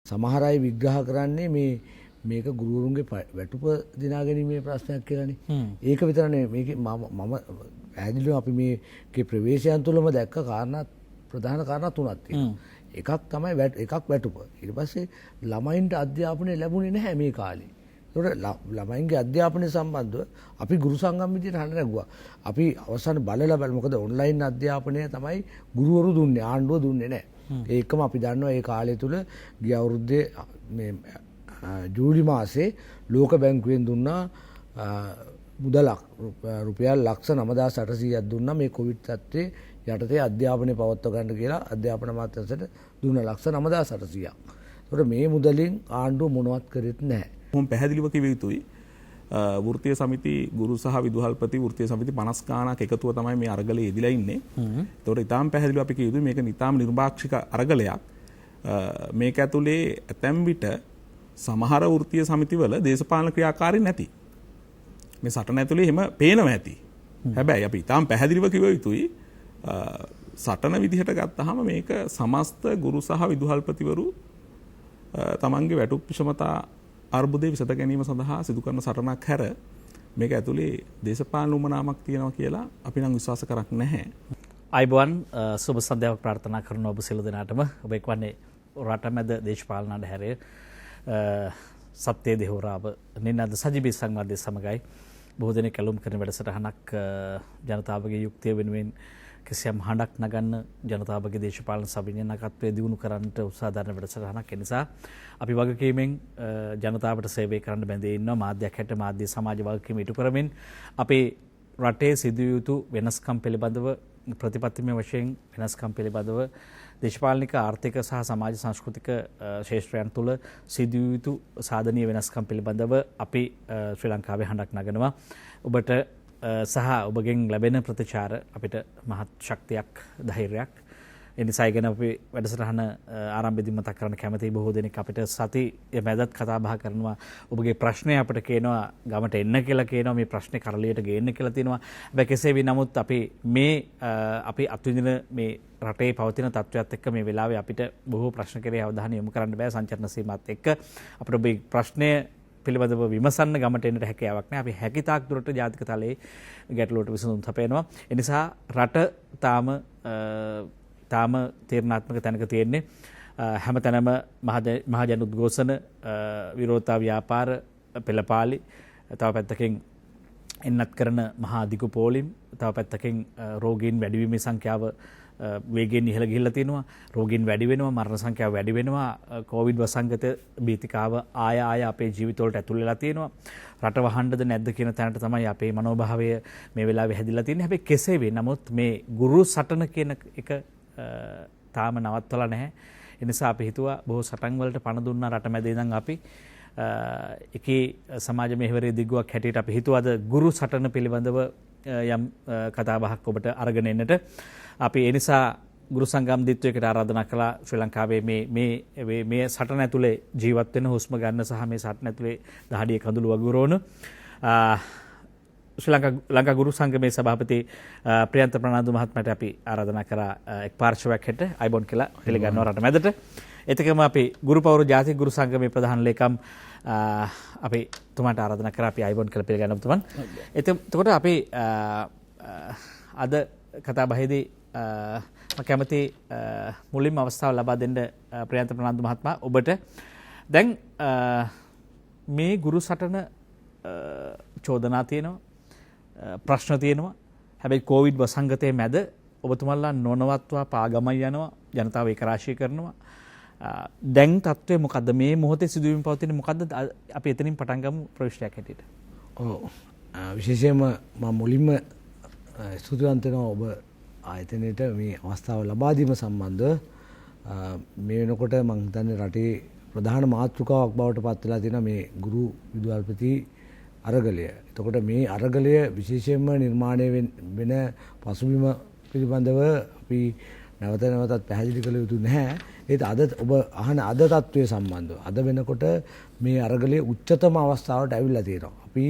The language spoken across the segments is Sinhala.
සමහර අය විග්‍රහ කරන්නේ මේක ගුරුවරුන්ගේ වැටුප දිනා ගැනීමේ ප්‍රශ්නයක් කියලානේ. ඒක විතරනේ මේක මම පැහැදිලිව අපි මේකේ ප්‍රවේශයන් තුළම දැක්ක කාරණා ප්‍රධාන කාරණා තුනක් තියෙනවා. එකක් තමයි එකක් වැටුප. ඊට පස්සේ ළමයින්ට අධ්‍යාපනය ලැබුණේ නැහැ මේ කාලේ. ඒකට ළමයින්ගේ අධ්‍යාපනය සම්බන්ධව අපි ගුරු සංගම් විදිහට හඬ නැගුවා. අපි අවසාන බලලා මොකද ඔන්ලයින් අධ්‍යාපනය තමයි ගුරුවරු දුන්නේ ආණ්ඩුව දුන්නේ නැහැ. ඒකම අපි දන්නවා ඒ කාලය තුල ගිය අවුරුද්දේ මේ ජූලි මාසේ ලෝක බැංකුවෙන් දුන්නා මුදලක් රුපියල් ලක්ෂ 9800ක් දුන්නා මේ කොවිඩ් තත්ත්වයේ යටතේ අධ්‍යාපනය පවත්වා ගන්න කියලා අධ්‍යාපන අමාත්‍යාංශයට දුන්න ලක්ෂ 9800ක්. ඒකට මේ මුදලින් ආණ්ඩුව මොනවත් කරෙත් නැහැ. මොම් පැහැදිලිව කිව යුතුයි. වෘත්තීය සමිති ගුරු සහ විදුහල්පති වෘත්තීය සමිති 50 ගාණක් එකතුව තමයි මේ අරගලේ යෙදිලා ඉන්නේ. ඒතකොට ඊටාම් පැහැදිලිව අපි කිය යුතුයි මේක ඊටාම් නිර්භාක්ෂික අරගලයක්. මේක ඇතුලේ ඇතැම් විට සමහර වෘත්තීය සමිතිවල දේශපාලන ක්‍රියාකාරී නැති. මේ සටන ඇතුලේ එහෙම පේනවා ඇති. හැබැයි අපි ඊටාම් පැහැදිලිව කිව යුතුයි සටන විදිහට ගත්තාම මේක සමස්ත ගුරු සහ විදුහල්පතිවරු තමන්ගේ වැටුප් විෂමතා අර්බුදේ විසඳ ගැනීම සඳහා සිදු කරන සටනක් හැර මේක ඇතුලේ දේශපාලන උමනාවක් තියෙනවා කියලා අපි නම් විශ්වාස කරක් නැහැ. අයිබෝන් සුබ සන්ධ්‍යාවක් ප්‍රාර්ථනා කරන ඔබ සියලු දෙනාටම ඔබ එක්වන්නේ රටමැද දේශපාලන අධහැරය සත්‍ය දෙහෝරාව නිනාද සජීවී සංවාදයේ සමගයි බොහෝ දෙනෙක් කැලුම් කරන වැඩසටහනක් ජනතාවගේ යුක්තිය වෙනුවෙන් කිසියම් හඬක් නගන්න ජනතාවගේ දේශපාලන සවිඥානිකත්වය දියුණු කරන්නට උත්සාහ දරන වැඩසටහනක්. ඒ නිසා අපි වගකීමෙන් ජනතාවට සේවය කරන්න බැඳී ඉන්නවා. මාධ්‍යයක් හැට මාධ්‍ය සමාජ වගකීම ඉටු කරමින් අපේ රටේ සිදුවිය යුතු වෙනස්කම් පිළිබඳව ප්‍රතිපත්තිමය වශයෙන් වෙනස්කම් පිළිබඳව දේශපාලනික ආර්ථික සහ සමාජ සංස්කෘතික ශේෂ්ත්‍රයන් තුළ සිදුවිය යුතු සාධනීය වෙනස්කම් පිළිබඳව අපි ශ්‍රී ලංකාවේ හඬක් නගනවා. ඔබට සහ ඔබගෙන් ලැබෙන ප්‍රතිචාර අපිට මහත් ශක්තියක් ධෛර්යයක්. ඒ නිසා ගැන අපි වැඩසටහන ආරම්භයේදී මතක් කරන්න කැමතියි. බොහෝ දෙනෙක් අපිට සතිය මැදත් කතා බහ කරනවා. ඔබගේ ප්‍රශ්නය අපිට කියනවා ගමට එන්න කියලා කියනවා. මේ ප්‍රශ්නේ කරලියට ගේන්න කියලා තියෙනවා. හැබැයි කෙසේ වී නමුත් අපි අත්විඳින මේ රටේ පවතින තත්ත්වයක් එක්ක මේ වෙලාවේ අපිට බොහෝ ප්‍රශ්න කෙරෙහි අවධානය යොමු කරන්න බෑ. සංචරණ සීමාවත් එක්ක අපිට ඔබේ ප්‍රශ්නය පිළිබඳව විමසන්න ගමට එන්නට හැකියාවක් නැහැ. අපි හැකිතාක් දුරට ජාතික තලයේ ගැටලුවට විසඳුම් සපයනවා. ඒ නිසා රට තාම තීරණාත්මක තැනක තියෙන්නේ. හැමතැනම මහජන උද්ඝෝෂණ, විරෝධතා ව්‍යාපාර, පෙළපාලි, තව පැත්තකින් එන්නත් කරන මහා අධික පෝලිම්, තව පැත්තකින් රෝගීන් වැඩිවීමේ සංඛ්‍යාව වේගයෙන් ඉහළ ගිහිල්ලා තියෙනවා. රෝගීන් වැඩි වෙනවා, මරණ සංඛ්‍යාව වැඩි වෙනවා. කොවිඩ් වසංගත බීතිකාව ආය අපේ ජීවිතවලට ඇතුල් වෙලා තියෙනවා. රට වහන්නද නැද්ද කියන තැනට තමයි අපේ මනෝභාවය මේ වෙලාවේ හැදිලා තියෙන්නේ. හැබැයි කෙසේ වේ නමුත් මේ ගුරු සටන කියන එක තාම නවත්වලා නැහැ. ඒ නිසා අපි හිතුවා බොහෝ සටන් වලට පණ දුන්නා රට මැද ඉඳන් අපි එකේ සමාජ මෙහෙවරේ දිගුවක් හැටියට අපි හිතුවා අද ගුරු සටන පිළිබඳව යම් කතාබහක් ඔබට අරගෙන එන්නට. අපි ඒ නිසා ගුරු සංගම් දිත්වයකට ආරාධනා කළා ශ්‍රී ලංකාවේ මේ සටන ඇතුලේ ජීවත් වෙන හුස්ම ගන්න සහ මේ සටන ඇතුලේ දහඩිය කඳුළු වගුරවන ශ්‍රී ලංකා ගුරු සංගමේ සභාපති ප්‍රියන්ත ප්‍රනාන්දු මහත්මයාට අපි ආරාධනා කරා එක් පාර්ශවයක් හැට අයිබෝන් කියලා පිළිගන්නවා රට මැදට. එතකම අපි ගුරු පවුරු ජාතික ගුරු සංගමේ ප්‍රධාන ලේකම් අපි තුමාට ආරාධනා කරා අපි අයිබෝන් කියලා පිළිගන්නවා තුමන්. එතකොට අපි අද කතා බහේදී මම කැමති මුලින්ම අවස්ථාව ලබා දෙන්න ප්‍රියන්ත ප්‍රනාන්දු මහත්මයා ඔබට දැන් මේ ගුරු සටන චෝදනා තියෙනවා, ප්‍රශ්න තියෙනවා. හැබැයි කොවිඩ් වසංගතයේ මැද ඔබතුමන්ලා නොනවත්වා පාගමයි යනවා, ජනතාව ඒකරාශී කරනවා. දැන් තත්ත්වය මොකද්ද? මේ මොහොතේ සිදුවීම් පවතින මොකද්ද? අපි එතනින් පටන් ගමු ප්‍රවිෂ්ටයක් හැටියට. ඔව්. විශේෂයෙන්ම මම මුලින්ම ස්තුතිවන්ත වෙනවා ඔබ ආයතනයේට මේ අවස්ථාව ලබා දීම සම්බන්ධව. මේ වෙනකොට මම හිතන්නේ රටේ ප්‍රධාන මාතෘකාවක් බවට පත් වෙලා තියෙනවා මේ ගුරු විදුහල්පති අරගලය. එතකොට මේ අරගලය විශේෂයෙන්ම නිර්මාණය වෙන පසුබිම පිළිබඳව අපි නැවත නැවතත් පැහැදිලි කළ යුතු නැහැ. ඒත් අද ඔබ අහන අද තත්ත්වයේ සම්බන්ධව අද වෙනකොට මේ අරගලයේ උච්චතම අවස්ථාවට ඇවිල්ලා තියෙනවා. අපි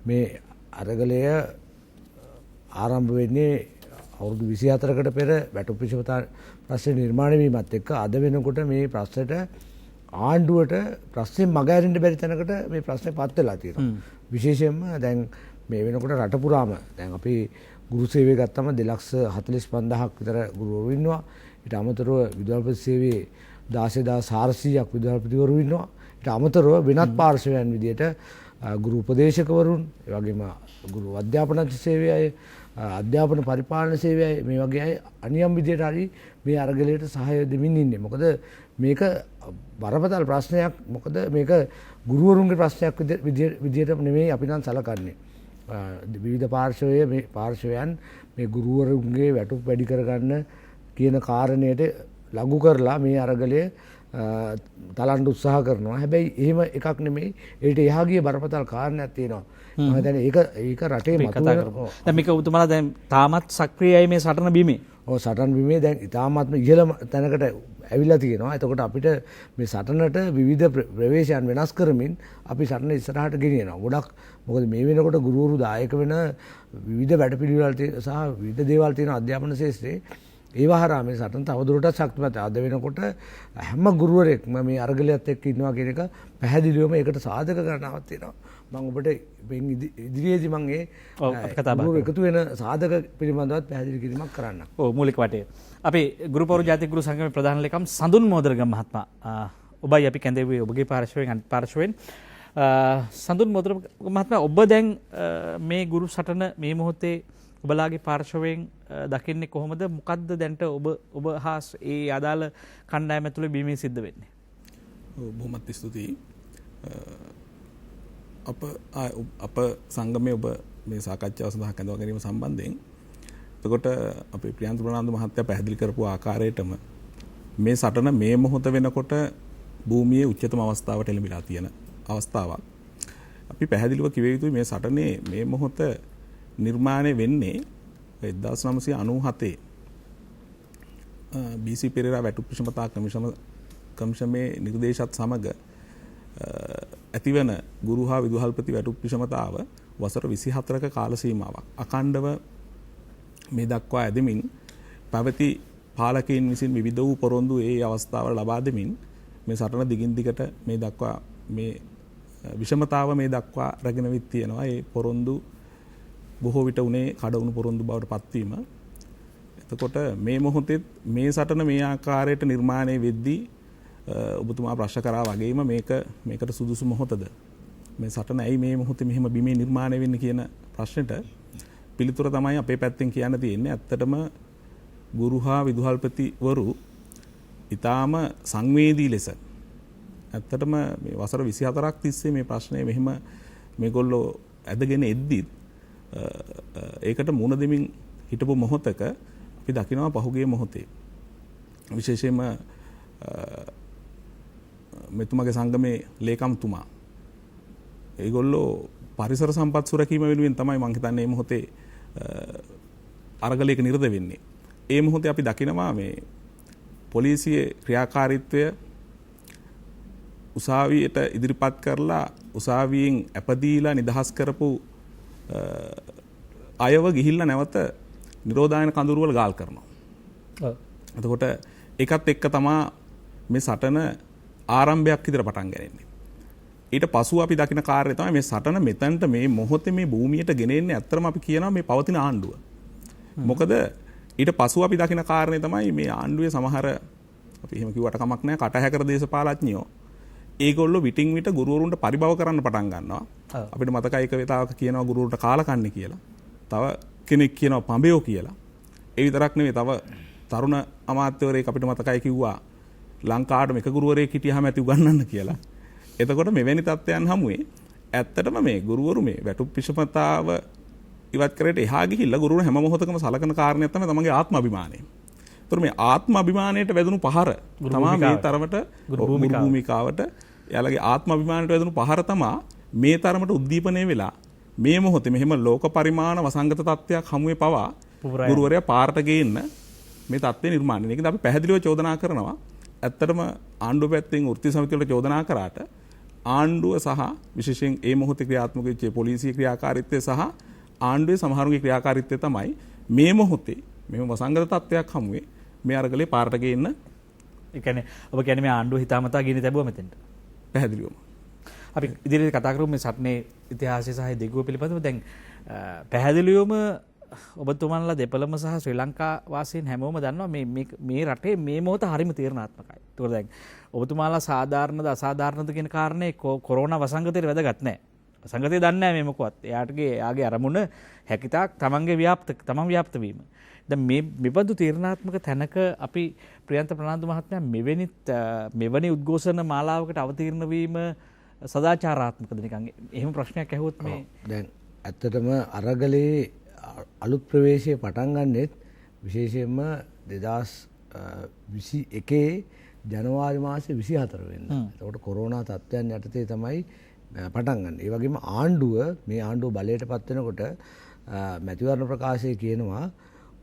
මේ අරගලය ආරම්භ වෙන්නේ අවුරුදු 24කට පෙර වැටුප් විෂමතා ප්‍රශ්න නිර්මාණය වීමත් එක්ක අද වෙනකොට මේ ප්‍රශ්නට ආණ්ඩුවට ප්‍රශ්නේ මගහැරෙන්න බැරි තැනකට මේ ප්‍රශ්නේ පත් වෙලා තියෙනවා. විශේෂයෙන්ම දැන් මේ වෙනකොට රට පුරාම දැන් අපි ගුරු සේවය ගත්තම 2,45,000ක් විතර ගුරුවරු ඉන්නවා. ඊට අමතරව විදුහල්පති සේවයේ 16,400ක් විදුහල්පතිවරු ඉන්නවා. ඊට අමතරව වෙනත් පාර්ශවයන් විදියට ගුරු උපදේශකවරුන්, ඒ වගේම ගුරු අධ්‍යාපන සේවයයි, අධ්‍යාපන පරිපාලන සේවයයි මේ වගේ අය අනියම් විදියට හරි මේ අරගලයට සහාය දෙමින් ඉන්නේ. මොකද මේක බරපතල ප්‍රශ්නයක්. මොකද මේක ගුරුවරුන්ගේ ප්‍රශ්නයක් විදියට නෙමෙයි අපි නම් සලකන්නේ. විවිධ පාර්ශවයන් මේ ගුරුවරුන්ගේ වැටුප් වැඩි කරගන්න කියන කාරණයට ලඝු කරලා මේ අරගලය තලන්න උත්සාහ කරනවා. හැබැයි එහෙම එකක් නෙමෙයි. ඊට එහා ගිය බරපතල කාරණයක් තියෙනවා. මම හිතන්නේ ඒක රටේ මතුවෙන දැන් මේක ඔබතුමාලා දැන් තාමත් සක්‍රියයි මේ සටන බිමේ. ඔව් සටන් බිමේ දැන් ඉතාමත්ම ඉහළ තැනකට ඇවිල්ලා තියෙනවා. එතකොට අපිට මේ සටනට විවිධ ප්‍රවේශයන් වෙනස් කරමින් අපි සටන ඉස්සරහට ගෙනියනවා. ගොඩක් මොකද මේ වෙනකොට ගුරුවරු දායක වෙන විවිධ වැඩපිළිවෙළ සහ විවිධ දේවල් තියෙන අධ්‍යාපන ශාස්ත්‍රයේ ඒවා හරහා මේ සටන තවදුරටත් ශක්තිමත්. අද වෙනකොට හැම ගුරුවරයෙක්ම මේ අරගලයත් එක්ක ඉන්නවා කියන එක පැහැදිලිවම ඒකට සාධක කරනවක් තියෙනවා. මම ඔබට ඉදිරියේදී මම ගුරු එකතු වෙන සාධක පිළිබඳවත් පැහැදිලි කිරීමක් කරන්න. ඔව් මූලික වටේ. අපි ගුරුපෞරු ජාතික ගුරු සංගමේ ප්‍රධාන ලේකම් සඳුන් මෝදරගම මහත්මයා ඔබයි අපි කැඳෙව්වේ ඔබගේ පාර්ශවයෙන් අනිත් පාර්ශවයෙන් සඳුන් මෝදරගම මහත්මයා ඔබ දැන් මේ ගුරු සටන මේ මොහොතේ ඔබලාගේ පාර්ශවයෙන් දකින්නේ කොහොමද? මොකද්ද දැන්ට ඔබ හා ඒ අදාළ කණ්ඩායම ඇතුළේ බීමේ සිද්ධ වෙන්නේ? බොහොමත් ස්තුතියි. අප සංගමයේ ඔබ මේ සාකච්ඡාව සඳහා කැඳවා ගැනීම සම්බන්ධයෙන් එතකොට අපේ ප්‍රියන්ත ප්‍රනාන්දු මහත්තයා පැහැදිලි කරපු ආකාරයටම මේ සටන මේ මොහොත වෙනකොට භූමියේ උච්චතම අවස්ථාවට එළඹිලා තියෙන අවස්ථාවක්. අපි පැහැදිලිව කිව යුතුයි මේ සටනේ මේ මොහොත නිර්මාණය වෙන්නේ 1997 BC පෙරේරා වැටුප් විෂමතා කමිෂමේ නිර්දේශات සමග ඇතිවන ගුරු හා විදුහල්පති වැටුප් විෂමතාව වසර 24ක කාල සීමාවක් අඛණ්ඩව මේ දක්වා ඇදෙමින් පැවති පාලකයන් විසින් විවිධ වූ පොරොන්දු ඒ අවස්ථාවල ලබා දෙමින් මේ සටන දිගින් දිගට මේ දක්වා මේ විෂමතාව මේ දක්වා රැගෙන විත් තියෙනවා. ඒ පොරොන්දු බොහෝ විට උනේ කඩවුණු පොරොන්දු බවට පත්වීම. එතකොට මේ මොහොතේ මේ සටන මේ ආකාරයට නිර්මාණය වෙද්දී ඔබතුමා ප්‍රශ්න කරා වගේම මේකට සුදුසු මොහොතද මේ සටන ඇයි මේ මොහොතේ මෙහෙම බිමේ නිර්මාණය වෙන්නේ කියන ප්‍රශ්නෙට පිළිතුර තමයි අපේ පැත්තෙන් කියන්න තියෙන්නේ. ඇත්තටම ගුරු හා විදුහල්පතිවරු ඊටාම සංවේදී ලෙස ඇත්තටම මේ වසර 24ක් තිස්සේ මේ ප්‍රශ්නේ මෙහෙම මේගොල්ලෝ ඇදගෙන එද්දි ඒකට මුණ දෙමින් හිටපු මොහොතක අපි දකිනවා පහුගිය මොහොතේ විශේෂයෙන්ම මෙතුමගේ සංගමේ ලේකම්තුමා ඒගොල්ලෝ පරිසර සම්පත් සුරකීම වෙනුවෙන් තමයි මම හිතන්නේ මේ මොහොතේ අරගලයක නිරත වෙන්නේ. ඒ මොහොතේ අපි දකිනවා මේ පොලිසියේ ක්‍රියාකාරීත්වය උසාවියට ඉදිරිපත් කරලා උසාවියෙන් අපදීලා නිදහස් කරපු අයව ගිහිල්ලා නැවත නිරෝධායන කඳුරු වල ගාල් කරනවා. එතකොට ඒකත් එක්ක තමයි මේ සටන ආරම්භයක් විතර පටන් ගන්නේ. ඊට පසුව අපි දකින කාර්යය තමයි මේ සටන මෙතනට මේ මොහොතේ මේ භූමියට ගෙනෙන්නේ. ඇත්තටම අපි කියනවා මේ පවතින ආණ්ඩුව. මොකද ඊට පසුව අපි දකින කාරණේ තමයි මේ ආණ්ඩුවේ සමහර අපි එහෙම කිව්වට කමක් නැහැ කටහැකර දේශපාලඥයෝ ඒගොල්ලෝ විටින් විට ගුරුවරුන්ට පරිභව කරන්න පටන් ගන්නවා. අපිට මතකයි එක වේතාවක කියනවා ගුරුවරුන්ට කාලකන්ණි කියලා. තව කෙනෙක් කියනවා පඹයෝ කියලා. ඒ විතරක් නෙවෙයි තව තරුණ අමාත්‍යවරයෙක් අපිට මතකයි කිව්වා ලංකාවට මේක ගුරුවරයෙක් හිටියාම ඇති උගන්වන්න කියලා. එතකොට මෙවැනි තත්ත්වයන් හමුවේ ඇත්තටම මේ ගුරුවරු මේ වැටුප් විෂමතාව ඉවත් කරේට එහා ගිහිල්ලා ගුරුවරු හැම මොහොතකම සලකන කාරණයක් තමයි තමන්ගේ ආත්ම අභිමානය. ඒතර මේ ආත්ම අභිමානයට වැදුණු පහර තමයි මේ තරමට ගුරු භූමිකාවට එයාලගේ ආත්ම අභිමානයට වැදුණු පහර තමයි මේ තරමට උද්දීපනය වෙලා මේ මොහොතේ මෙහෙම ලෝක පරිමාණ වසංගත තත්ත්වයක් හමුවේ පවා ගුරුවරයා පාරට ගේන්න මේ තත්ත්වය නිර්මාණය. ඒකද අපි පැහැදිලිව චෝදනා කරනවා. ඇත්තටම ආණ්ඩුව පැත්තෙන් වෘත්තීය සමිතිය වලට චෝදනා කරාට ආණ්ඩුව සහ විශේෂයෙන් ඒ මොහොතේ ක්‍රියාත්මක වෙච්ච පොලිසිය ක්‍රියාකාරීත්වය සහ ආණ්ඩුවේ සමහරුන්ගේ ක්‍රියාකාරීත්වය තමයි මේ මොහොතේ මෙහෙම වසංගත තත්ත්වයක් හමුවේ මේ අරගලේ පාරට ගේන්න ඒ කියන්නේ ඔබ කියන්නේ මේ ආණ්ඩුව හිතාමතා ගිනි තැබුවා මෙතෙන්ට. පැහැදිලිවම. අපි ඉදිරියට කතා කරමු මේ සටනේ ඉතිහාසය සහ දෙගුව පිළිබඳව. දැන් පැහැදිලිවම ඔබතුමන්ලා දෙපළම සහ ශ්‍රී ලංකා වාසීන් හැමෝම දන්නවා මේ රටේ මේ මොහොත හරිම තීරණාත්මකයි. ඒතකොට දැන් ඔබතුමාලා සාධාරණද අසාධාරණද කියන කාරණේ කොරෝනා වසංගතයට වැදගත් නැහැ. වසංගතය දන්නේ නැහැ මේ මොකවත්. එයාගේ අරමුණ හැකිතාක් තමන් ව්‍යාප්ත වීම. දැන් මේ මෙබඳු තීරණාත්මක තැනක අපි ප්‍රියන්ත ප්‍රනාන්දු මහත්මයා මෙවැනි උද්ඝෝෂණ මාලාවකට අවතීර්ණ වීම සදාචාරාත්මකද නිකන් එහෙම ප්‍රශ්නයක් ඇහුවොත් මේ දැන් ඇත්තටම අරගලේ අලුත් ප්‍රවේශය පටන් ගන්නෙත් විශේෂයෙන්ම 2021 ජනවාරි මාසේ 24 වෙනිදා. එතකොට කොරෝනා තත්ත්වයන් යටතේ තමයි පටන් ගන්න. ඒ වගේම මේ ආණ්ඩුව බලයට පත් වෙනකොට මැතිවරණ ප්‍රකාශයේ කියනවා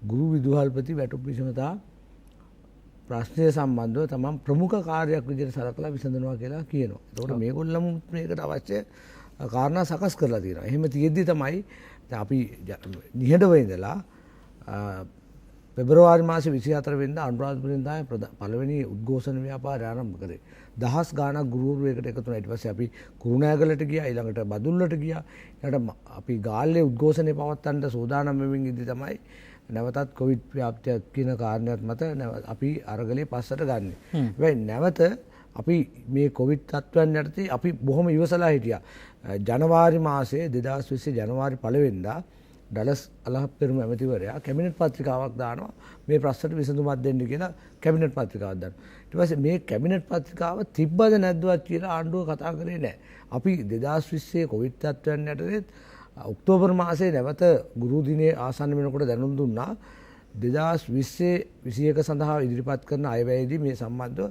ගුරු විදුහල්පති වැටුප් විසමතා ප්‍රශ්නය සම්බන්ධව තමන් ප්‍රමුඛ කාර්යයක් විදිහට සලකලා විසඳනවා කියලා කියනවා. එතකොට මේගොල්ලම මේකට අවශ්‍ය කාරණා සකස් කරලා තියෙනවා. එහෙම තියෙද්දි තමයි අපි නිහඬව ඉඳලා පෙබරවාරි මාසේ 24 වෙනිදා අනුරාධපුරයෙන් තමයි පළවෙනි උද්ඝෝෂණ ව්‍යාපාරය ආරම්භ කරේ. දහස් ගාණක් ගුරුවරුවෙකුට එකතු වුණා. ඊට පස්සේ අපි කුරුණෑගලට ගියා, ඊළඟට බදුල්ලට ගියා. ඊළඟට අපි ගාල්ලේ උද්ඝෝෂණය පවත්වන්න සූදානම් වෙමින් ඉඳි තමයි නැවතත් කොවිඩ් ව්‍යාප්තියක් කියන කාරණයක් මත අපි අරගලේ පස්සට ගන්නෙ. හැබැයි නැවත අපි මේ කොවිඩ් තත්ත්වයන් යටතේ අපි බොහොම ඉවසලා හිටියා. ජනවාරි මාසයේ 2020 ජනවාරි 1 වෙනිදා ඩලස් අලහප්පෙරුම ඇමතිවරයා කැබිනට් පත්‍රිකාවක් දානවා මේ ප්‍රශ්නට විසඳුමක් දෙන්න කියලා කැබිනට් පත්‍රිකාවක් දානවා. ඊට පස්සේ මේ කැබිනට් පත්‍රිකාව තිබ්බද නැද්දවත් කියලා ආණ්ඩුව කතා කරේ නැහැ. අපි 2020 කොවිඩ් තත්ත්වයන් යටතේ ඔක්තෝබර් මාසයේ නැවත ගුරු දිනේ ආසන්න වෙනකොට දැනුම් දුන්නා 2021 සඳහා ඉදිරිපත් කරන අයවැයේදී මේ සම්බන්ධව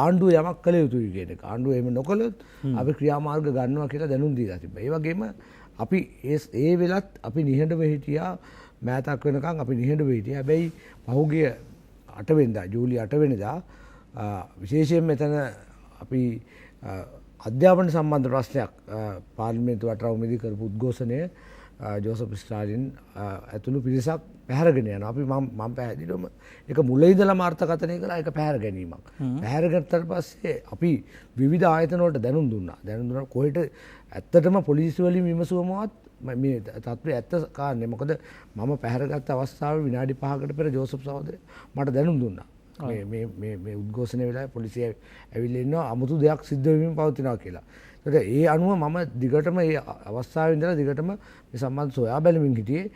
ආණ්ඩුව යමක් කළ යුතුයි කියන එක. ආණ්ඩුව එහෙම නොකළොත් අපි ක්‍රියාමාර්ග ගන්නවා කියලා දැනුම් දීලා තිබ්බා. ඒ වගේම අපි ඒ වෙලත් අපි නිහඬව හිටියා මෑතක් වෙනකන් අපි නිහඬව හිටියා. හැබැයි පහුගිය 8 වෙනිදා ජූලි 8 වෙනිදා විශේෂයෙන් මෙතන අපි අධ්‍යාපන සම්බන්ධ ප්‍රශ්නයක් පාර්ලිමේන්තු වටරවුමේදී කරපු උද්ඝෝෂණය ජෝසප් ස්ටාලින් ඇතුළු පිරිසක් පැහැරගෙන යනවා. අපි මම පැහැදිලිවම ඒක මුල ඉඳලම අර්ථකථනය කළා ඒක පැහැර ගැනීමක්. පැහැරගත්තට පස්සේ අපි විවිධ ආයතන වලට දැනුම් දුන්නා. කොහෙට ඇත්තටම පොලිසිය වලින් විමසුවමවත් මේ තත්ත්වය ඇත්ත කාරණේ. මොකද මම පැහැරගත්ත අවස්ථාවේ විනාඩි 5කට පෙර ජෝසප් සහෝදරයා මට දැනුම් දුන්නා. මේ උද්ඝෝෂණය වෙලාවේ පොලිසිය ඇවිල්ලා ඉන්නවා අමුතු දෙයක් සිද්ධ වෙමින් පවතිනවා කියලා. ඒකට ඒ අනුව මම දිගටම මේ අවස්ථාවේ ඉඳලා දිගටම මේ සම්බන්ධ සොයා බැලමින් හිටියේ.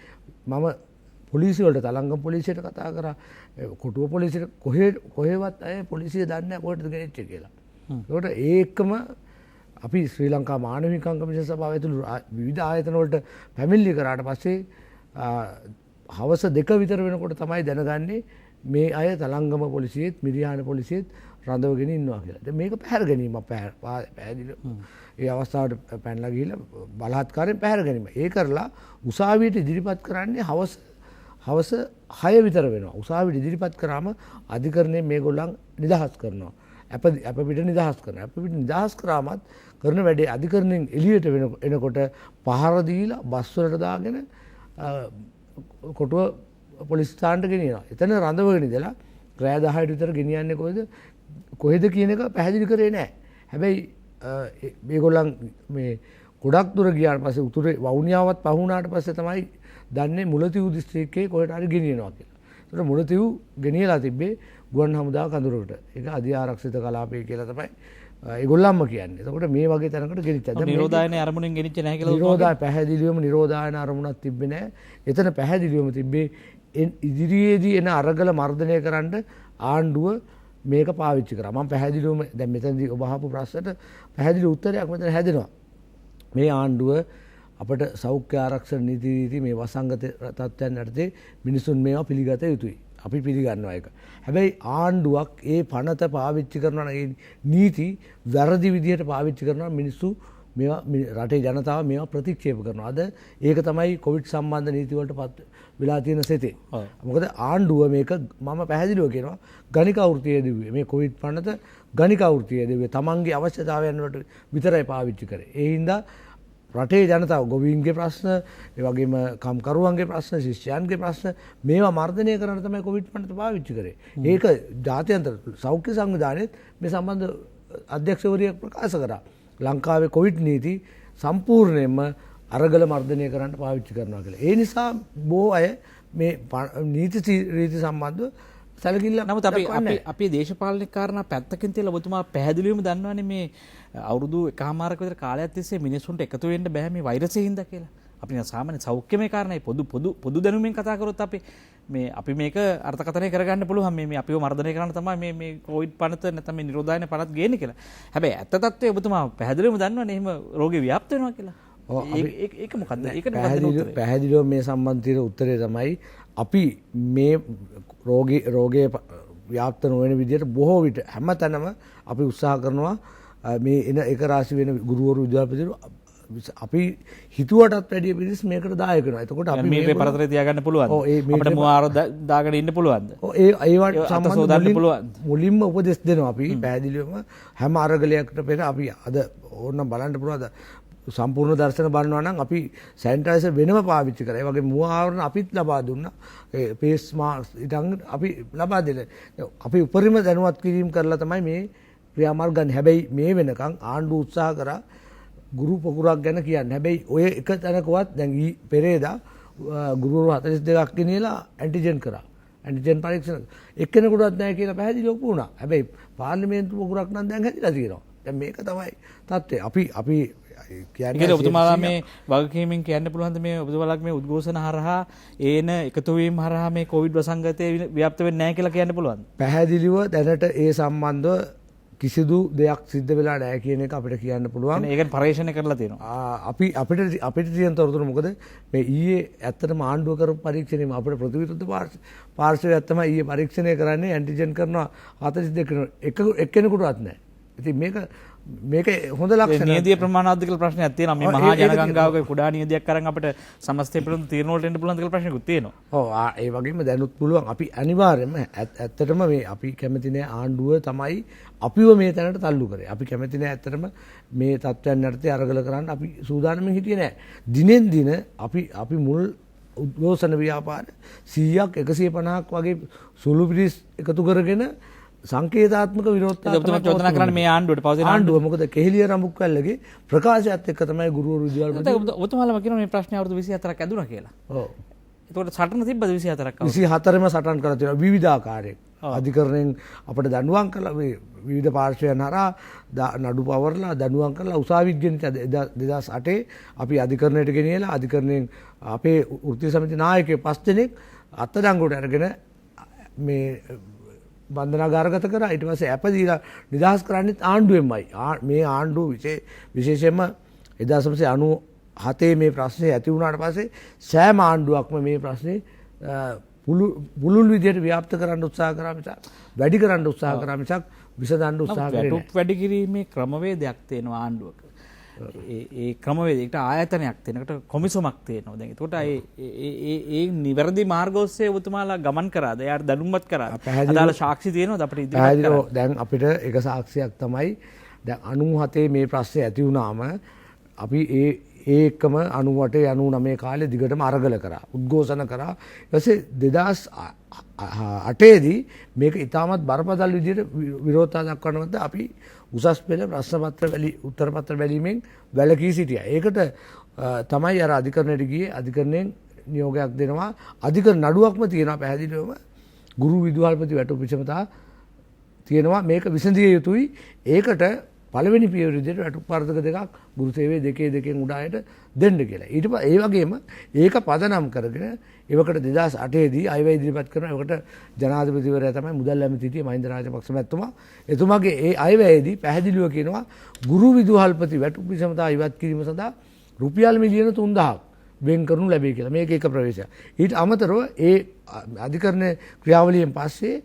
මම පොලිසිය වලට තලංගම පොලිසියට කතා කරා. කොටුව පොලිසියට කොහෙවත් අය පොලිසිය දන්නේ නැහැ කොහෙටද ගෙනිච්චේ කියලා. ඒකට ඒකම අපි ශ්‍රී ලංකා මානව හිමිකම් කමිෂන් සභාව ඇතුළු විවිධ ආයතන වලට පැමිණිලි කරාට පස්සේ හවස 2 විතර වෙනකොට තමයි දැනගන්නේ මේ අය තලංගම පොලිසියෙත් මිරියාන පොලිසියෙත් රඳවගෙන ඉන්නවා කියලා. දැන් මේක පැහැර ගැනීමක් පැහැදිලි. ඒ අවස්ථාවට පැනලා ගිහිල්ලා බලහත්කාරයෙන් පැහැර ගැනීම. ඒ කරලා උසාවියට ඉදිරිපත් කරන්නේ හවස 6 විතර වෙනවා. උසාවියට ඉදිරිපත් කරාම අධිකරණය මේගොල්ලන් නිදහස් කරනවා. අප පිට නිදහස් කරනවා. අප පිට නිදහස් කරාමත් කරන වැඩේ අධිකරණයෙන් එළියට එනකොට පහර දීලා බස් වලට දාගෙන කොටුව පොලිස් ස්ථානට ගෙනියනවා. එතන රඳවගෙන ඉඳලා රෑ 10ට විතර ගෙනියන්නේ කොහෙද කියන එක පැහැදිලි කරේ නැහැ. හැබැයි මේගොල්ලන් මේ ගොඩක් දුර ගියාට පස්සේ උතුරේ වවුනියාවත් පහ වුණාට පස්සේ තමයි දන්නේ මුලතිව් දිස්ත්‍රික්කයේ කොහෙට හරි ගෙනියනවා කියලා. ඒතර මුලතිව් ගෙනියලා තිබ්බේ ගුවන් හමුදා කඳුරකට. ඒක අධි ආරක්ෂිත කලාපය කියලා තමයි ඒගොල්ලන්ම කියන්නේ. එතකොට මේ වගේ තැනකට ගෙනිච්චා. දැන් නිරෝධායන අරමුණෙන් ගෙනිච්ච නැහැ කියලා නිරෝධාය පැහැදිලිවම නිරෝධායන අරමුණක් තිබ්බේ නැහැ. එතන පැහැදිලිවම තිබ්බේ ඉදිරියේදී එන අරගල මර්ධනය කරන්න ආණ්ඩුව මේක පාවිච්චි කරා. මම පැහැදිලිවම දැන් මෙතනදී ඔබ අහපු ප්‍රශ්නට පැහැදිලි උත්තරයක් මෙතන හැදෙනවා. මේ ආණ්ඩුව අපට සෞඛ්‍ය ආරක්ෂණ නීති මේ වසංගත තත්ත්වයන් යටතේ මිනිසුන් මේවා පිළිගත යුතුයි. අපි පිළිගන්නවා ඒක. හැබැයි ආණ්ඩුවක් ඒ පනත පාවිච්චි කරනවා ඒ නීති වැරදි විදිහට පාවිච්චි කරනවා මිනිස්සු මේවා රටේ ජනතාව මේවා ප්‍රතික්ෂේප කරනවා. අද ඒක තමයි කොවිඩ් සම්බන්ධ නීති වලට පත් වෙලා තියෙන සෙතේ. මොකද ආණ්ඩුව මේක මම පැහැදිලිව කියනවා ගණික වෘත්තියේ දෙව්වේ. මේ කොවිඩ් පනත ගණික වෘත්තියේ දෙව්වේ. තමන්ගේ අවශ්‍යතාවයන් වලට විතරයි පාවිච්චි කරේ. ඒ හින්දා රටේ ජනතාව ගොවීන්ගේ ප්‍රශ්න ඒ වගේම කම්කරුවන්ගේ ප්‍රශ්න ශිෂ්‍යයන්ගේ ප්‍රශ්න මේවා මර්ධනය කරන්න තමයි කොවිඩ් පනත පාවිච්චි කරේ. ඒක ජාත්‍යන්තර සෞඛ්‍ය සංවිධානයේත් මේ සම්බන්ධ අධ්‍යක්ෂවරියක් ප්‍රකාශ කරා. ලංකාවේ කොවිඩ් නීති සම්පූර්ණයෙන්ම අරගල මර්ධනය කරන්න පාවිච්චි කරනවා කියලා. ඒ නිසා බොහෝ අය මේ නීති රීති සම්බන්ධව සැලකිල්ල. නමුත් අපි දේශපාලන කාරණා පැත්තකින් තියලා ඔබතුමා පැහැදිලිවම දන්නවනේ මේ අවුරුදු එකමාරක විතර කාලයක් තිස්සේ මිනිස්සුන්ට එකතු වෙන්න බෑ මේ වෛරසය හින්දා කියලා. අපි සාමාන්‍ය සෞඛ්‍යමය කාරණායි පොදු දැනුමින් කතා කරොත් අපි මේක අර්ථකථනය කරගන්න පුළුවන් මේ අපිව මර්ධනය කරන්න තමයි මේ කොවිඩ් පනත නැත්නම් මේ නිරෝධායන පනත් ගේන්නේ කියලා. හැබැයි ඇත්ත තත්ත්වය ඔබතුමා පැහැදිලිවම දන්නවනේ එහෙම රෝගේ ව්‍යාප්ත වෙනවා කියලා. ඒක මොකද්ද? ඒකට පැහැදිලිව මේ සම්බන්ධ උත්තරේ තමයි අපි මේ රෝගයේ ව්‍යාප්ත නොවන විදිහට බොහෝ විට හැම තැනම අපි උත්සාහ කරනවා මේ එන එක රාශි වෙන ගුරුවරු විද්‍යාපතිවරු අපි හිතුවටත් වැඩිය පිරිස් මේකට දායක වෙනවා. එතකොට අපි මේ පෙරතරේ තියාගන්න පුළුවන්. අපිට මුවාර දාගෙන ඉන්න පුළුවන්ද? ඒවට සම්බන්ධ මුලින්ම උපදෙස් දෙනවා අපි පැහැදිලිවම හැම අරගලයකට පෙර අපි අද ඕනනම් බලන්න පුළුවන් සම්පූර්ණ දර්ශන බලනවා නම් අපි සැනිටයිසර් වෙනම පාවිච්චි කරා. ඒ වගේ මුව ආවරණ අපිත් ලබා දුන්නා. ඒ ෆේස් මාස්ක් ඉතින් අපි ලබා දෙල. අපි උපරිම දැනුවත් කිරීම කරලා තමයි මේ ක්‍රියාමාර්ග ගන්න. හැබැයි මේ වෙනකන් ආණ්ඩුව උත්සාහ කරා ගුරු පොකුරක් ගැන කියන්නේ. හැබැයි ඔය එක තැනකවත් දැන් පෙරේදා ගුරුවරු 42ක් ගෙනියලා ඇන්ටිජන් කරා. ඇන්ටිජන් පරීක්ෂණ එක්කෙනෙකුටවත් නැහැ කියලා පැහැදිලිව ඔප්පු වුණා. හැබැයි පාර්ලිමේන්තු පොකුරක් නම් දැන් හැදිලා තියෙනවා. දැන් මේක තමයි තත්ත්වය. අපි කියන්නේ ඔබතුමාලා මේ වගකීමෙන් කියන්න පුළුවන්ද මේ ඔබතුමාලා මේ උද්ඝෝෂණ හරහා ඒන එකතු වීම හරහා මේ කොවිඩ් වසංගතය ව්‍යාප්ත වෙන්නේ නැහැ කියලා කියන්න පුළුවන්ද? පැහැදිලිව දැනට ඒ සම්බන්ධව කිසිදු දෙයක් සිද්ධ වෙලා නැහැ කියන එක අපිට කියන්න පුළුවන්. ඒක පරීක්ෂණ කරලා තියෙනවා. අපිට තියෙන තොරතුරු මොකද මේ ඊයේ ඇත්තටම ආණ්ඩුව කරපු පරීක්ෂණයම අපිට ප්‍රතිවිරුද්ධ පාර්ශවයක් තමයි ඊයේ පරීක්ෂණය කරන්නේ ඇන්ටිජන් කරනවා 42 එක්කෙනෙකුටවත් නැහැ. ඉතින් මේක හොඳ ලක්ෂණ. නියදිය ප්‍රමාණවත් කියලා ප්‍රශ්නයක් තියෙනවා. මේ මහා ජනගංගාවක කුඩා නියදියක් අරන් අපිට සමස්තය පිළිබඳ තීරණ වලට එන්න පුළුවන් කියලා ප්‍රශ්නකුත් තියෙනවා. ඔව් ඒ වගේම දැනුත් පුළුවන්. අපි අනිවාර්යයෙන්ම ඇත්තටම මේ අපි කැමති නෑ ආණ්ඩුව තමයි අපිව මේ තැනට තල්ලු කරේ. අපි කැමති නෑ ඇත්තටම මේ තත්ත්වයන් යටතේ අරගල කරන්න අපි සූදානම්ෙන් හිටියේ නෑ. දිනෙන් දින අපි මුල් උද්ඝෝෂණ ව්‍යාපාර 100ක් 150ක් වගේ සුළු පිරිස් එකතු කරගෙන සංකේතාත්මක විරෝධතාවක් චෝදනා කරන්නේ මේ ආණ්ඩුවට පවතින ආණ්ඩුව. මොකද කෙහෙලිය රඹුක්කල්ලගේ ප්‍රකාශයත් එක්ක තමයි ගුරුවරු විද්‍යාලවල ඔබතුමාලම කියනවා මේ ප්‍රශ්නේ අවුරුදු 24ක් ඇදුණා කියලා. ඔව්. ඒකට සටන තිබ්බද 24ක්? 24ම සටන් කරලා තියෙනවා විවිධාකාරයෙන්. අධිකරණයෙන් අපිට දඬුවම් කළා මේ විවිධ පාර්ශ්වයන් හරහා නඩු පවර්ලා දඬුවම් කරලා උසාවිත් ගෙනිච්ච 2008 අපි අධිකරණයට ගෙනියලා අධිකරණයෙන් අපේ වෘත්තීය සමිති නායකයෝ 5 දෙනෙක් අත්අඩංගුවට අරගෙන මේ බන්ධනාගාරගත කරා. ඊට පස්සේ අපදීලා නිදහස් කරන්නේත් ආණ්ඩුවෙන්මයි. මේ ආණ්ඩුව විශේෂයෙන්ම 1997 මේ ප්‍රශ්නේ ඇති වුණාට පස්සේ සෑම ආණ්ඩුවක්ම මේ ප්‍රශ්නේ පුළුල් විදියට ව්‍යාප්ත කරන්න උත්සාහ කරා මිසක් වැඩි කරන්න උත්සාහ කරා මිසක් විසඳන්න උත්සාහ කරේ නැහැ. වැඩි කිරීමේ ක්‍රමවේදයක් තියෙනවා ආණ්ඩුවක. ඒ ක්‍රමවේදයකට ආයතනයක් තියෙනකට කොමිසමක් තියෙනවා. දැන් ඒකට ඒ නිවැරදි මාර්ග ඔස්සේ ඔබතුමාලා ගමන් කරාද? එයාට දැනුම්වත් කරාද? අදාළ සාක්ෂි තියෙනවද අපිට ඉදිරියට කරන්න? දැන් අපිට එක සාක්ෂියක් තමයි දැන් 97 මේ ප්‍රශ්නේ ඇති වුණාම අපි ඒ එක්කම 98 99 කාලේ දිගටම අරගල කරා. උද්ඝෝෂණ කරා. ඊපස්සේ 2008 දී මේක ඉතාමත් බරපතල විදිහට විරෝධතා දක්වනකොට අපි උසස් පෙළ ප්‍රශ්න පත්‍ර උත්තර පත්‍ර බැලීමෙන් වැළකී සිටියා. ඒකට තමයි අර අධිකරණයට ගියේ. අධිකරණයෙන් නියෝගයක් දෙනවා. අධිකරණ නඩුවක්ම තියෙනවා පැහැදිලිවම. ගුරු විදුහල්පති වැටුප් විෂමතා තියෙනවා. මේක විසඳිය යුතුයි. ඒකට පළවෙනි පියවර විදිහට වැටුප් වර්ධක දෙකක් ගුරු සේවයේ දෙකෙන් උඩායට දෙන්න කියලා. ඊට පස්සේ ඒ වගේම ඒක පදනම් කරගෙන ඒවකට 2008 දී අයවැය ඉදිරිපත් කරන ඒකට ජනාධිපතිවරයා තමයි මුදල් ඇමති හිටියේ මහින්ද රාජපක්ෂ මැතිතුමා. එතුමාගේ ඒ අයවැයේදී පැහැදිලිව කියනවා ගුරු විදුහල්පති වැටුප් විෂමතා ඉවත් කිරීම සඳහා රුපියල් මිලියන 3000ක් වෙන් කරනු ලැබේ කියලා. මේක එක ප්‍රවේශයක්. ඊට අමතරව ඒ අධිකරණ ක්‍රියාවලියෙන් පස්සේ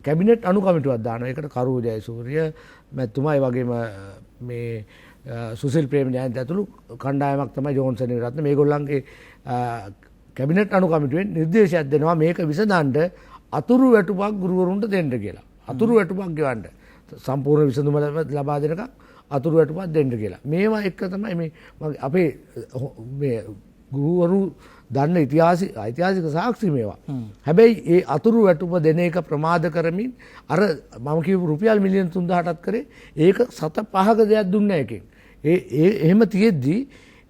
කැබිනට් අනු කමිටුවක් දානවා. ඒකට කරු ජයසූරිය මැතිතුමා ඒ වගේම මේ සුසිල් ප්‍රේමජයන්ත ඇතුළු කණ්ඩායමක් තමයි ජෝන්සන් විරත්න මේගොල්ලන්ගේ කැබිනට් අනු කමිටුවෙන් නිර්දේශයක් දෙනවා මේක විසඳන්න අතුරු වැටුපක් ගුරුවරුන්ට දෙන්න කියලා. අතුරු වැටුපක් ගෙවන්න. සම්පූර්ණ විසඳුම ලබා දෙනකම් අතුරු වැටුපක් දෙන්න කියලා. මේවා එක්ක තමයි මේ අපේ මේ ගුරුවරු දන්න ඓතිහාසික සාක්ෂි මේවා. හැබැයි ඒ අතුරු වැටුප දෙන එක ප්‍රමාද කරමින් අර මම කියපු රුපියල් මිලියන 3000ටත් කරේ ඒක 7-5ක දෙයක් දුන්නේ එකෙන්. එහෙම තියෙද්දි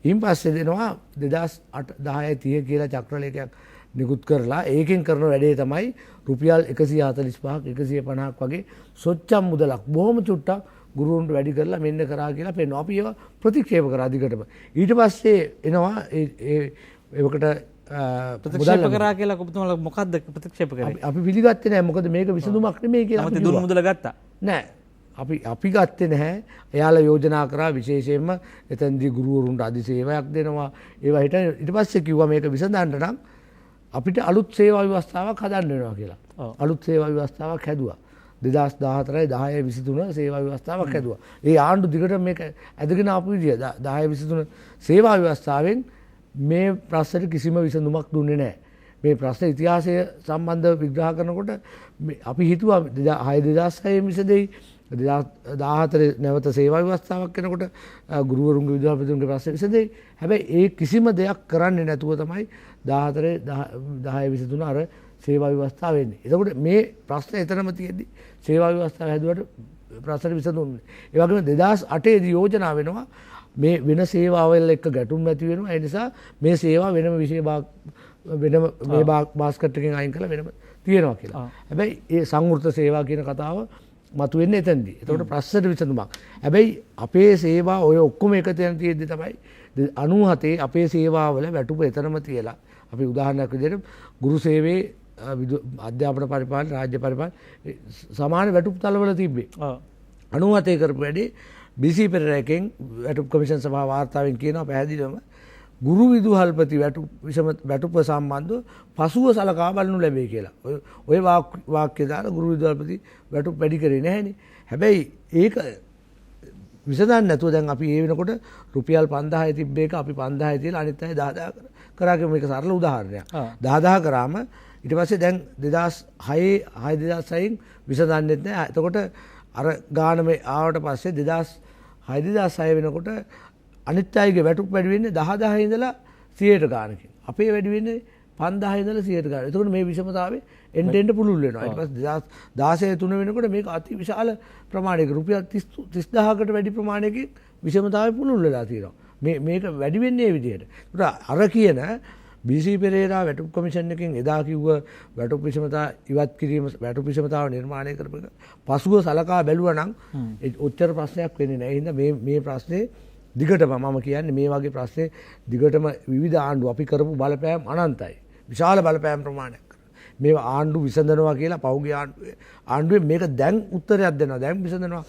ඊන් පස්සේ දෙනවා 2008 10 30 කියලා චක්‍රලේඛයක් නිකුත් කරලා ඒකෙන් කරන වැඩේ තමයි රුපියල් 145ක් 150ක් වගේ සොච්චම් මුදලක් බොහොම චුට්ටක් ගුරුවරුන්ට වැඩි කරලා මෙන්න කරා කියලා පෙන්වනවා. අපි ඒවා ප්‍රතික්ෂේප කරා දිගටම. ඊට පස්සේ එනවා ඒවකට ප්‍රතික්ෂේප කරා කියලා ඔබතුමාලා මොකද්ද ප්‍රතික්ෂේප කරේ? අපි පිළිගත්තේ නැහැ. මොකද මේක විසඳුමක් නෙමෙයි කියලා. අපි දුන්නු මුදල ගත්තා. නෑ. අපි ගත්තේ නැහැ. එයාලා යෝජනා කරා විශේෂයෙන්ම එතනදී ගුරුවරුන්ට අධිසේවයක් දෙනවා. ඒවා ඊට පස්සේ කිව්වා මේක විසඳන්න නම් අපිට අලුත් සේවා ව්‍යවස්ථාවක් හදන්න වෙනවා කියලා. අලුත් සේවා ව්‍යවස්ථාවක් හැදුවා. 2014 10 23 සේවා ව්‍යවස්ථාවක් හැදුවා. ඒ ආණ්ඩු දිගට මේක ඇදගෙන ආපු විදිය 10 23 සේවා ව්‍යවස්ථාවෙන් මේ ප්‍රශ්නෙට කිසිම විසඳුමක් දුන්නේ නැහැ. මේ ප්‍රශ්න ඉතිහාසය සම්බන්ධව විග්‍රහ කරනකොට අපි හිතුවා 2006 විසඳෙයි 2014 නැවත සේවා ව්‍යවස්ථාවක් කරනකොට ගුරුවරුන්ගේ විදුහල්පතිතුන්ගේ ප්‍රශ්න විසඳෙයි. හැබැයි ඒ කිසිම දෙයක් කරන්නේ නැතුව තමයි 14 10 23 අර සේවා ව්‍යවස්ථාව වෙන්නේ. එතකොට මේ ප්‍රශ්න එතනම තියෙද්දි සේවා ව්‍යවස්ථාව හැදුවට ප්‍රශ්න විසඳුන්නේ. ඒ වගේම 2008 දී යෝජනා වෙනවා මේ වෙන සේවාවල් එක්ක ගැටුම් ඇති වෙනවා. ඒ නිසා මේ සේවා වෙනම විශේෂ වෙනම මේ බාස්කට් එකෙන් අයින් කරලා වෙනම තියෙනවා කියලා. හැබැයි ඒ සංවෘත සේවා කියන කතාව මතුවෙන්නේ එතනදී. එතකොට ප්‍රශ්නට විසඳුමක්. හැබැයි අපේ සේවා ඔය ඔක්කොම එකතෙන් තියෙද්දි තමයි 97 අපේ සේවාවල වැටුප එතනම තියලා අපි උදාහරණයක් විදිහට ගුරු සේවයේ අධ්‍යාපන පරිපාලන රාජ්‍ය පරිපාලන සමාන වැටුප් තලවල තිබ්බේ. 97 කරපු වැඩේ BC පෙරේරාගෙන් වැටුප් කමිෂන් සභාව වාර්තාවෙන් කියනවා පැහැදිලිවම ගුරු විදුහල්පති වැටුප සම්බන්ධව පසුව සලකා බලනු ලැබේ කියලා. ඔය වාක්‍ය දාලා ගුරු විදුහල්පති වැටුප් වැඩි කරේ නැහැනේ. හැබැයි ඒක විසඳන්න නැතුව දැන් අපි ඒ වෙනකොට රුපියල් 5000 තිබ්බ එක අපි 5000 තියලා අනිත් අය 10000 කරා කියන මේක සරල උදාහරණයක්. 10000 කරාම ඊට පස්සේ දැන් 2006 විසඳන්නෙත් නැහැ. එතකොට අර ගාන මේ ආවට පස්සේ 2006 වෙනකොට අනිත් අයගේ වැටුප් වැඩි වෙන්නේ 10000 ඉඳලා 100ට ගානකින්. අපේ වැඩි වෙන්නේ 5000 ඉඳලා 100ට ගාන. එතකොට මේ විෂමතාවය එන්න පුළුල් වෙනවා. ඊට පස්සේ 2016 3 වෙනකොට මේක අති විශාල ප්‍රමාණයක රුපියල් 30000කට වැඩි ප්‍රමාණයකින් විෂමතාවය පුළුල් වෙලා තියෙනවා. මේක වැඩි වෙන්නේ මේ විදිහට. ඒකට අර කියන BC පෙරේරා වැටුප් කමිෂන් එකෙන් එදා කිව්ව වැටුප් විෂමතාව ඉවත් කිරීම වැටුප් විෂමතාව නිර්මාණය කරපු එක පසුව සලකා බැලුවා නම් ඔච්චර ප්‍රශ්නයක් වෙන්නේ නැහැ. ඒ හින්දා මේ ප්‍රශ්නේ දිගටම මම කියන්නේ මේ වගේ ප්‍රශ්නේ දිගටම විවිධ ආණ්ඩු අපි කරපු බලපෑම් අනන්තයි. විශාල බලපෑම් ප්‍රමාණයක්. මේ ආණ්ඩු විසඳනවා කියලා පහුගිය ආණ්ඩුවේ මේක දැන් උත්තරයක් දෙනවා. දැන් විසඳනවා.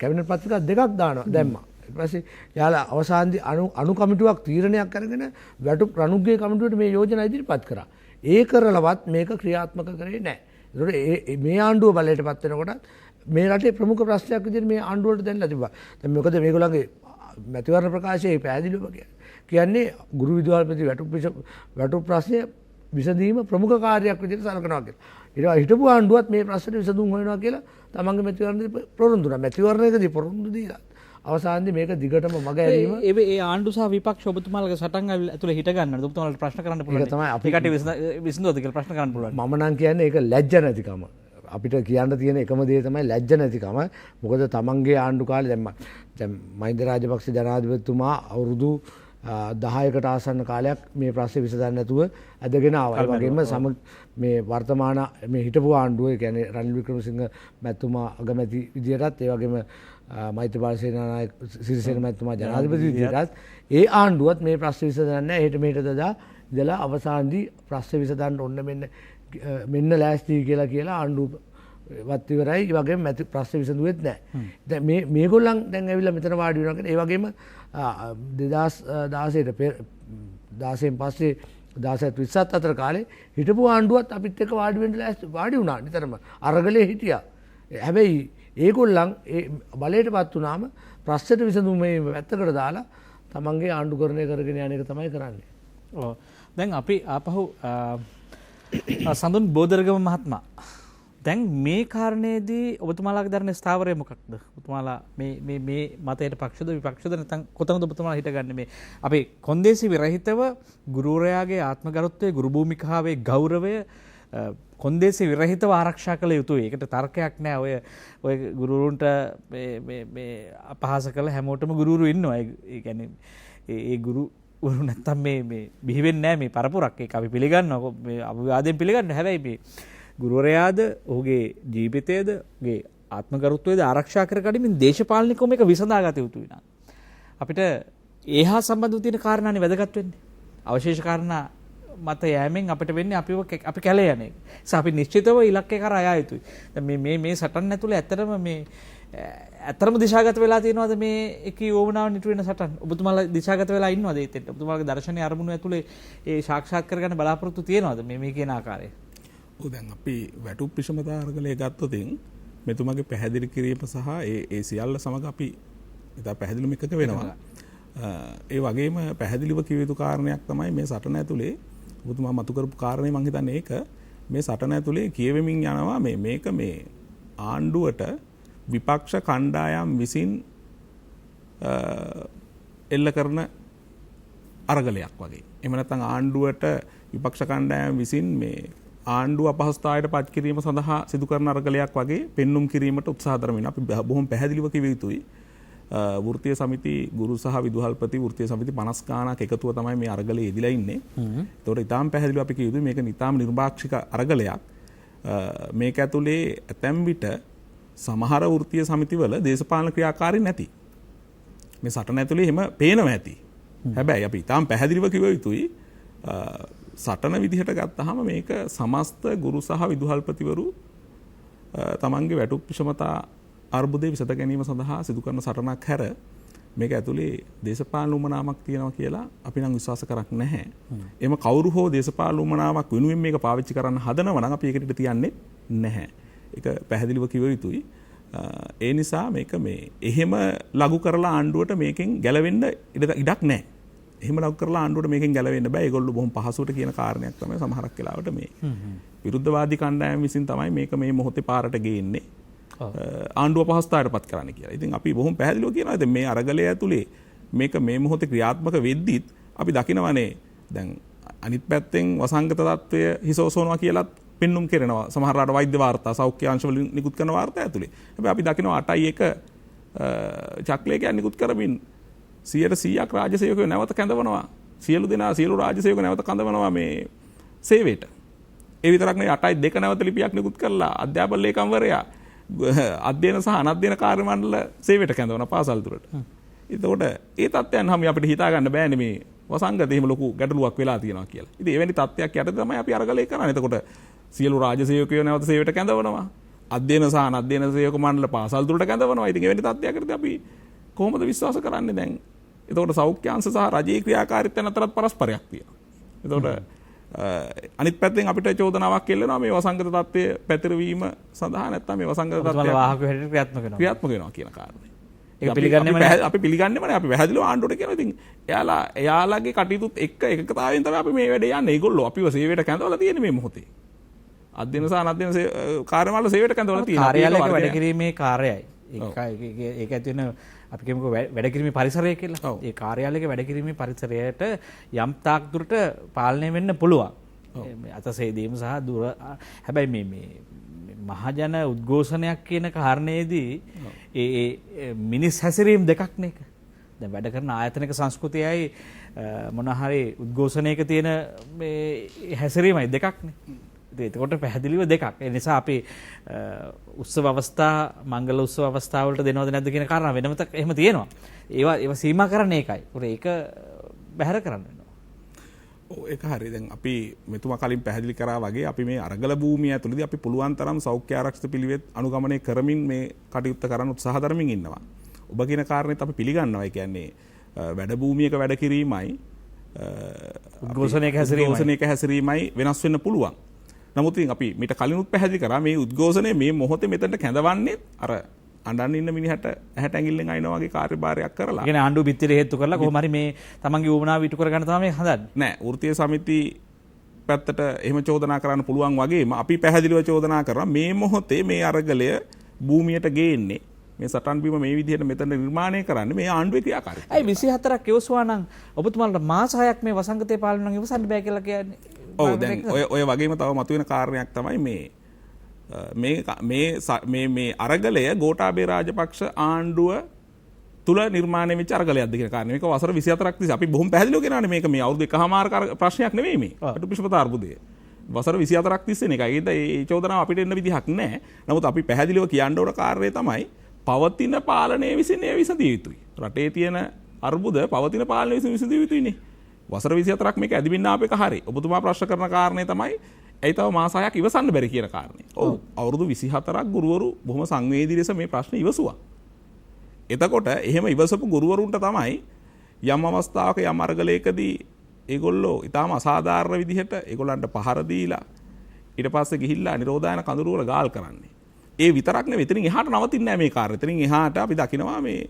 කැබිනට් පත්‍රිකා දෙකක් දානවා දැම්මා. ඊට පස්සේ යාලා අවසානයේ අනු කමිටුවක් තීරණයක් අරගෙන වැටුප් රණුගේ කමිටුවට මේ යෝජනා ඉදිරිපත් කරා. ඒ කරලවත් මේක ක්‍රියාත්මක කරේ නැහැ. ඒකට මේ ආණ්ඩුව බලයට පත් වෙනකොට මේ රටේ ප්‍රමුඛ ප්‍රශ්නයක් විදිහට මේ ආණ්ඩුවට දැන්ලා තිබ්බා. දැන් මොකද මේගොල්ලන්ගේ මැතිවරණ ප්‍රකාශයේ පැහැදිලිව කියන්නේ ගුරු විදුහල්පති වැටුප් ප්‍රශ්නය විසඳීම ප්‍රමුඛ කාර්යයක් විදිහට සලකනවා කියලා. ඊට හිටපු ආණ්ඩුවත් මේ ප්‍රශ්නෙට විසඳුම් හොයනවා කියලා තමන්ගේ මැතිවරණදී පොරොන්දු වුණා. මැතිවරණයකදී පොරොන්දු දීලා අවසානයේ මේක දිගටම මග ඇරීම ඒ ආණ්ඩු සහ විපක්ෂ ඔබතුමාලගේ සටන් ඇතුළේ හිට ගන්නද ඔබතුමාලට ප්‍රශ්න කරන්න පුළුවන්. ඒක තමයි අපි කටි විසඳුවද කියලා ප්‍රශ්න කරන්න පුළුවන්. මම නම් කියන්නේ ඒක ලැජ්ජ නැතිකම. අපිට කියන්න තියෙන එකම දේ තමයි ලැජ්ජ නැතිකම. මොකද තමන්ගේ ආණ්ඩු කාලේ දැන් මහින්ද රාජපක්ෂ ජනාධිපතිතුමා අවුරුදු 10කට ආසන්න කාලයක් මේ ප්‍රශ්නේ විසඳන්න නැතුව ඇදගෙන ආවා. ඒ වගේම මේ වර්තමාන මේ හිටපු ආණ්ඩුව කියන්නේ රනිල් වික්‍රමසිංහ මැතිතුමා අගමැති විදියටත් ඒ වගේම මෛත්‍රීපාල සේනානායක සිරිසේන මැතිතුමා ජනාධිපති විදියටත් ඒ ආණ්ඩුවත් මේ ප්‍රශ්නේ විසඳන්නේ නැහැ. එහෙට මෙහෙට දදා ඉඳලා අවසානදී ප්‍රශ්නේ විසඳන්න ඕන මෙන්න ලෑස්ති කියලා ආණ්ඩුව වත් ඉවරයි. ඒ වගේම ප්‍රශ්න විසඳුවෙත් නැහැ. දැන් මේගොල්ලන් දැන් ඇවිල්ලා මෙතන වාඩි වෙනවා කියන්නේ ඒ වගේම 2016ට 16න් පස්සේ 2020ත් අතර කාලේ හිටපු ආණ්ඩුවත් අපිත් එක්ක වාඩි වෙන්න වාඩි වුණා නිතරම. අරගලේ හිටියා. හැබැයි ඒගොල්ලන් ඒ බලයටපත් වුණාම ප්‍රශ්නට විසඳුම මේ වැත්තකට දාලා තමන්ගේ ආණ්ඩුකරණය කරගෙන යන එක තමයි කරන්නේ. ඔව්. දැන් අපි ආපහු සඳුන් බෝදරගම මහත්මයා දැන් මේ කාරණේදී ඔබතුමාලාගේ දරන ස්ථාවරය මොකක්ද? ඔබතුමාලා මේ මතයට පක්ෂද විපක්ෂද නැත්නම් කොතනද ඔබතුමාලා හිටගන්නේ මේ අපේ කොන්දේසි විරහිතව ගුරුවරයාගේ ආත්මගරුත්වයේ ගුරු භූමිකාවේ ගෞරවය කොන්දේසි විරහිතව ආරක්ෂා කළ යුතුයි. ඒකට තර්කයක් නෑ. ඔය ගුරුවරුන්ට මේ අපහාස කළ හැමෝටම ගුරුවරු ඉන්නවා. ඒ කියන්නේ ඒ ගුරුවරු නැත්තම් මේ බිහි වෙන්නේ නෑ මේ පරපුරක්. ඒක අපි පිළිගන්නවා. මේ අවිවාදයෙන් පිළිගන්නවා. හැබැයි මේ ගුරුවරයාද ඔහුගේ ජීවිතයද ඔහුගේ ආත්මගරුත්වයද ආරක්ෂා කර ගනිමින් දේශපාලනිකව මේක විසඳාගත යුතුයි නා. අපිට ඒහා සම්බන්ධව තියෙන කාරණානේ වැදගත් වෙන්නේ. අවශේෂ කාරණා මත යෑමෙන් අපිට වෙන්නේ අපි කැලේ යන එක. ඒස අපි නිශ්චිතව ඉලක්කය කරා යා යුතුයි. දැන් මේ සටන් ඇතුලේ ඇත්තටම දිශාගත වෙලා තියෙනවද මේ එකී වුණාව නිටු වෙන සටන්? ඔබතුමාලා දිශාගත වෙලා ඉන්නවද ඒත්? ඔබතුමාලගේ දර්ශනීය අරමුණු ඇතුලේ ඒ සාක්ෂාත් කරගන්න බලාපොරොත්තු තියෙනවද මේ කියන ආකාරයේ? දැන් අපි වැටුප් විෂමතා අරගලය ගත්තොතින් මෙතුමාගේ පැහැදිලි කිරීම සහ ඒ සියල්ල සමග අපි ඉතා පැහැදිලිවම එකක වෙනවා. ඒ වගේම පැහැදිලිව කිව යුතු කාරණයක් තමයි මේ සටන ඇතුලේ ඔබතුමා මතු කරපු කාරණේ මම හිතන්නේ ඒක මේ සටන ඇතුලේ කියවෙමින් යනවා මේක මේ ආණ්ඩුවට විපක්ෂ කණ්ඩායම් විසින් එල්ල කරන අරගලයක් වගේ. එහෙම නැත්නම් ආණ්ඩුවට විපක්ෂ කණ්ඩායම් විසින් මේ ආණ්ඩුව අපහසුතාවයට පත් කිරීම සඳහා සිදු කරන අරගලයක් වගේ පෙන්눔 කිරීමට උත්සාහ දරමින් අපි බොහොම පැහැදිලිව කිව යුතුයි. වෘත්තීය සමිති ගුරු සහ විදුහල්පති වෘත්තීය සමිති 50 ගාණක් එකතුව තමයි මේ අරගලේ යෙදිලා ඉන්නේ. ඒතකොට ඊටාම් පැහැදිලිව අපි කිය යුතුයි මේක ඊටාම් නිර්භාක්ෂික අරගලයක්. මේක ඇතුලේ ඇතැම් විට සමහර වෘත්තීය සමිතිවල දේශපාලන ක්‍රියාකාරී නැති. මේ සටන ඇතුලේ එහෙම පේනවා ඇති. හැබැයි අපි ඊටාම් පැහැදිලිව කිව යුතුයි සටන විදිහට ගත්තාම මේක සමස්ත ගුරු සහ විදුහල්පතිවරු තමන්ගේ වැටුප් විෂමතා අර්බුදේ විසඳ ගැනීම සඳහා සිදු කරන සටනක් හැර මේක ඇතුලේ දේශපාලන උමනාවක් තියෙනවා කියලා අපි නම් විශ්වාස කරක් නැහැ. එහෙම කවුරු හෝ දේශපාලන උමනාවක් වෙනුවෙන් මේක පාවිච්චි කරන්න හදනවා නම් අපි ඒකට තියන්නේ නැහැ. ඒක පැහැදිලිව කිව යුතුයි. ඒ නිසා මේක මේ එහෙම ලඝු කරලා ආණ්ඩුවට මේකෙන් ගැලවෙන්න ඉඩක් නැහැ. එහෙම ලක් කරලා ආණ්ඩුවට මේකෙන් ගැලවෙන්න බෑ. ඒගොල්ලෝ බොහොම පහසුවට කියන කාරණයක් තමයි සමහරක් වෙලාවට මේ විරුද්ධවාදී කණ්ඩායම් විසින් තමයි මේක මේ මොහොතේ පාරට ගේන්නේ. ආණ්ඩුව අපහසුතාවයට පත් කරන්න කියලා. ඉතින් අපි බොහොම පැහැදිලිව කියනවා දැන් මේ අරගලය ඇතුලේ මේක මේ මොහොතේ ක්‍රියාත්මක වෙද්දිත් අපි දකිනවනේ දැන් අනිත් පැත්තෙන් වසංගත තත්ත්වය හිසෝසෝනවා කියලාත් පෙන්눔 කරනවා. සමහරලාට වෛද්‍ය වාර්තා සෞඛ්‍ය අංශ වලින් නිකුත් කරන වාර්තා ඇතුලේ. හැබැයි අපි දකිනවා 8.1 චක්ලේකයන් නිකුත් කරමින් 100% රාජ්‍ය සේවකයෝ නැවත කැඳවනවා. සියලු රාජ්‍ය සේවකයෝ නැවත කැඳවනවා මේ සේවයට. ඒ විතරක් නෙවෙයි 8.2 නැවත ලිපියක් නිකුත් කරලා අධ්‍යාපන ලේකම්වරයා අධ්‍යයන සහ අනධ්‍යයන කාර්ය මණ්ඩල සේවයට කැඳවන පාසල් තුරට. එතකොට ඒ තත්ත්වයන් හැම අපිට හිතා ගන්න බෑනේ මේ වසංගතේ එහෙම ලොකු ගැටලුවක් වෙලා තියෙනවා කියලා. ඉතින් එවැනි තත්ත්වයක් යටතේ තමයි අපි අරගලේ කරන්නේ. එතකොට සියලු රාජ්‍ය සේවකයෝ නැවත සේවයට කැඳවනවා. අධ්‍යයන සහ අනධ්‍යයන සේවක මණ්ඩල පාසල් තුරට කැඳවනවා. ඉතින් එවැනි තත්ත්වයකට අපි කොහොමද විශ්වාස කරන්නේ දැන්? එතකොට සෞඛ්‍ය අංශ සහ රජයේ ක්‍රියාකාරීත්වයන් අතරත් පරස්පරයක් තියෙනවා. එතකොට අනිත් පැත්තෙන් අපිට චෝදනාවක් එල්ලෙනවා මේ වසංගත තත්ත්වය පැතිරවීම සඳහා නැත්නම් මේ වසංගත තත්ත්වය වාහක හැටියට ක්‍රියාත්මක වෙනවා කියන කාරණේ. ඒක පිළිගන්නේම නැහැ. අපි පිළිගන්නේම නැහැ. අපි පැහැදිලිව ආණ්ඩුවට කියනවා. ඉතින් එයාලගේ කටයුතුත් එකකතාවයෙන් තමයි අපි මේ වැඩේ යන්නේ. ඒගොල්ලෝ අපිව සේවයට කැඳවලා තියෙන්නේ මේ මොහොතේ. අධ්‍යයන සහ අනධ්‍යයන කාර්යමාල සේවයට කැඳවලා තියෙනවා. කාර්යාලයක වැඩ කිරීමේ කාර්යයයි. ඒක ඇති වෙන අපි කියමුකෝ වැඩ කිරීමේ පරිසරය කියලා. ඒ කාර්යාලයක වැඩ කිරීමේ පරිසරයට යම් තාක් දුරට පාලනය වෙන්න පුළුවන්. අතසේදීම සහ දුර හැබැයි මේ මහජන උද්ඝෝෂණයක් කියන කාරණේදී ඒ මිනිස් හැසිරීම් දෙකක් නේ. දැන් වැඩ කරන ආයතනික සංස්කෘතියයි මොන හරි උද්ඝෝෂණයක තියෙන මේ හැසිරීමයි දෙකක් නේ. එතකොට පැහැදිලිව දෙකක්. ඒ නිසා අපි උත්සව අවස්ථා මංගල උත්සව අවස්ථා වලට දෙනවද නැද්ද කියන කාරණා වෙනම එහෙම තියෙනවා. ඒවා සීමා කරන්නේ ඒකයි. ඒක බැහැර කරන්න වෙනවා. ඔව් ඒක හරි. දැන් අපි මෙතුමා කලින් පැහැදිලි කරා වගේ අපි මේ අරගල භූමිය ඇතුළතදී අපි පුළුවන් තරම් සෞඛ්‍ය ආරක්ෂිත පිළිවෙත් අනුගමනය කරමින් මේ කටයුත්ත කරන්න උත්සාහ දරමින් ඉන්නවා. ඔබ කියන කාරණේත් අපි පිළිගන්නවා. ඒ කියන්නේ වැඩ භූමියක වැඩ කිරීමයි උද්ඝෝෂණයක හැසිරීමයි වෙනස් වෙන්න පුළුවන්. නමුත් අපි මීට කලිනුත් පැහැදිලි කරා මේ උද්ඝෝෂණය මේ මොහොතේ මෙතනට කැඳවන්නේ අර අඬන් ඉන්න මිනිහට ඇහැට ඇඟිල්ලෙන් අයිනවා වගේ කාර්යභාරයක් කරලා. ඒ කියන්නේ ආණ්ඩුව පිටිරේ හේතු කරලා කොහොම හරි මේ තමන්ගේ වුණාව ඉටු කරගන්න තමයි මේ හදන්නේ. නෑ වෘත්තීය සමිති පැත්තට එහෙම චෝදනා කරන්න පුළුවන් වගේම අපි පැහැදිලිව චෝදනා කරනවා මේ මොහොතේ මේ අරගලය භූමියට ගේන්නේ මේ සටන් බිම මේ විදිහට මෙතන නිර්මාණය කරන්නේ මේ ආණ්ඩුවේ ක්‍රියාකාරීත්වය. ඇයි 24ක් ඉවසුවා නම් ඔබතුමාලට මාස 6ක් මේ වසංගතය පාලනය නම් ඉවසන්න බෑ කියලා කියන්නේ? ඔව් දැන් ඔය වගේම තව මතුවෙන කාරණයක් තමයි මේ අරගලය ගෝඨාභය රාජපක්ෂ ආණ්ඩුව තුල නිර්මාණය වෙච්ච අරගලයක්ද කියන කාරණේ. මේක වසර 24ක් තිස්සේ අපි බොහොම පැහැදිලිව කියනවානේ මේක මේ අවුරුදු එකමාර ප්‍රශ්නයක් නෙවෙයි මේ. අටුපිෂපත අර්බුදය. වසර 24ක් තිස්සේ නේ. ඒකයි ඒ චෝදනාව අපිට එන්න විදිහක් නැහැ. නමුත් අපි පැහැදිලිව කියන්න ඕන කාර්යය තමයි පවතින පාලනය විසින් ඒ විසඳිය යුතුයි. රටේ තියෙන අර්බුද පවතින පාලනය විසින් විසඳිය යුතුයිනේ. වසර 24ක් මේක ඇදිමින් ආපු එක හරි. ඔබතුමා ප්‍රශ්න කරන කාරණේ තමයි ඇයි තව මාස 6ක් ඉවසන්න බැරි කියන කාරණේ. ඔව් අවුරුදු 24ක් ගුරුවරු බොහොම සංවේදී ලෙස මේ ප්‍රශ්නේ ඉවසුවා. එතකොට එහෙම ඉවසපු ගුරුවරුන්ට තමයි යම් අවස්ථාවක යම් අරගලයකදී ඒගොල්ලෝ ඊටාම අසාධාරණ විදිහට ඒගොල්ලන්ට පහර දීලා ඊට පස්සේ ගිහිල්ලා නිරෝධායන කඳුරු වල ගාල් කරන්නේ. ඒ විතරක් නෙවෙයි එතනින් එහාට නවතින්නේ නැහැ මේ කාර්යය. එතනින් එහාට අපි දකිනවා මේ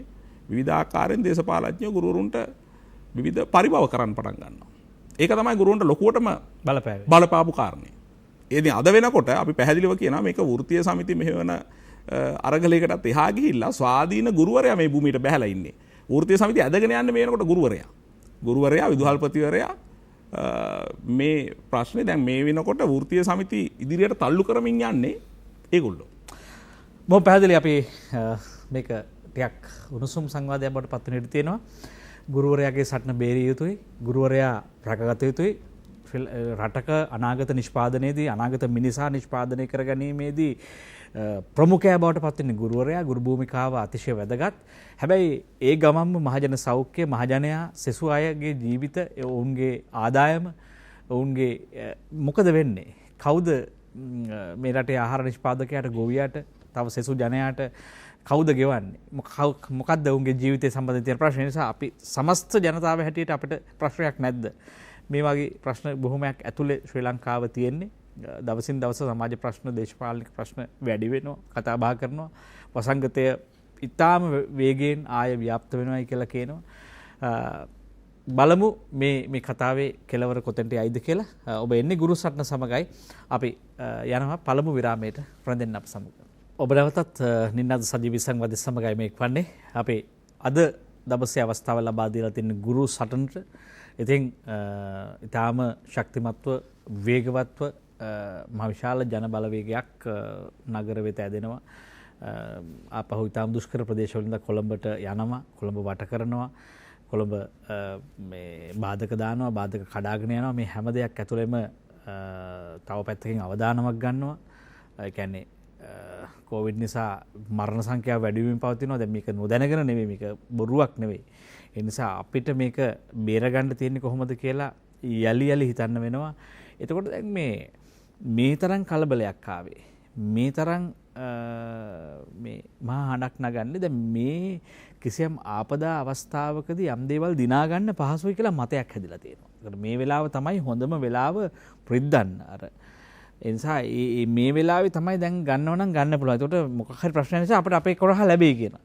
විවිධාකාරයෙන් දේශපාලඥයෝ ගුරුවරුන්ට විවිධ පරිභව කරන්න පටන් ගන්නවා. ඒක තමයි ගුරුවරුන්ට ලොකුවටම බලපාපු කාරණේ. ඒ අද වෙනකොට අපි පැහැදිලිව කියනවා මේක වෘත්තීය සමිති මෙහෙවන අරගලයකටත් එහා ගිහිල්ලා ස්වාධීන ගුරුවරයා මේ භූමියට බැහැලා ඉන්නේ. වෘත්තීය සමිතිය ඇදගෙන යන්නේ මේ වෙනකොට ගුරුවරයා විදුහල්පතිවරයා මේ ප්‍රශ්නේ දැන් මේ වෙනකොට වෘත්තීය සමිති ඉදිරියට තල්ලු කරමින් යන්නේ ඒගොල්ලෝ. බොහොම පැහැදිලි අපි මේක ටිකක් උණුසුම් සංවාදයක් බවට පත් වෙන ඉඩ තියෙනවා. ගුරුවරයාගේ සටන බේරිය යුතුයි. ගුරුවරයා රැකගත යුතුයි. රටක අනාගත නිෂ්පාදනයේදී අනාගත මිනිසා නිෂ්පාදනය කර ගැනීමේදී ප්‍රමුඛයා බවට පත් වෙන ගුරුවරයා ගුරු භූමිකාව අතිශය වැදගත්. හැබැයි ඒ ගමන්ම මහජන සෞඛ්‍ය මහජනයා සෙසු අයගේ ජීවිත ඔවුන්ගේ ආදායම ඔවුන්ගේ මොකද වෙන්නේ? කවුද මේ රටේ ආහාර නිෂ්පාදකයාට ගොවියාට තව සෙසු ජනයාට කවුද ගෙවන්නේ? මොකක්ද ඔවුන්ගේ ජීවිතය සම්බන්ධ තියෙන ප්‍රශ්න නිසා අපි සමස්ත ජනතාව හැටියට අපිට ප්‍රශ්නයක් නැද්ද? මේ වගේ ප්‍රශ්න බොහොමයක් ඇතුලේ ශ්‍රී ලංකාව තියෙන්නේ. දවසින් දවස සමාජ ප්‍රශ්න දේශපාලනික ප්‍රශ්න වැඩි වෙනවා, කතා බහ කරනවා. වසංගතය ඉතාම වේගයෙන් ආය ව්‍යාප්ත වෙනවායි කියලා කියනවා. බලමු මේ කතාවේ කෙලවර කොතෙන්ට යයිද කියලා. ඔබ එන්නේ ගුරු සටන සමගයි. අපි යනවා පළමු විරාමයට රැඳෙන්න අප සමග. ඔබ නැවතත් නින්නාද සජීවී සංවාදය සමගයි මේ එක්වන්නේ. අපි අද දවසේ අවස්ථාව ලබා දීලා තියෙන ගුරු සටනට. ඉතින් ඊටාම ශක්තිමත්ව වේගවත්ව මහ විශාල ජන බලවේගයක් නගර වෙත ඇදෙනවා. ආපහු ඊටාම දුෂ්කර ප්‍රදේශවලින් කොළඹට යනවා. කොළඹ වට කරනවා. කොළඹ මේ බාධක දානවා. බාධක කඩාගෙන යනවා. මේ හැම දෙයක් ඇතුළෙම තව පැත්තකින් අවදානමක් ගන්නවා. ඒ කියන්නේ කොවිඩ් නිසා මරණ සංඛ්‍යාව වැඩි වෙමින් පවතිනවා. දැන් මේක නොදැනගෙන නෙවෙයි, මේක බොරුවක් නෙවෙයි. ඒ නිසා අපිට මේක බේරගන්න තියෙන්නේ කොහොමද කියලා යලි හිතන්න වෙනවා. එතකොට දැන් මේ තරම් කලබලයක් ආවේ. මේ තරම් මේ මහා හඬක් නගන්නේ දැන් මේ කිසියම් ආපදා අවස්ථාවකදී යම් දේවල් දිනා ගන්න පහසුයි කියලා මතයක් හැදිලා තියෙනවා. ඒකට මේ වෙලාව තමයි හොඳම වෙලාව ප්‍රිද්දන්න. අර ඒ නිසා මේ වෙලාවේ තමයි දැන් ගන්නව නම් ගන්න පුළුවන්. ඒකට මොකක් හරි ප්‍රශ්න නිසා අපිට අපේ කරහ ලැබෙයි කියලා.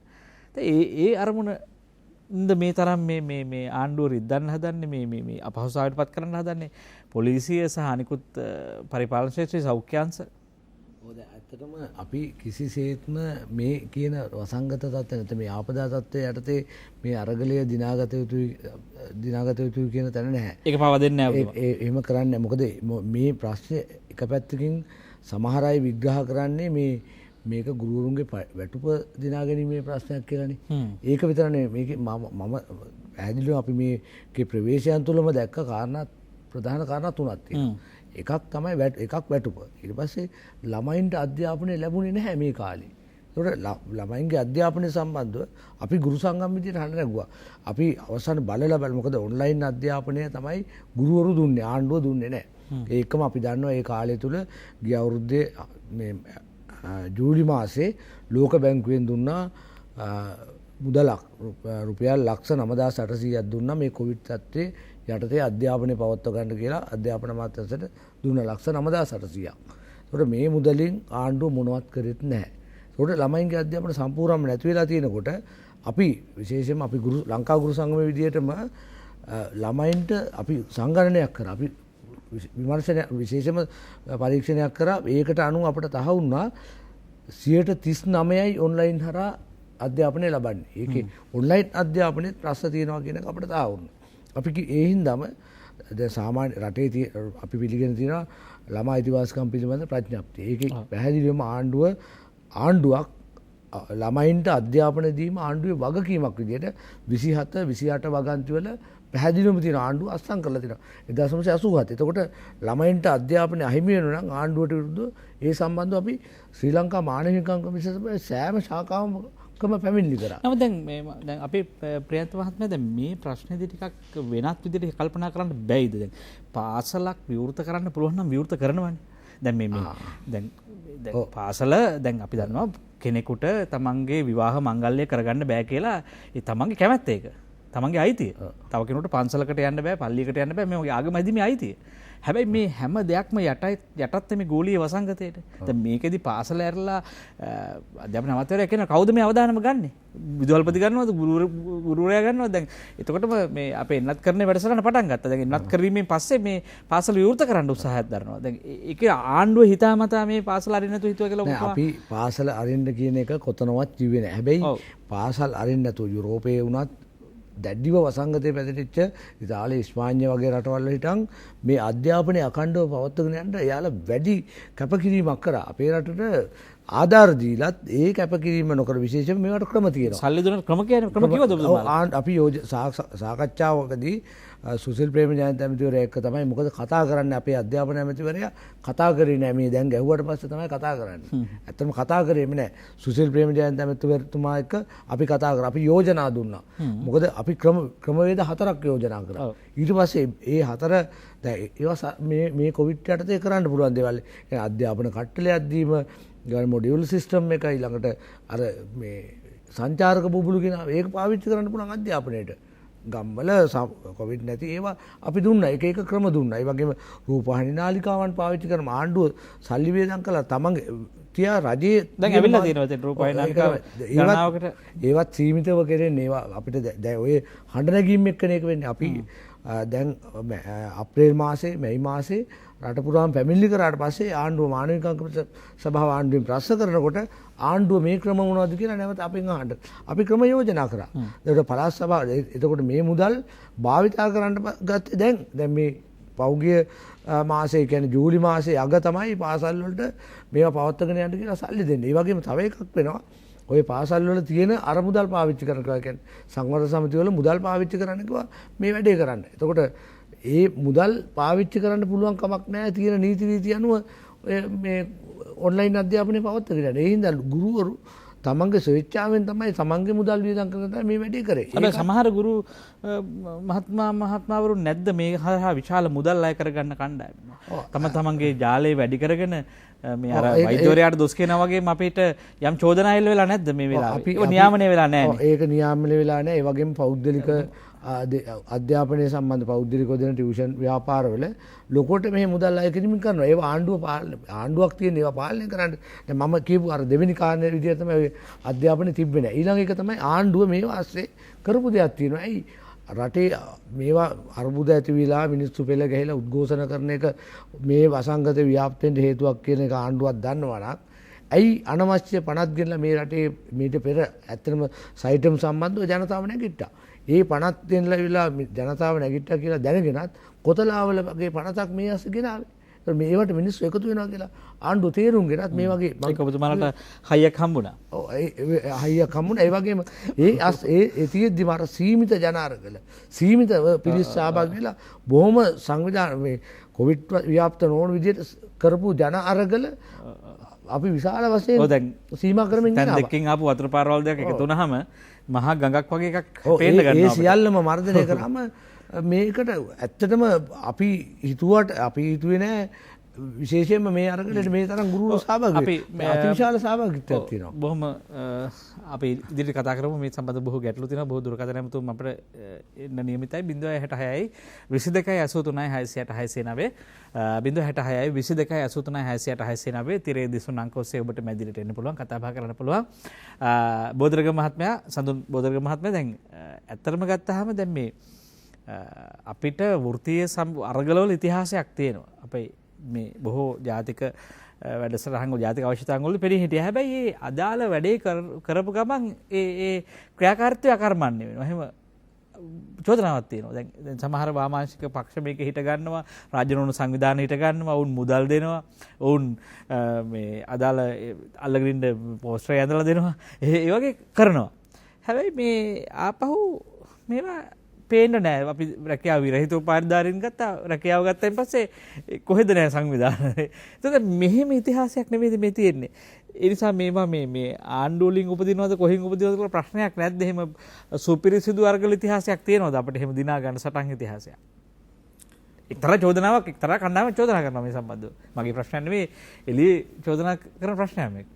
ඒ අරමුණ මේ තරම් මේ ආණ්ඩුව රිද්දන්න හදන්නේ මේ අපහසුතාවයට පත් කරන්න හදන්නේ පොලිසිය සහ අනිකුත් පරිපාලන ක්ෂේත්‍රයේ සෞඛ්‍යාංශ. ඇත්තටම අපි කිසිසේත්ම මේ කියන වසංගත තත්ත්වය නැත්නම් මේ ආපදා තත්ත්වය යටතේ මේ අරගලය දිනාගත යුතුයි කියන තැන නැහැ. ඒක පාවා දෙන්නේ නැහැ. එහෙම කරන්නේ නැහැ. මොකද මේ ප්‍රශ්නේ එක පැත්තකින් සමහර අය විග්‍රහ කරන්නේ මේක ගුරුවරුන්ගේ වැටුප දිනා ගැනීමේ ප්‍රශ්නයක් කියලානේ. ඒක විතර නෙවෙයි. මේකේ මම පැහැදිලිව අපි මේකේ ප්‍රවේශයන් තුළම දැක්ක කාරණා ප්‍රධාන කාරණා තුනක් තියෙනවා. එකක් තමයි එකක් වැටුප. ඊට පස්සේ ළමයින්ට අධ්‍යාපනය ලැබුණේ නැහැ මේ කාලේ. ඒකට ළමයින්ගේ අධ්‍යාපනය සම්බන්ධව අපි ගුරු සංගම් විදියට හඬ නැගුවා. අපි අවසාන බලලා මොකද ඔන්ලයින් අධ්‍යාපනය තමයි ගුරුවරු දුන්නේ, ආණ්ඩුව දුන්නේ නැහැ. ඒකම අපි දන්නවා ඒ කාලය තුල ගිය අවුරුද්දේ මේ ජූලි මාසේ ලෝක බැංකුවෙන් දුන්නා මුදලක් රුපියල් ලක්ෂ 9800ක් දුන්නා මේ කොවිඩ් තත්ත්වයේ යටතේ අධ්‍යාපනය පවත්ව ගන්න කියලා අධ්‍යාපන අමාත්‍යාංශයට දුන්න ලක්ෂ 9800ක්. ඒකට මේ මුදලින් ආණ්ඩුව මොනවත් කරෙත් නැහැ. ඒකට ළමයින්ගේ අධ්‍යාපන සම්පූර්ණයෙන්ම නැති වෙලා තියෙනකොට අපි විශේෂයෙන්ම අපි ලංකා ගුරු සංගමයේ විදියටම ළමයින්ට අපි සංගණනයක් කරා. අපි විමර්ශන විශේෂම පරීක්ෂණයක් කරා. ඒකට අනුව අපට තහ වුණා 39% ඔන්ලයින් හරහා අධ්‍යාපනය ලබන්නේ. ඒකේ ඔන්ලයින් අධ්‍යාපනයේ ප්‍රශ්න තියෙනවා කියන එක අපිට තහ වුණා. අපි ඒ හින්දාම දැන් සාමාන්‍ය රටේ අපි පිළිගෙන තියෙනවා ළමා අයිතිවාසිකම් පිළිබඳ ප්‍රඥප්තිය. ඒකේ පැහැදිලිවම ආණ්ඩුවක් ළමයින්ට අධ්‍යාපන දීම ආණ්ඩුවේ වගකීමක් විදිහට 27 28 වගන්තිවල පැහැදිලිවම තියෙන ආණ්ඩුව අත්සන් කරලා තියෙනවා 1987. එතකොට ළමයින්ට අධ්‍යාපනය අහිමි වෙනවා නම් ආණ්ඩුවට විරුද්ධව ඒ සම්බන්ධව අපි ශ්‍රී ලංකා මානව හිමිකම් කමිෂන් සෑම ශාඛාවකම පැමිණිලි කරා. නමුත් දැන් අපි ප්‍රියන්ත මහත්මයා දැන් මේ ප්‍රශ්නේදී ටිකක් වෙනත් විදිහට කල්පනා කරන්න බැයිද? දැන් පාසලක් විවෘත කරන්න පුළුවන් නම් විවෘත කරනවානේ. දැන් පාසල දැන් අපි දන්නවා කෙනෙකුට තමන්ගේ විවාහ මංගල්‍ය කරගන්න බෑ කියලා ඒ තමන්ගේ කැමැත්ත ඒක. තමන්ගේ අයිතිය. තව කෙනෙකුට පන්සලකට යන්න බෑ, පල්ලියකට යන්න බෑ. මේ ආගම ඇදීමේ අයිතිය. හැබැයි මේ හැම දෙයක්ම යටත් මේ ගෝලීය වසංගතයට. දැන් මේකෙදි පාසල ඇරලා අධ්‍යාපන අමාත්‍යවරයා කියන කවුද මේ අවදානම ගන්නෙ? විදුහල්පති ගන්නවද? ගුරුවරයා ගන්නවද? දැන් එතකොටම මේ අපේ එන්නත් කරන වැඩසටහන පටන් ගත්තා. දැන් එන්නත් කිරීමෙන් පස්සේ මේ පාසල විවෘත කරන්න උත්සාහයක් දරනවා. දැන් ඒක ආණ්ඩුව හිතාමතා මේ පාසල අරින්න නැතුව හිතුවා කියලා අපි පාසල අරින්න කියන එක කොතනවත් කිව්වේ නැහැ. හැබැයි පාසල් අරින්න නැතුව යුරෝපයේ වුණත් දැඩිව වසංගතය පැතිරිච්ච ඉතාලිය ස්පාඤ්ඤ වගේ රටවල් හිටන් මේ අධ්‍යාපනය අඛණ්ඩව පවත්වාගෙන යන්න එයාලා වැඩි කැපකිරීමක් කරා. අපේ රටට ආධාර දීලත් ඒ කැපකිරීම නොකර විශේෂයෙන් මේවට ක්‍රම තියෙනවා. සල්ලි දුන්න ක්‍රම කියන්නේ ක්‍රම කිව්වද ඔබතුමාලා? අපි සාකච්ඡාවකදී සුසිල් ප්‍රේමජයන්ත ඇමතිවරයා එක්ක තමයි මොකද කතා කරන්නේ අපේ අධ්‍යාපන ඇමතිවරයා කතා කරේ නෑ මේ දැන් ගැහුවට පස්සේ තමයි කතා කරන්නේ. ඇත්තටම කතා කරේම නෑ. සුසිල් ප්‍රේමජයන්ත ඇමතිවරතුමා එක්ක අපි කතා කරා. අපි යෝජනා දුන්නා. මොකද අපි ක්‍රමවේද 4ක් යෝජනා කරා. ඊට පස්සේ ඒ 4 දැන් ඒවා මේ කොවිඩ් යටතේ කරන්න පුළුවන් දේවල්. ඒ අධ්‍යාපන කට්ටලයක් දීම, මොඩියුල් සිස්ටම් එක ඊළඟට අර මේ සංචාරක බුබුලු කියන ඒක පාවිච්චි කරන්න පුළුවන් අධ්‍යාපනයේට. ගම්වල කොවිඩ් නැති ඒවා අපි දුන්නා. එක ක්‍රම දුන්නා. ඒ වගේම රූපවාහිනී නාලිකාවන් පාවිච්චි කරන ආණ්ඩුව සල්ලි වේදම් කළා. තමන්ගේ තියා රජයේ දැන් ඇවිල්ලා තියෙනවා දැන් රූපවාහිනී නාලිකාව ගණනාවකට ඒවත් සීමිතව කරන්නේ. ඒවා අපිට දැන් ඔය හඬ නැගීම් එක්කනේ ඒක වෙන්නේ. අපි දැන් අප්‍රේල් මාසේ මැයි මාසේ රට පුරාම පැමිණිලි කරාට පස්සේ ආණ්ඩුව මානව හිමිකම් සභාව ආණ්ඩුවෙන් ප්‍රශ්න කරනකොට ආණ්ඩුව මේ ක්‍රම මොනවද කියලා නැවත අපෙන් අහන්න අපි ක්‍රම යෝජනා කරා. ඒකට පළාත් සභාව එතකොට මේ මුදල් භාවිතා කරන්න ගත්තේ දැන් මේ පෞගිය මාසේ කියන්නේ ජූලි මාසේ අග තමයි පාසල් වලට මේවා පවත්වාගෙන යන්න කියලා සල්ලි දෙන්නේ. ඒ වගේම තව එකක් වෙනවා. ඔය පාසල් වල තියෙන අර මුදල් පාවිච්චි කරනවා කියන්නේ සංවර්ධන සමිති වල මුදල් පාවිච්චි කරන්න කිව්වා මේ වැඩේ කරන්න. එතකොට ඒ මුදල් පාවිච්චි කරන්න පුළුවන් කමක් නැහැ තියෙන නීති රීති අනුව මේ ඔන්ලයින් අධ්‍යාපනය පවත්වාගෙන යන්න. ඒ හින්දා ගුරුවරු තමන්ගේ ස්වේච්ඡාවෙන් තමයි තමන්ගේ මුදල් වියදම් කරන තමයි මේ වැඩේ කරේ. හැබැයි සමහර ගුරු මහත්මාවරු නැද්ද මේ හරහා විශාල මුදල් අය කරගන්න කණ්ඩායම. තමන්ගේ ජාලය වැඩි කරගෙන මේ අර වෛද්‍යවරයාට දොස් කියනවා වගේම අපිට යම් චෝදනා එල්ල වෙලා නැද්ද මේ වෙලාවේ? ඒක නියාමනය වෙලා නැහැ. ඒක නියාමනය වෙලා නැහැ. ඒ වගේම පෞද්ගලික අධ්‍යාපනය සම්බන්ධ පෞද්ගලිකව දෙන ටියුෂන් ව්‍යාපාරවල ලොකොට මෙහි මුදල් අය කිරීම කරනවා. ඒවා ආණ්ඩුවක් තියෙන ඒවා පාලනය කරන්න. දැන් මම කියපු අර දෙවෙනි කාරණේ විදිහට තමයි අධ්‍යාපනය තිබ්බේ නැහැ. ඊළඟ එක තමයි ආණ්ඩුව මේවා ASCII කරපු දෙයක් තියෙනවා. ඇයි රටේ මේවා අර්බුද ඇති වෙලා මිනිස්සු පෙළ ගහලා උද්ඝෝෂණ කරන එක මේ වසංගත ව්‍යාප්තියට හේතුවක් කියන එක ආණ්ඩුවක් දන්නවා නම් ඇයි අනවශ්‍ය පනත් ගෙනලා මේ රටේ මීට පෙර ඇත්තටම සයිටම් සම්බන්ධව ජනතාව නැගිට්ටා. ඒ පනත් දෙන්නලා විලා ජනතාව නැගිට්ටා කියලා දැනගෙනත් කොතලාවල වගේ පනතක් මේ ASCII ගෙනාවේ. මේවට මිනිස්සු එකතු වෙනවා කියලා ආණ්ඩුව තේරුම් ගෙනත් මේ වගේ ඒක ඔබතුමාලට හයියක් හම්බුණා. ඔව් හයියක් හම්බුණා. ඒ වගේම ඒ තියෙද්දිම අර සීමිත ජන අරගල සීමිත පිරිස් සහභාගී වෙලා බොහොම සංවිධාන මේ කොවිඩ් ව්‍යාප්ත නොවන විදිහට කරපු ජන අරගල අපි විශාල වශයෙන් සීමා කරමින් ඉන්නවා. දැන් දෙකකින් ආපු වතුර පාරවල් දෙකක් එකතු වුණාම මහා ගඟක් වගේ එකක් පේන්න ගන්නවා. ඒ සියල්ලම මර්ධනය කරාම මේකට ඇත්තටම අපි හිතුවේ නෑ විශේෂයෙන්ම මේ අරගලට මේ තරම් ගුරුවරු සහභාගී වෙනවා. අතිවිශාල සහභාගීත්වයක් තියෙනවා. බොහොම අපි ඉදිරියට කතා කරමු මේ සම්බන්ධ බොහෝ ගැටලු තියෙනවා. බොහෝ දුරකථන ඇමතුම් අපිට එන්න නියමිතයි 066යි 22යි 83යි 686 066යි 22යි 83යි 686 තිරේ දිසුන් අංක ඔස්සේ ඔබට මැදිරියට එන්න පුළුවන් කතා බහ කරන්න පුළුවන්. බෝධරගම මහත්මයා සඳුන් බෝධරගම මහත්මයා දැන් ඇත්තටම ගත්තාම දැන් මේ අපිට වෘත්තීය අරගලවල ඉතිහාසයක් තියෙනවා. අපේ මේ බොහෝ ජාතික වැඩසටහන් වල ජාතික අවශ්‍යතාවන් වල පෙනී හිටියා. හැබැයි මේ අදාළ වැඩේ කරපු ගමන් ඒ ක්‍රියාකාරීත්වය අකර්මණ්‍ය වෙනවා. එහෙම චෝදනාවක් තියෙනවා. දැන් සමහර වාමාංශික පක්ෂ මේක හිට ගන්නවා, රාජ්‍ය සංවිධාන හිට ගන්නවා, වුන් මුදල් දෙනවා, වුන් මේ අදාළ අල්ලගෙන ඉන්න පෝස්ටර් ඇඳලා දෙනවා. ඒ වගේ කරනවා. හැබැයි මේ ආපහු මේවා පේන්න නෑ. අපි රැකියාව විරහිතව පාරිදාරින් ගත්තා. රැකියාව ගත්තයින් පස්සේ කොහෙද නෑ සංවිධානය. එතකොට මෙහෙම ඉතිහාසයක් නෙමෙයිද මේ තියෙන්නේ. ඒ නිසා මේවා මේ ආණ්ඩුව වලින් උපදිනවද කොහෙන් උපදිනවද කියලා ප්‍රශ්නයක් නැද්ද? එහෙම සුපිරිසිදු අරගල ඉතිහාසයක් තියෙනවද අපිට එහෙම දිනා ගන්න සටන් ඉතිහාසයක්? එක්තරා චෝදනාවක් එක්තරා කණ්ඩායමක් චෝදනා කරනවා මේ සම්බන්ධව. මගේ ප්‍රශ්නයක් නෙමෙයි එළියේ චෝදනා කරන ප්‍රශ්නයක් මේක.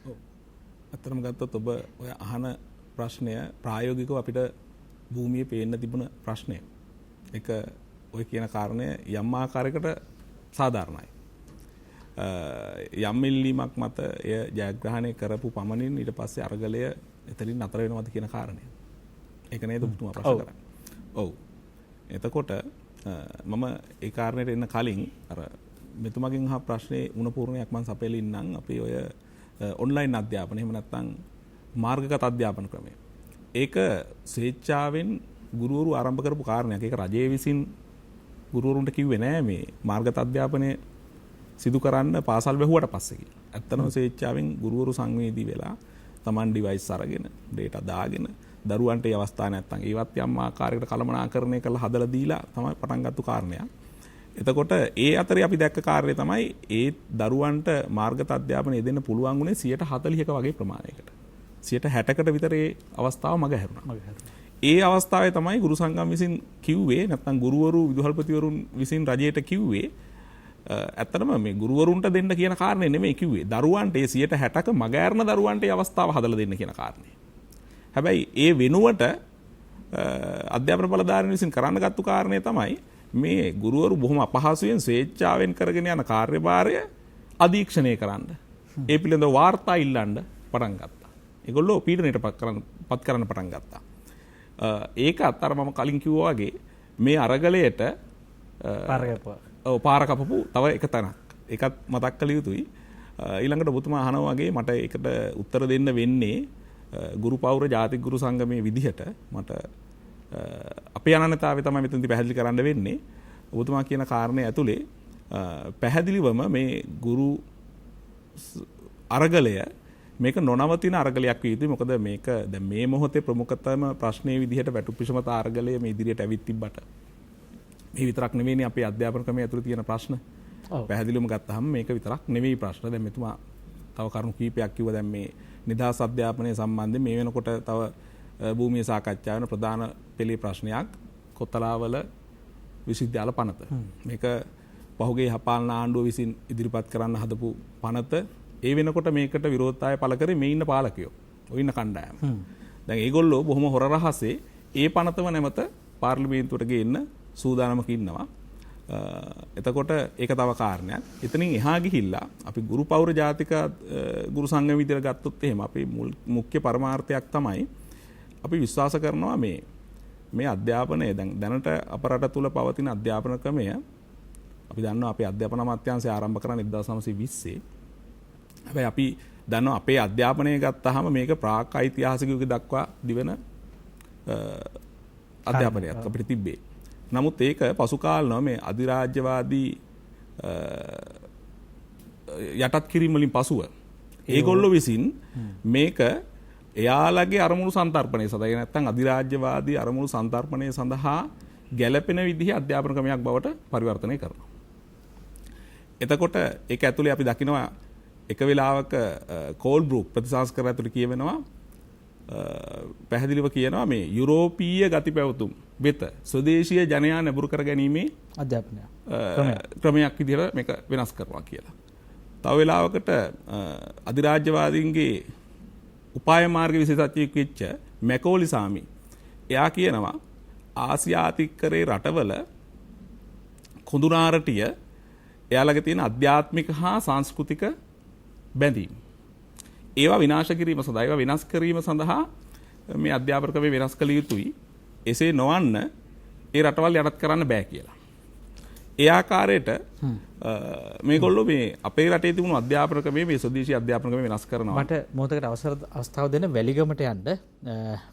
ඔව්. අත්‍තරම ගත්තොත් ඔබ ඔය අහන ප්‍රශ්නය ප්‍රායෝගිකව අපිට භූමියේ පේන්න තිබුණ ප්‍රශ්නය. ඒක ඔය කියන කාරණය යම් ආකාරයකට සාධාරණයි. යම් ඉල්ලීමක් මත එය ජයග්‍රහණය කරපු පමණින් ඊට පස්සේ අරගලය එතනින් නතර වෙනවද කියන කාරණය. ඒක නේද ඔබතුමා ප්‍රශ්න කරන්නේ. ඔව්. එතකොට මම ඒ කාරණයට එන්න කලින් අර මෙතුමගෙන් අහ ප්‍රශ්නේ මුණපූර්ණයක් මම සපයලින්නම් අපි ඔය ඔන්ලයින් අධ්‍යාපන එහෙම නැත්නම් මාර්ගගත අධ්‍යාපන ක්‍රමය. ඒක ස්වේච්ඡාවෙන් ගුරුවරු ආරම්භ කරපු කාරණයක්. ඒක රජයේ විසින් ගුරුවරුන්ට කිව්වේ නෑ මේ මාර්ගගත අධ්‍යාපනය සිදු කරන්න පාසල් වැහුවට පස්සේ කියලා. ඇත්තටම ස්වේච්ඡාවෙන් ගුරුවරු සංවේදී වෙලා Taman ඩිවයිස් අරගෙන data දාගෙන දරුවන්ට ඒ අවස්ථා නැත්තම් ඒවත් යම් ආකාරයකට කළමනාකරණය කරලා හදලා දීලා තමයි පටන් ගත්තු කාරණයක්. එතකොට ඒ අතරේ අපි දැක්ක කාර්යය තමයි ඒ දරුවන්ට මාර්ගගත අධ්‍යාපනය දෙන්න පුළුවන් උනේ 40%ක වගේ ප්‍රමාණයකට. 60%කට විතර ඒ අවස්ථාව මග හැරුණා. ඒ අවස්ථාවේ තමයි ගුරු සංගම් විසින් කිව්වේ නැත්නම් ගුරුවරු විදුහල්පතිවරුන් විසින් රජයට කිව්වේ ඇත්තටම මේ ගුරුවරුන්ට දෙන්න කියන කාරණේ නෙමෙයි කිව්වේ. දරුවන්ට ඒ 60%ක මග ඇරන දරුවන්ට ඒ අවස්ථාව හදලා දෙන්න කියන කාරණේ. හැබැයි ඒ වෙනුවට අධ්‍යාපන බලධාරීන් විසින් කරන්න ගත්තු කාරණේ තමයි මේ ගුරුවරු බොහොම අපහසුයෙන් ස්වේච්ඡාවෙන් කරගෙන යන කාර්යභාරය අධීක්ෂණය කරන්න. ඒ පිළිබඳව වාර්තා ඉල්ලන්න පටන් ගත්තා. ඒගොල්ලෝ පීඩනයට පත් කරන්න පටන් ගත්තා. ඒකත් අර මම කලින් කිව්වා වගේ මේ අරගලයට පාර කපපු තව එක තැනක්. ඒකත් මතක් කළ යුතුයි. ඊළඟට ඔබතුමා අහනවා වගේ මට ඒකට උත්තර දෙන්න වෙන්නේ ගුරු පෞර ජාතික ගුරු සංගමේ විදිහට මට අපේ අනන්‍යතාවය තමයි මෙතනදී පැහැදිලි කරන්න වෙන්නේ. ඔබතුමා කියන කාරණේ ඇතුලේ පැහැදිලිවම මේ ගුරු අරගලය මේක නොනවතින අරගලයක් විය යුතුයි. මොකද මේක දැන් මේ මොහොතේ ප්‍රමුඛතම ප්‍රශ්නයේ විදිහට වැටුපිෂමතා අරගලය මේ ඉදිරියට ඇවිත් තිබ්බට මේ විතරක් නෙවෙයිනේ අපේ අධ්‍යාපන ක්‍රමයේ ඇතුළේ තියෙන ප්‍රශ්න. පැහැදිලිවම ගත්තාම මේක විතරක් නෙවෙයි ප්‍රශ්න. දැන් මෙතුමා තව කරුණු කීපයක් කිව්වා. දැන් මේ නිදහස් අධ්‍යාපනය සම්බන්ධයෙන් මේ වෙනකොට තව භූමියේ සාකච්ඡා වෙන ප්‍රධාන පෙළේ ප්‍රශ්නයක් කොත්තලාවල විශ්වවිද්‍යාල පනත. මේක පහුගිය යහපාලන ආණ්ඩුව විසින් ඉදිරිපත් කරන්න හදපු පනත. ඒ වෙනකොට මේකට විරෝධතාවය පළ කරේ මේ ඉන්න පාලකයෝ. ඔය ඉන්න කණ්ඩායම. දැන් ඒගොල්ලෝ බොහොම හොර රහසේ ඒ පනතම නැමත පාර්ලිමේන්තුවට ගේන්න සූදානමක ඉන්නවා. එතකොට ඒක තව කාරණයක්. එතනින් එහා ගිහිල්ලා අපි ගුරු පෞර ජාතික ගුරු සංගම විදියට ගත්තොත් එහෙම අපේ මුඛ්‍ය පරමාර්ථයක් තමයි අපි විශ්වාස කරනවා මේ අධ්‍යාපනය දැනට අප රට තුල පවතින අධ්‍යාපන ක්‍රමය අපි දන්නවා අපේ අධ්‍යාපන අමාත්‍යාංශය ආරම්භ කරන්නේ 1920. හැබැයි අපි දන්නවා අපේ අධ්‍යාපනය ගත්තාම මේක ප්‍රාක් ඓතිහාසික යුග දක්වා දිවෙන අධ්‍යාපනයක් අපිට තිබ්බේ. නමුත් ඒක පසු කාලෙම මේ අධිරාජ්‍යවාදී යටත් කිරීම වලින් පසුව ඒගොල්ලෝ විසින් මේක එයාලගේ අරමුණු සන්තර්පණය සඳහා නැත්නම් අධිරාජ්‍යවාදී අරමුණු සන්තර්පණය සඳහා ගැළපෙන විදිහේ අධ්‍යාපන ක්‍රමයක් බවට පරිවර්තනය කරනවා. එතකොට ඒක ඇතුලේ අපි දකිනවා එක වෙලාවක කෝල්බ්‍රූක් ප්‍රතිසංස්කරය ඇතුලේ කියවෙනවා පැහැදිලිව කියනවා මේ යුරෝපීය ගති පැවතුම් වෙත ස්වදේශීය ජනයා නැඹුරු කර ගැනීමේ අධ්‍යාපනය ක්‍රමයක් විදිහට මේක වෙනස් කරනවා කියලා. තව වෙලාවකට අධිරාජ්‍යවාදීන්ගේ උපාය මාර්ග විශේෂඥයෙක් වෙච්ච මැකෝලි සාමි එයා කියනවා ආසියාතිකරේ රටවල කුඳුනාරටිය එයාලගේ තියෙන අධ්‍යාත්මික හා සංස්කෘතික බැඳීම් ඒවා විනාශ කිරීම සඳහා ඒවා වෙනස් කිරීම සඳහා මේ අධ්‍යාපන ක්‍රමය වෙනස් කළ යුතුයි. එසේ නොවන්න ඒ රටවල් යටත් කරන්න බෑ කියලා. ඒ ආකාරයට මේගොල්ලෝ මේ අපේ රටේ තිබුණු අධ්‍යාපන ක්‍රමයේ මේ ස්වදේශීය අධ්‍යාපන ක්‍රමය වෙනස් කරනවා. මට මොහොතකට අවස්ථාව දෙන්න වැලිගමට යන්න.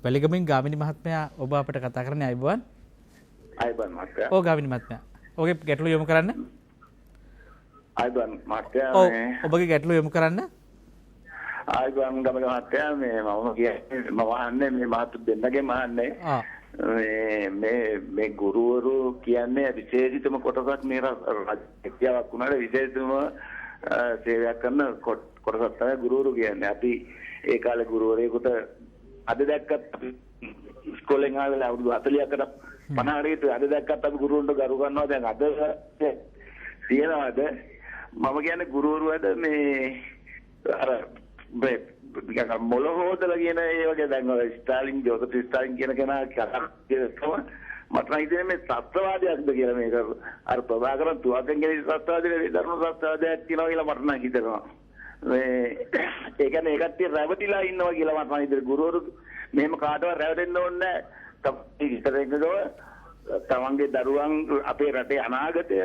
වැලිගමින් ගාමිණි මහත්මයා ඔබ අපිට කතා කරන්නේ අයබෝවන්. අයබෝවන් මහත්තයා. ඔව් ගාමිණි මහත්මයා. ඔබගේ ගැටළු යොමු කරන්න. අයබෝවන් මහත්තයා. ඔව් ඔබගේ ගැටළු යොමු කරන්න. අයබෝවන් ගමක මහත්තයා මේ මම කියන්නේ මම අහන්නේ මේ මාතු දෙන්නගේ මහන්නේ. මේ ගුරුවරු කියන්නේ විශේෂිතම කොටසක් මේ රාජ්‍යයක් වුණාට විශේෂිතම සේවයක් කරන කොටසක් තමයි ගුරුවරු කියන්නේ. අපි ඒ කාලේ ගුරුවරයෙකුට අද දැක්කත් අපි ඉස්කෝලෙන් ආවලා අවුරුදු 40කට 50කට අද දැක්කත් අපි ගුරුවරුන්ට ගරු කරනවා. දැන් අද තියනවාද? මම කියන්නේ ගුරුවරුවද මේ අර මොළ හොදලා කියන ඒ වගේ දැන් ඔය ස්ටාලින් ජෝසප් ස්ටාලින් කියන කෙනා කතාව මට නම් හිතෙන්නේ මේ සත්‍යවාදයක්ද කියලා මේක අර ප්‍රභාකරන් තුවක්ෙන් කියන සත්‍යවාදයේ ධර්ම සත්‍යවාදයක් කියනවා කියලා මට නම් හිතෙනවා. මේ ඒ කියන්නේ ඒ කට්ටිය රැවටිලා ඉන්නවා කියලා මට නම් හිතෙන්නේ. ගුරුවරු මෙහෙම කාටවත් රැවටෙන්න ඕනේ නැහැ. තමන්ගේ දරුවන් අපේ රටේ අනාගතය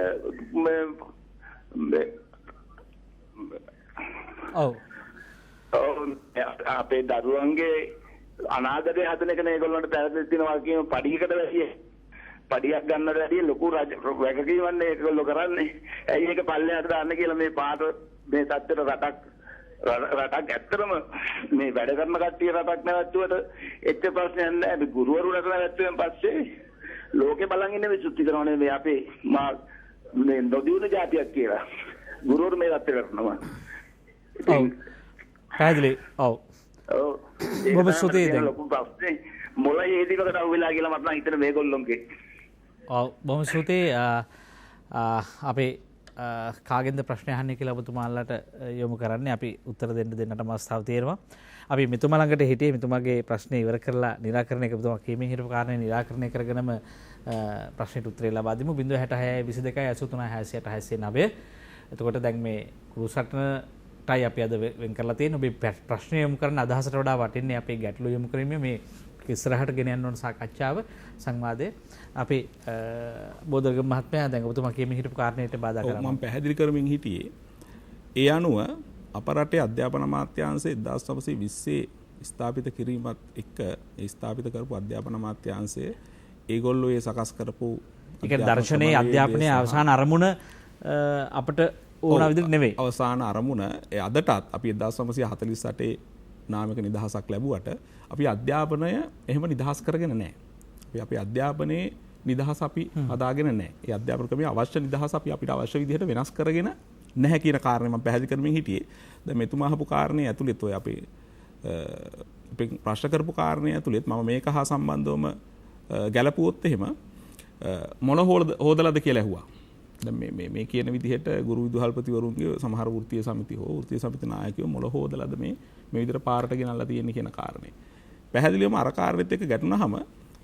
අපේ දරුවන්ගේ අනාගතය හදන එක මේගොල්ලන්ට පැහැදිලි තියෙනවා කියන පඩියකට වැඩිය පඩියක් ගන්නට වැඩිය ලොකු වැගකීමක් ඒගොල්ලෝ කරන්නේ. ඇයි ඒක පල්ලෙහාට දාන්න කියලා මේ පාට මේ සත්‍තර රටක් ඇත්තටම මේ වැඩ කරන කට්ටිය රටක් නැවතුවට එච්ච ප්‍රශ්නයක් නැහැ. අපි ගුරුවරු රට නැවතුවෙන් පස්සේ ලෝකේ බලන් ඉන්නේ විසුද්ධි කරනවානේ මේ අපේ මේ නොදියුණු જાතියක් කියලා. ගුරුවරු මේ රට කරනවා. පැහැදිලි. ඔව්. ඔබ සුතේ දැන් ලොකු ප්‍රශ්නේ මොළයේ හේතිකට අහුවෙලා කියලා මට නම් හිතෙන මේගොල්ලොන්ගේ. ඔව් බොහොම සුතේ අපේ කාගෙන්ද ප්‍රශ්න අහන්නේ කියලා ඔබතුමාලට යොමු කරන්නේ. අපි උත්තර දෙන්නටම අවස්ථාව තියෙනවා. අපි මෙතුමා ළඟට හිටියේ මෙතුමාගේ ප්‍රශ්නේ ඉවර කරලා निराකරණය කරපුවා කීමේ හිටපු කාරණේ निराකරණය කරගෙනම ප්‍රශ්නෙට උත්තරය ලබා දෙමු. 066 22 83 68 89. එතකොට දැන් මේ කුරුසටනටයි අපි අද වෙන් කරලා තියෙන ඔබේ ප්‍රශ්න යොමු කරන අදහසට වඩා වටින්නේ අපේ ගැටළු යොමු කිරීමේ මේ ඉස්සරහට ගෙන යන්න ඕන සාකච්ඡාව සංවාදයේ අපි බෝධර්ගම මහත්මයා දැන් ඔබතුමා කියමින් හිටපු කාරණේට බාධා කරනවා. මම පැහැදිලි කරමින් හිටියේ ඒ අනුව අප රටේ අධ්‍යාපන අමාත්‍යාංශය 1920 ස්ථාපිත කිරීමත් එක්ක ඒ ස්ථාපිත කරපු අධ්‍යාපන අමාත්‍යාංශය ඒගොල්ලෝ ඒ සකස් කරපු ඒ කියන්නේ දර්ශනයේ අධ්‍යාපනයේ අවසාන අරමුණ අපිට ඕන විදිහට නෙවෙයි. අවසාන අරමුණ ඒ අදටත් අපි 1948 නාමික නිදහසක් ලැබුවට අපි අධ්‍යාපනය එහෙම නිදහස් කරගෙන නැහැ. අපි අධ්‍යාපනයේ නිදහස අපි හදාගෙන නැහැ. ඒ අධ්‍යාපන ක්‍රමයේ අවශ්‍ය නිදහස අපි අපිට අවශ්‍ය විදිහට වෙනස් කරගෙන නැහැ කියන කාරණේ මම පැහැදිලි කරමින් හිටියේ. දැන් මෙතුමා අහපු කාරණේ ඇතුළෙත් ඔය අපේ ප්‍රශ්න කරපු කාරණේ ඇතුළෙත් මම මේක හා සම්බන්ධවම ගැලපුවොත් එහෙම මොන හොදලාද කියලා ඇහුවා. දැන් මේ කියන විදිහට ගුරු විදුහල්පතිවරුන්ගේ සමහර වෘත්තීය සමිති හෝ වෘත්තීය සමිති නායකයෝ මොළ හොදලාද මේ විදිහට පාරට ගෙනල්ලා තියෙන්නේ කියන කාරණේ. පැහැදිලිවම අර කාරණෙත් එක්ක ගැටුණාම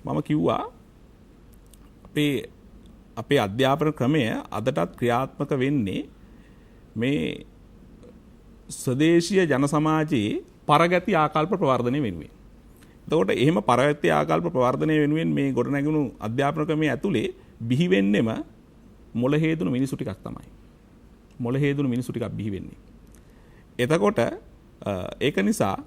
මම කිව්වා අපේ අධ්‍යාපන ක්‍රමය අදටත් ක්‍රියාත්මක වෙන්නේ මේ ස්වදේශීය ජන සමාජයේ පරගති ආකල්ප ප්‍රවර්ධනය වෙනුවෙන්. එතකොට එහෙම පරගති ආකල්ප ප්‍රවර්ධනය වෙනුවෙන් මේ ගොඩනැගුණු අධ්‍යාපන ක්‍රමයේ ඇතුලේ බිහි වෙන්නෙම මොළ හේතුණු මිනිසු ටිකක් තමයි. මොළ හේතුණු මිනිසු ටිකක් බිහි වෙන්නේ. එතකොට ඒක නිසා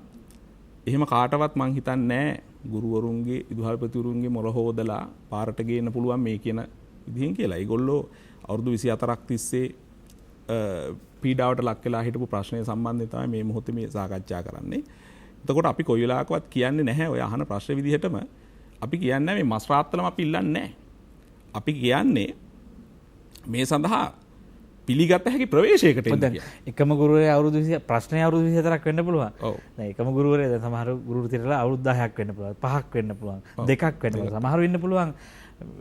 එහෙම කාටවත් මං හිතන්නේ නැහැ ගුරුවරුන්ගේ විදුහල්පතිවරුන්ගේ මොළ හොදලා පාරට ගේන්න පුළුවන් මේ කියන විදිහෙන් කියලා. ඒගොල්ලෝ අවුරුදු 24ක් තිස්සේ පීඩාවට ලක් වෙලා හිටපු ප්‍රශ්නය සම්බන්ධයෙන් තමයි මේ මොහොතේ මේ සාකච්ඡා කරන්නේ. එතකොට අපි කොයි වෙලාවකවත් කියන්නේ නැහැ ඔය අහන ප්‍රශ්න විදිහටම අපි කියන්නේ මේ මස් රාත්තලම අපි ඉල්ලන්නේ නැහැ. අපි කියන්නේ මේ සඳහා පිළිගත හැකි ප්‍රවේශයකට එන්න කියලා. එකම ගුරුවරයා අවුරුදු 20 ප්‍රශ්නය අවුරුදු 24ක් වෙන්න පුළුවන්. දැන් එකම ගුරුවරයා දැන් සමහර ගුරුවරු තිරලා අවුරුදු 10ක් වෙන්න පුළුවන්, 5ක් වෙන්න පුළුවන්, 2ක් වෙන්න පුළුවන්. සමහරු ඉන්න පුළුවන්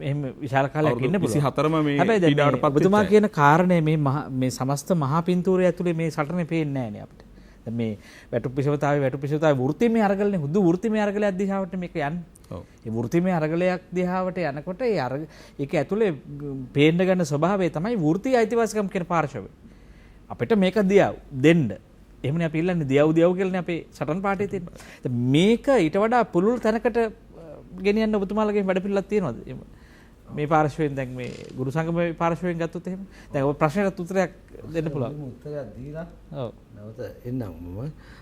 එහෙම විශාල කාලයක් ඉන්න පුළුවන්. 24ම මේ පීඩාවටපත් වෙච්ච. ඔබතුමා කියන කාරණේ මේ සමස්ත මහා පින්තූරය ඇතුලේ මේ සටනේ පේන්නේ නැහැ නේ අපිට. දැන් මේ වැටුපිසවතාවේ වෘත්තිමය අරගලනේ හුදු වෘත්තිමය අරගලයක් දිහාවට මේක යන්නේ. ඒ වෘත්තිමය අරගලයක් දිහාවට යනකොට ඒක ඇතුලේ පේන්න ගන්න ස්වභාවය තමයි වෘත්තීය අයිතිවාසිකම් කියන පාර්ශවය. අපිට මේක දෙන්න. එහෙමනේ අපි ඉල්ලන්නේ දියව් කියලානේ අපේ සටන් පාඩේ තියෙන්නේ. මේක ඊට වඩා පුළුල් තැනකට ගෙනියන්න ඔබතුමාලගේ වැඩ පිළිලක් තියෙනවද? මේ පාර්ශවයෙන් දැන් මේ ගුරු සංගමේ පාර්ශවයෙන් ගත්තොත් එහෙම දැන් ඔය ප්‍රශ්නෙට උත්තරයක් දෙන්න පුළුවන්. උත්තරයක් දීලා ඔව්. නැවත එන්නම් මම.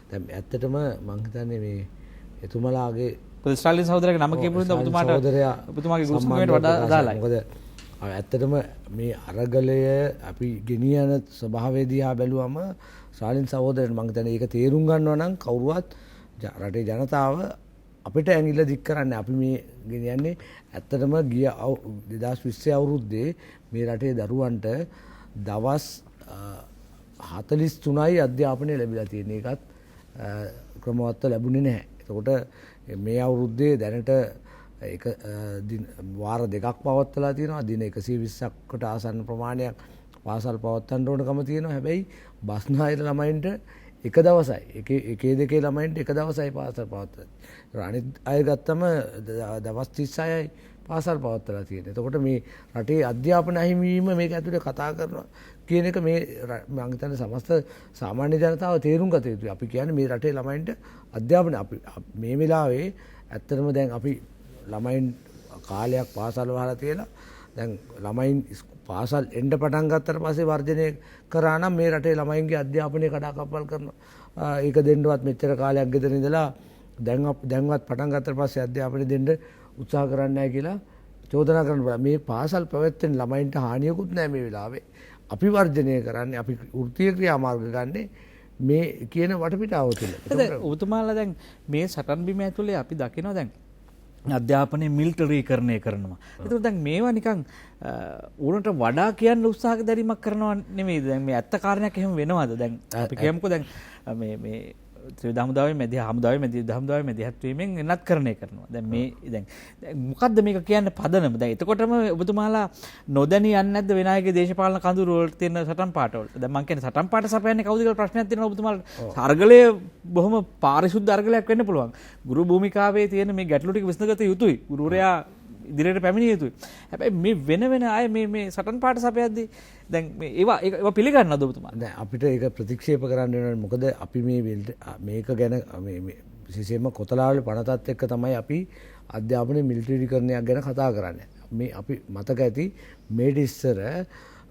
දැන් ඇත්තටම මං හිතන්නේ මේ එතුමලාගේ ස්ටාලින් සහෝදරයාගේ නම කියපු නිසා ඔබතුමාගේ ගුරු සංගමයට වඩා අදාළයි. මොකද ඇත්තටම මේ අරගලය අපි ගෙනියන ස්වභාවය දිහා බැලුවම ස්ටාලින් සහෝදරයන් මං හිතන්නේ ඒක තේරුම් ගන්නවා නම් කවුරුවත් රටේ ජනතාව අපිට ඇඟිල්ල දික් කරන්නේ අපි මේ ගෙනියන්නේ ඇත්තටම ගිය 2020 අවුරුද්දේ මේ රටේ දරුවන්ට දවස් 43යි අධ්‍යාපනය ලැබිලා තියෙන එකත් ක්‍රමවත්ව ලැබුණේ නැහැ. එතකොට මේ අවුරුද්දේ දැනට එක වාර දෙකක් පවත්වලා තියෙනවා. දින 120කට ආසන්න ප්‍රමාණයක් පාසල් පවත්වන්න ඕනකම තියෙනවා. හැබැයි බස්නාහිර ළමයින්ට එක දවසයි එකේ දෙකේ ළමයින්ට එක දවසයි පාසල් පවත්වලා. අනිත් අය ගත්තම දවස් 36යි පාසල් පවත්වලා තියෙන්නේ. එතකොට මේ රටේ අධ්‍යාපන අහිමිවීම මේක ඇතුලේ කතා කරනවා කියන එක මේ මම හිතන්නේ සමස්ත සාමාන්‍ය ජනතාව තේරුම් ගත යුතුයි. අපි කියන්නේ මේ රටේ ළමයින්ට අධ්‍යාපන අපි මේ වෙලාවේ ඇත්තටම දැන් අපි ළමයින් කාලයක් පාසල් වහලා තියලා දැන් ළමයින් පාසල් එන්න පටන් ගත්තට පස්සේ වර්ජනය කරා නම් මේ රටේ ළමයින්ගේ අධ්‍යාපනය කඩාකප්පල් කරනවා. ඒක දෙන්නවත් මෙච්චර කාලයක් ගෙදර ඉඳලා දැන්වත් පටන් ගත්තට පස්සේ අධ්‍යාපනය දෙන්න උත්සාහ කරන්නේ නැහැ කියලා චෝදනා කරනවා. මේ පාසල් පැවැත්වෙන ළමයින්ට හානියකුත් නැහැ මේ වෙලාවේ. අපි වර්ජනය කරන්නේ අපි වෘත්තීය ක්‍රියාමාර්ග ගන්නේ මේ කියන වටපිටාව තුළ. ඔබතුමාලා දැන් මේ සටන් බිම ඇතුලේ අපි දකිනවා දැන් අධ්‍යාපනය මිලිටරීකරණය කරනවා. ඒතකොට දැන් මේවා නිකන් උනට වඩා කියන්න උත්සාහ දැරීමක් කරනවා නෙමෙයි. දැන් මේ ඇත්ත කාරණයක් එහෙම වෙනවද? දැන් අපි කියමුකෝ දැන් මේ ත්‍රිවිධ හමුදාවේ මැද හමුදාවේ මැද හමුදාවේ මැදිහත් වීමෙන් එනත් කරණය කරනවා. දැන් මේ දැන් මොකද්ද මේක කියන්නේ පදනම? දැන් එතකොටම ඔබතුමාලා නොදැනී යන්නේ නැද්ද වෙන අයගේ දේශපාලන කඳුරු වලට තියෙන සටන් පාට වලට? දැන් මම කියන්නේ සටන් පාට සපයන්නේ කවුද කියලා ප්‍රශ්නයක් තියෙනවා ඔබතුමාලා. අර්ගලය බොහොම පාරිශුද්ධ අර්ගලයක් වෙන්න පුළුවන්. ගුරු භූමිකාවේ තියෙන මේ ගැටලු ටික විසඳගත යුතුයි. ගුරුවරයා ඉදිරියට පැමිණිය යුතුයි. හැබැයි මේ වෙන අය මේ සටන් පාට සපයද්දී දැන් මේ ඒවා පිළිගන්නවද ඔබතුමා? දැන් අපිට ඒක ප්‍රතික්ෂේප කරන්න වෙනවා. මොකද අපි මේක ගැන මේ විශේෂයෙන්ම කොතලාවල පනතත් එක්ක තමයි අපි අධ්‍යාපනයේ මිලිටරිකරණයක් ගැන කතා කරන්නේ. මේ අපි මතක ඇති මේට ඉස්සර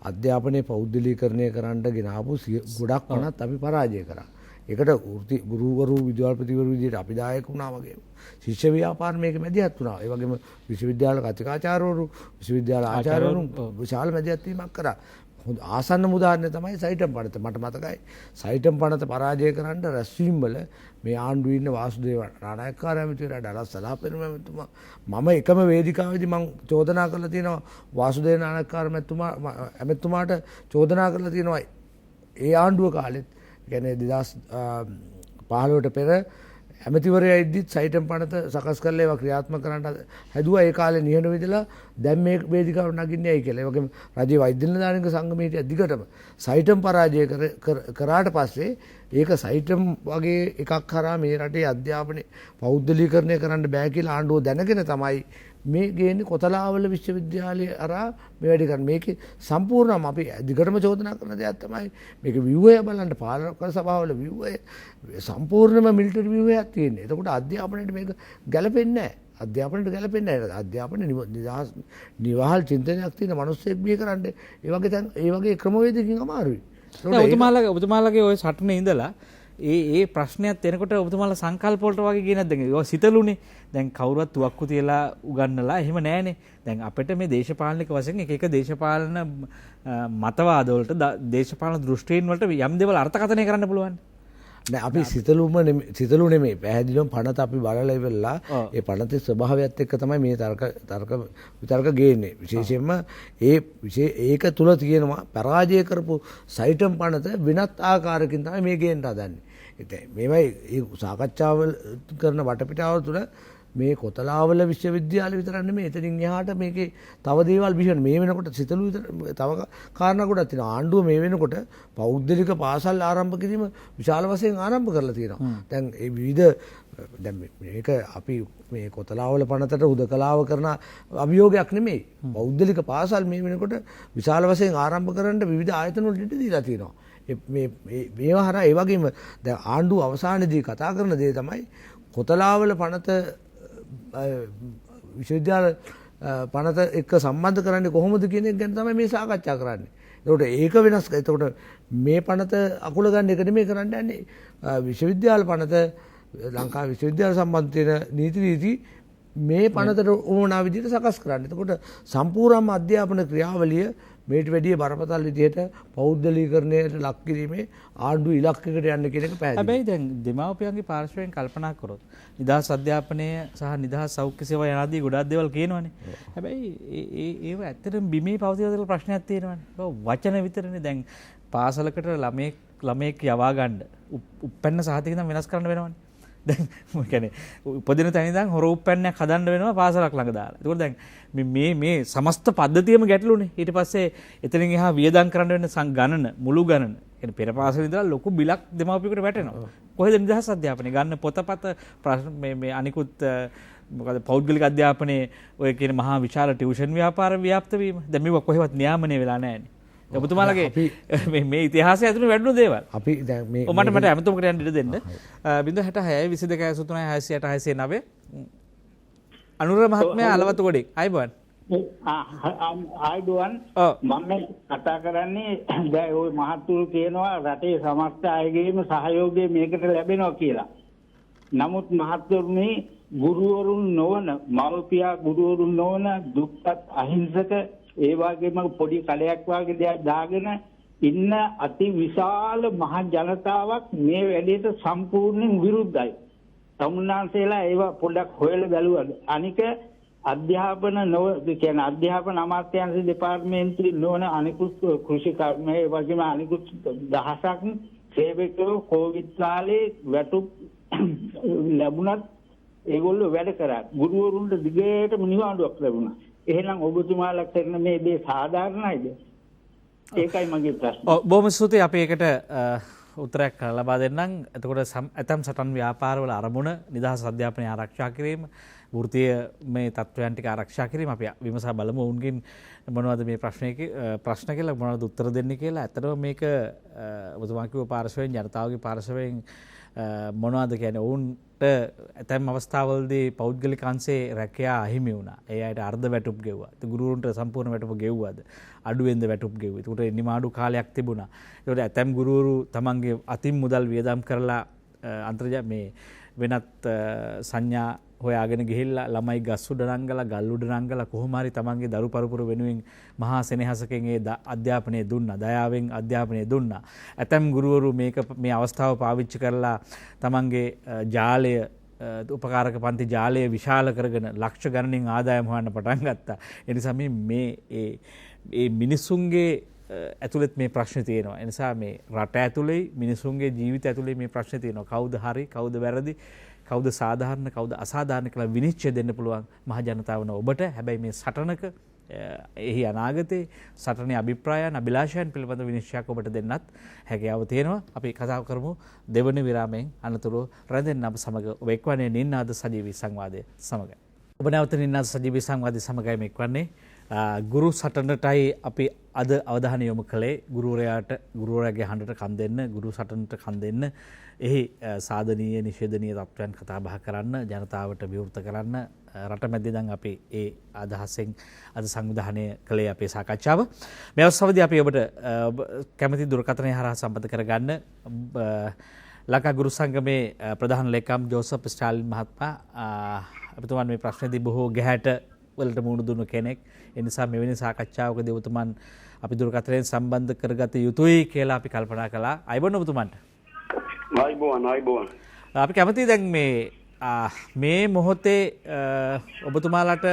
අධ්‍යාපනයේ පෞද්ගලීකරණය කරන්න ගෙනාවු ගොඩක් වුණත් අපි පරාජය කරා. ඒකට ගුරුවරු විද්‍යාපතිවරු විදිහට අපි දායක වුණා වගේ. ශිෂ්‍ය ව්‍යාපාර මේක මැදිහත් වුණා. ඒ වගේම විශ්වවිද්‍යාල කතිකාචාර්යවරු, විශ්වවිද්‍යාල ආචාර්යවරු විශාල මැදිහත් වීමක් කරා. හොඳ ආසන්නම උදාහරණය තමයි සයිටම් පනත. මට මතකයි සයිටම් පනත පරාජය කරන්න රැස්වීම් වල මේ ආණ්ඩුවේ ඉන්න වාසුදේව නානායක්කාර ඇමතිවරයා ඩලස් සලාපෙරුම ඇමතුමා මම එකම වේදිකාවේදී මම චෝදනා කරලා තියෙනවා වාසුදේව නානායක්කාර ඇමතුමාට චෝදනා කරලා තියෙනවා ඒ ආණ්ඩුව කාලෙත් කියන්නේ 2015ට පෙර ඇමතිවරයා ඉද්දිත් සයිටම් පනත සකස් කරලා ඒවා ක්‍රියාත්මක කරන්න හැදුවා. ඒ කාලේ නිහඬ වෙදලා දැන් මේ වේදිකාවට නගින්නේ ඇයි කියලා. ඒ වගේම රජයේ වෛද්‍ය නිලධාරීන්ග සංගමයේ දිගටම සයිටම් පරාජය කරාට පස්සේ ඒක සයිටම් වගේ එකක් කරා මේ රටේ අධ්‍යාපනය පෞද්ගලීකරණය කරන්න බෑ කියලා ආණ්ඩුව දැනගෙන තමයි මේ ගේන්නේ කොතලාවල විශ්වවිද්‍යාලය අරා මේ වැඩි කරන්නේ. මේකේ සම්පූර්ණම අපි දිගටම චෝදනා කරන දෙයක් තමයි මේක ව්‍යුහය බලන්න පාලක සභාවල ව්‍යුහය සම්පූර්ණම මිලිටරි ව්‍යුහයක් තියෙන්නේ. එතකොට අධ්‍යාපනයට මේක ගැලපෙන්නේ නැහැ. අධ්‍යාපනයට ගැලපෙන්නේ නැහැ. අධ්‍යාපන නිවාහල් චින්තනයක් තියෙන මිනිස්සෙක් බිය කරන්නේ ඒ වගේ ක්‍රමවේදකින් අමාරුයි. ඔබතුමාලගේ ওই සටනේ ඉඳලා ඒ ප්‍රශ්නයක් එනකොට ඔබතුමාලා සංකල්ප වලට වගේ කියන නැද්ද? ඒවා සිතලුනේ. දැන් කවුරුවත් තුවක්කු තියලා උගන්නලා එහෙම නැහනේ. දැන් අපිට මේ දේශපාලනික වශයෙන් එක දේශපාලන මතවාද වලට දේශපාලන දෘෂ්ටීන් වලට යම් දේවල් අර්ථකථනය කරන්න පුළුවන්. නෑ අපි සිතලු නෙමෙයි පැහැදිලිවම පනත අපි බලලා ඉවරලා ඒ පනතේ ස්වභාවයත් එක්ක තමයි මේ විතර්ක ගේන්නේ. විශේෂයෙන්ම ඒක තුල තියෙනවා පරාජය කරපු සයිටම් පනත වෙනත් ආකාරයකින් තමයි මේ ගේන්න හදන්නේ. මේවයි ඒ සාකච්ඡාවල් කරන වටපිටාව තුළ මේ කොතලාවල විශ්වවිද්‍යාල විතරක් නෙමෙයි එතනින් එහාට මේකේ තව දේවල් විශ්වන මේ වෙනකොට සිතලු තව කාරණා ගොඩක් තියෙනවා. ආණ්ඩුව මේ වෙනකොට පෞද්ගලික පාසල් ආරම්භ කිරීම විශාල වශයෙන් ආරම්භ කරලා තියෙනවා. දැන් ඒ විවිධ දැන් මේක අපි මේ කොතලාවල පනතට හුදකලාව කරන අභියෝගයක් නෙමෙයි. පෞද්ගලික පාසල් මේ වෙනකොට විශාල වශයෙන් ආරම්භ කරන්න විවිධ ආයතන වලට ඉඩ දීලා තියෙනවා. මේවා හරහා ඒ වගේම දැන් ආණ්ඩුව අවසානයේදී කතා කරන දේ තමයි කොතලාවල පනත විශ්වවිද්‍යාල පනත එක්ක සම්බන්ධ කරන්නේ කොහොමද කියන එක ගැන තමයි මේ සාකච්ඡා කරන්නේ. එතකොට ඒක වෙනස්. එතකොට මේ පනත අකුල ගන්න එක නෙමෙයි කරන්න යන්නේ. විශ්වවිද්‍යාල පනත ලංකා විශ්වවිද්‍යාල සම්බන්ධ තියෙන නීති මේ පනතට ඕනා විදිහට සකස් කරන්න. එතකොට සම්පූර්ණම අධ්‍යාපන ක්‍රියාවලිය මේට වැඩිය බරපතල විදිහට පෞද්ගලීකරණයට ලක් කිරීමේ ආණ්ඩුව ඉලක්කයකට යන්න කියන එක පැහැදිලි. හැබැයි දැන් දෙමාපියන්ගේ පාර්ශවයෙන් කල්පනා කරොත් නිදහස් අධ්‍යාපනය සහ නිදහස් සෞඛ්‍ය සේවා යනාදී ගොඩක් දේවල් කියනවනේ. හැබැයි ඒව ඇත්තටම බිමේ පවතින දේවල් ප්‍රශ්නයක් තියෙනවනේ. වචන විතරනේ. දැන් පාසලකට ළමයෙක් යවා ගන්න උප්පැන්න සහතික නම් වෙනස් කරන්න වෙනවනේ. දැන් මොකද කියන්නේ උපදින තැන ඉඳන් හොර උප්පැන්නයක් හදන්න වෙනවා පාසලක් ළඟ දාලා. ඒකෝර දැන් මේ සමස්ත පද්ධතියම ගැටලුනේ. ඊට පස්සේ එතනින් එහා වියදම් කරන්න වෙන ගණන මුළු ගණන. කියන්නේ පෙර පාසල ඉඳලා ලොකු බිලක් දෙමාපියෙකුට වැටෙනවා. කොහෙද නිදහස් අධ්‍යාපනය ගන්න පොතපත මේ අනිකුත් මොකද පෞද්ගලික අධ්‍යාපනයේ ඔය කියන මහා විශාල ටියුෂන් ව්‍යාපාර ව්‍යාප්ත වීම. දැන් මේක කොහෙවත් නියාමනය වෙලා නැහැ නේ. ඔබතුමාලගේ මේ ඉතිහාසය ඇතුළේ වැඩුණු දේවල්. අපි දැන් මේ මට ඇමතුමකට යන්න ඉඩ දෙන්න. 066 22 63 669 අනුර මහත්මයා අලවතු ගොඩේ. අයබෝන්. ආයිඩුවන් මම කතා කරන්නේ දැන් ওই මහත්තුරු කියනවා රටේ සමස්ත අයගේම සහයෝගය මේකට ලැබෙනවා කියලා. නමුත් මහත්තුරුනේ ගුරුවරුන් නොවන මව්පියා ගුරුවරුන් නොවන දුක්පත් අහිංසක ඒ වගේම පොඩි කලයක් වගේ දෙයක් දාගෙන ඉන්න අති විශාල මහ ජනතාවක් මේ වැඩේට සම්පූර්ණයෙන් විරුද්ධයි. තමුන්නාන්සේලා ඒවා පොඩ්ඩක් හොයලා බැලුවද? අනික අධ්‍යාපන කියන්නේ අධ්‍යාපන අමාත්‍යාංශ දෙපාර්තමේන්තුවේ නොවන අනිකුත් කෘෂි කර්ම ඒ වගේම අනිකුත් දහසක් සේවකයෝ කොවිඩ් කාලේ වැටුප් ලැබුණත් ඒගොල්ලෝ වැඩ කරා. ගුරුවරුන්ට දිගටම නිවාඩුවක් ලැබුණා. එහෙනම් ඔබතුමාලා කරන මේ දේ සාධාරණයිද? ඒකයි මගේ ප්‍රශ්නේ. බොහොම ස්තුතියි. අපි ඒකට උත්තරයක් ලබා දෙන්නම්. එතකොට ඇතම් සටන් ව්‍යාපාරවල අරමුණ නිදහස් අධ්‍යාපනය ආරක්ෂා කිරීම, වෘත්තීය මේ තත්ත්වයන් ටික ආරක්ෂා කිරීම අපි විමසා බලමු. ඔවුන්ගෙන් මොනවද මේ ප්‍රශ්න කියලා මොනවද උත්තර දෙන්නේ කියලා. ඇත්තටම මේක ඔබතුමා කිව්ව පාර්ශවයෙන් ජනතාවගේ පාර්ශවයෙන් මොනවද කියන්නේ ඔවුන්ට ඇතැම් අවස්ථාවලදී පෞද්ගලික අංශේ රැකියා අහිමි වුණා. ඒ අයට අර්ධ වැටුප් ගෙව්වා. ගුරුවරුන්ට සම්පූර්ණ වැටුප ගෙව්වද? අඩුවෙන්ද වැටුප් ගෙව්වේ. ඒකට නිමාඩු කාලයක් තිබුණා. ඒකට ඇතැම් ගුරුවරු තමන්ගේ අතින් මුදල් වියදම් කරලා අන්තර්ජාල මේ වෙනත් සංඥා හොයාගෙන ගිහිල්ලා ළමයි ගස් උඩ නංගලා ගල් උඩ නංගලා කොහොම හරි තමන්ගේ දරු පරපුර වෙනුවෙන් මහා සෙනෙහසකින් ඒ අධ්‍යාපනය දුන්නා. දයාවෙන් අධ්‍යාපනය දුන්නා. ඇතැම් ගුරුවරු මේ අවස්ථාව පාවිච්චි කරලා තමන්ගේ ජාලය උපකාරක පන්ති ජාලය විශාල කරගෙන ලක්ෂ ගණනින් ආදායම් හොයන්න පටන් ගත්තා. ඒ නිසා මේ මිනිසුන්ගේ ඇතුළෙත් මේ ප්‍රශ්න තියෙනවා. ඒ නිසා මේ රට ඇතුළේ මිනිසුන්ගේ ජීවිත ඇතුළේ මේ ප්‍රශ්න තියෙනවා. කවුද හරි කවුද වැරදි කවුද සාධාරණ කවුද අසාධාරණ කියලා විනිශ්චය දෙන්න පුළුවන් මහ ජනතාව ඔබට. හැබැයි මේ සටනක එහි අනාගතයේ සටනේ අභිප්‍රායන් අභිලාෂයන් පිළිබඳ විනිශ්චයක් ඔබට දෙන්නත් හැකියාව තියෙනවා. අපි කතා කරමු දෙවන විරාමයෙන් අනතුරු රැඳෙන්න අප සමග ඔබ එක්වන්නේ නින්නාද සජීවී සංවාදය සමගයි. ඔබ නැවත නින්නාද සජීවී සංවාදය සමගයි මේ එක්වන්නේ. ගුරු සටනටයි අපි අද අවධානය යොමු කළේ. ගුරුවරයාගේ හඬට කන් දෙන්න, ගුරු සටනට කන් දෙන්න, එහි සාධනීය නිෂේධනීය තත්ත්වයන් කතා බහ කරන්න, ජනතාවට විවෘත කරන්න රට මැද්දේ දැන් අපි ඒ අදහසෙන් අද සංවිධානය කළේ අපේ සාකච්ඡාව. මේ අවස්ථාවේදී අපි ඔබට කැමැති දුරකථනය හරහා සම්බන්ධ කරගන්න ලංකා ගුරු සංගමේ ප්‍රධාන ලේකම් ජෝසප් ස්ටාලින් මහත්මයා අපිටුමන් මේ ප්‍රශ්නේදී බොහෝ ගැහැට වලට මුහුණ දුන්න කෙනෙක්. ඒ නිසා මෙවැනි සාකච්ඡාවකදී ඔබතුමන් අපි දුරකථනයෙන් සම්බන්ධ කරගත යුතුයි කියලා අපි කල්පනා කළා. අයබෝන් ඔබතුමන්ට. ආයිබෝන්. අපි කැමතියි දැන් මේ මොහොතේ ඔබතුමාලට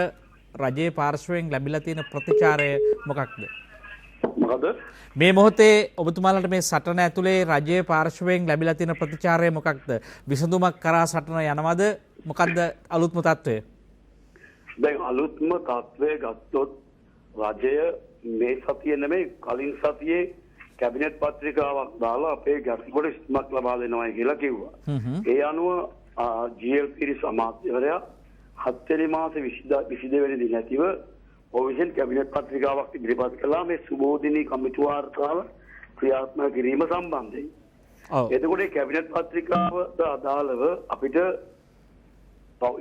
රජයේ පාර්ශවයෙන් ලැබිලා තියෙන ප්‍රතිචාරය මොකක්ද? මොකද? මේ මොහොතේ ඔබතුමාලට මේ සටන ඇතුලේ රජයේ පාර්ශවයෙන් ලැබිලා තියෙන ප්‍රතිචාරය මොකක්ද? විසඳුමක් කරා සටන යනවද? මොකක්ද අලුත්ම තත්ත්වය? දැන් අලුත්ම තත්ත්වය ගත්තොත් රජය මේ සතියේ නෙමෙයි කලින් සතියේ කැබිනට් පත්‍රිකාවක් දාලා අපේ ගැටලුවට ඉස්මක් ලබා දෙනවා කියලා කිව්වා. ඒ අනුව GLP සමාජවරයා 7 වෙනි මාසේ 22 වෙනි දින ඇතිව ඔවිෂන් කැබිනට් පත්‍රිකාවක් ඉදිරිපත් කළා මේ සුබෝධිනී කමිටු වාර්තාව ක්‍රියාත්මක කිරීම සම්බන්ධයෙන්. එතකොට මේ කැබිනට් පත්‍රිකාවට අදාළව අපිට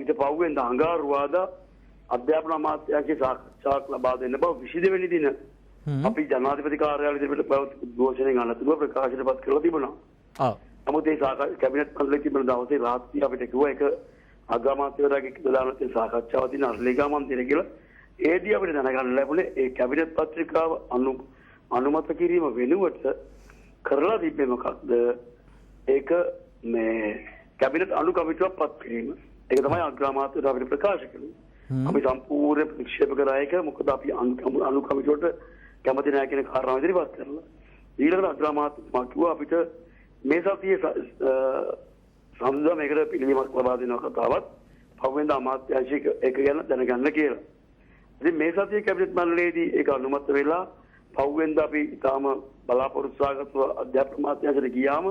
ඊට පහුවෙන් අඟහරුවාදා අධ්‍යාපන අමාත්‍යාංශයේ සාකච්ඡාවක් ලබා දෙන්න බව 22 වෙනි දින අපි ජනාධිපති කාර්යාලය ඉදිරියට උද්ඝෝෂණයෙන් අනතුරුව ප්‍රකාශනපත් කරලා තිබුණා. ඔව්. නමුත් ඒ කැබිනට් මණ්ඩලයේ තිබෙන දවසේ රාත්‍රියේ අපිට කිව්වා ඒක අග්‍රාමාත්‍යවරයාගේ ප්‍රධානත්වයෙන් සාකච්ඡාවක් තියෙන අර්ලේගා මන්දිරය කියලා. ඒදී අපිට දැනගන්න ලැබුණේ ඒ කැබිනට් පත්‍රිකාව අනුමත කිරීම වෙනුවට කරලා තිබෙන්නේ මොකක්ද? ඒක මේ කැබිනට් අනු කමිටුවක් පත් කිරීම. ඒක තමයි අග්‍රාමාත්‍යවරයා අපිට ප්‍රකාශ කළේ. අපි සම්පූර්ණ ප්‍රතික්ෂේප කරා ඒක. මොකද අපි අනු කමිටුවට කැමති නැහැ කියන කාරණාව ඉදිරිපත් කරලා. ඊළඟට අග්‍රාමාත්‍යවරයා කිව්වා අපිට මේ සතියේ සම්මුද මේකට පිළිගැනීමක් ලබා දෙන කතාවත් පහුවෙන්ද අමාත්‍යාංශික ඒක ගැන දැනගන්න කියලා. ඉතින් මේ සතියේ කැබිනට් මණ්ඩලයේදී ඒක අනුමත වෙලා පහුවෙන්ද අපි ඊටාම බලාපොරොත්තු සාගතව අධ්‍යාපන අමාත්‍යාංශයට ගියාම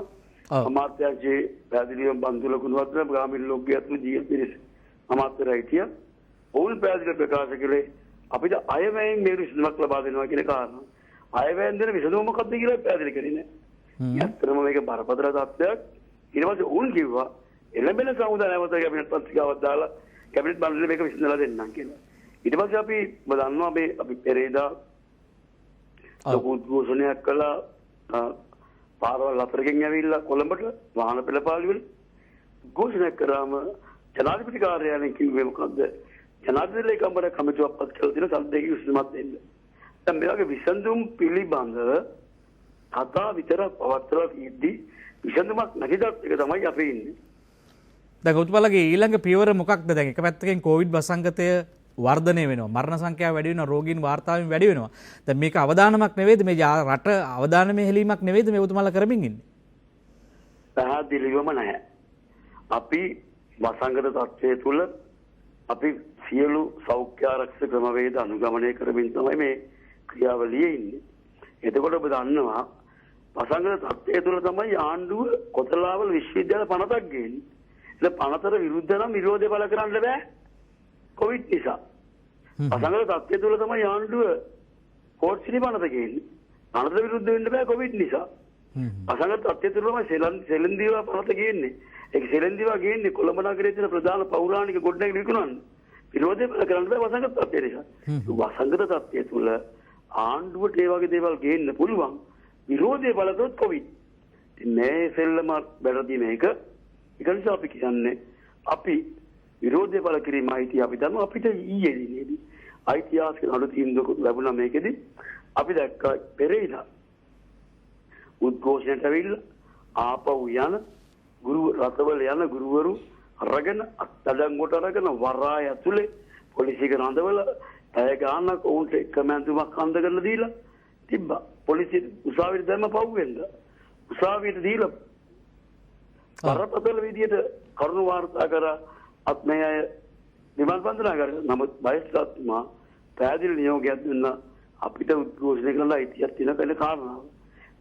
අමාත්‍යාංශයේ පැහැදිලිවම බන්දුල ගුණවර්ධන ග්‍රාමීණ ලෝකයාත්ම ජීවිත අමාත්‍යවරයා හිටියා. ඔවුන් පැහැදිලිව ප්‍රකාශ කළේ අපිට අයවැයෙන් මේ විසඳුමක් ලබා දෙනවා කියන කාරණා. අයවැයෙන් දෙන විසඳුම මොකක්ද කියලා පැහැදිලි කරේ නැහැ. ඇත්තටම මේක බරපතල තත්ත්වයක්. ඊට පස්සේ ඔවුන් කිව්වා එළඹෙන සමුදාය මත කැබිනට් පත්‍රිකාවක් දාලා කැබිනට් මණ්ඩලෙ මේක විසඳලා දෙන්නම් කියලා. ඊට පස්සේ අපි දන්නවා අපි පෙරේදා උද්ඝෝෂණයක් කළා පාරවල් අතරකින් ඇවිල්ලා කොළඹට වාහන පෙළපාලි වල උද්ඝෝෂණයක් කරාම ජනාධිපති කාර්යාලයෙන් කිව්වේ මොකද්ද? ජනාධිපති ලේකම්වර කමිටුවක් පත් කරලා තියෙන සද්දේක විසඳුමක් දෙන්න. දැන් මේ වගේ විසඳුම් පිළිබඳව කතා විතර පවත්වලා තියෙද්දි විසඳුමක් නැති තත්ත්වයක තමයි අපි ඉන්නේ. දැන් ඔතුමාලගේ ඊළඟ පියවර මොකක්ද? දැන් එක පැත්තකින් කොවිඩ් වසංගතය වර්ධනය වෙනවා. මරණ සංඛ්‍යාව වැඩි වෙනවා. රෝගීන් වාර්තාවෙන් වැඩි වෙනවා. දැන් මේක අවදානමක් නෙවෙයිද? මේ රට අවදානමේ හෙලීමක් නෙවෙයිද මේ ඔතුමාලා කරමින් ඉන්නේ? පැහැදිලිවම නැහැ. අපි වසංගත තත්ත්වයේ තුල අපි සියලු සෞඛ්‍ය ආරක්ෂක ක්‍රමවේද අනුගමනය කරමින් තමයි මේ ක්‍රියාවලියේ ඉන්නේ. එතකොට ඔබ දන්නවා වසංගත තත්ත්වයේ තුල තමයි ආණ්ඩුව කොතලාවල විශ්වවිද්‍යාල පනතක් ගේන්නේ. ඒ පනතට විරුද්ධ නම් විරෝධය බල කරන්න බෑ. කොවිඩ් නිසා. වසංගත තත්ත්වයේ තුල තමයි ආණ්ඩුව කෝට්සිලි පනත ගේන්නේ. පනතට විරුද්ධ වෙන්න බෑ කොවිඩ් නිසා. වසංගත තත්ත්වයේ තුල තමයි සෙලන්දීවා පනත ගේන්නේ. ඒක සෙලන්දීවා ගේන්නේ කොළඹ නගරයේ තියෙන ප්‍රධාන පෞරාණික ගොඩනැගිලි විකුණන්න. විරෝධය බල කරන්න බෑ වසංගත තත්ත්වය නිසා. වසංගත තත්ත්වයේ තුල ආණ්ඩුවට ඒ වගේ දේවල් ගේන්න පුළුවන්. විරෝධය බල කරොත් කොවිඩ්. මේ සෙල්ලම බැලදී මේක. ඒක නිසා අපි කියන්නේ අපි විරෝධය බල කිරීම අයිතිය අපි දන්නවා. අපිට ඊයේ දිනේදී ඓතිහාසික නඩු තීන්දුවකුත් ලැබුණා මේකෙදි. අපි දැක්කා පෙරේදා උද්ඝෝෂණයට ඇවිල්ලා ආපහු යන ගුරු රථවල යන ගුරුවරු අරගෙන අත්අඩංගුවට අරගෙන වරාය ඇතුලේ පොලිසිය ගානවල පැය ගානක් උන්ට කමෙන්තුමක් අන්ද කරලා දීලා තිබ්බා. පොලිසිය උසාවියට දැම්ම පහුවෙන්ද. උසාවියට දීලා බරපතල විදියට කරුණු වාර්තා කරා අත්මය නිවන් වන්දනා කරා. නමුත් බයිස්ත්‍රාත්මා පැහැදිලි නියෝගයක් දුන්න අපිට උද්ඝෝෂණය කරලා ඉතිහාස තියෙන වෙන කාරණාව.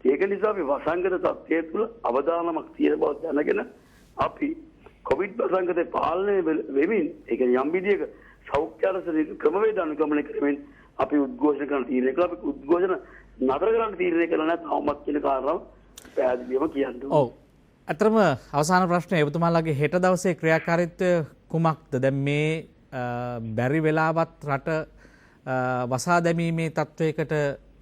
ඒක නිසා අපි වසංගත තත්ත්වයේ තුල අවදානමක් තියෙන බව දැනගෙන අපි කොවිඩ් වසංගතේ පාලනය වෙමින් ඒක යම් විදියක සෞඛ්‍ය ආරක්ෂක ක්‍රමවේද අනුගමනය කරමින් අපි උද්ඝෝෂණ කරන තීරණය කළා. අපි උද්ඝෝෂණ නතර කරන්න තීරණය කළා නැත්නම් අවමත් කියන කාරණාව පැහැදිලිවම කියන්න ඕනේ. ඔව්. අතරම අවසාන ප්‍රශ්නය ඔබතුමාලාගේ හෙට දවසේ ක්‍රියාකාරීත්වය කුමක්ද? දැන් මේ බැරි වෙලාවත් රට වසා දැමීමේ තත්වයකට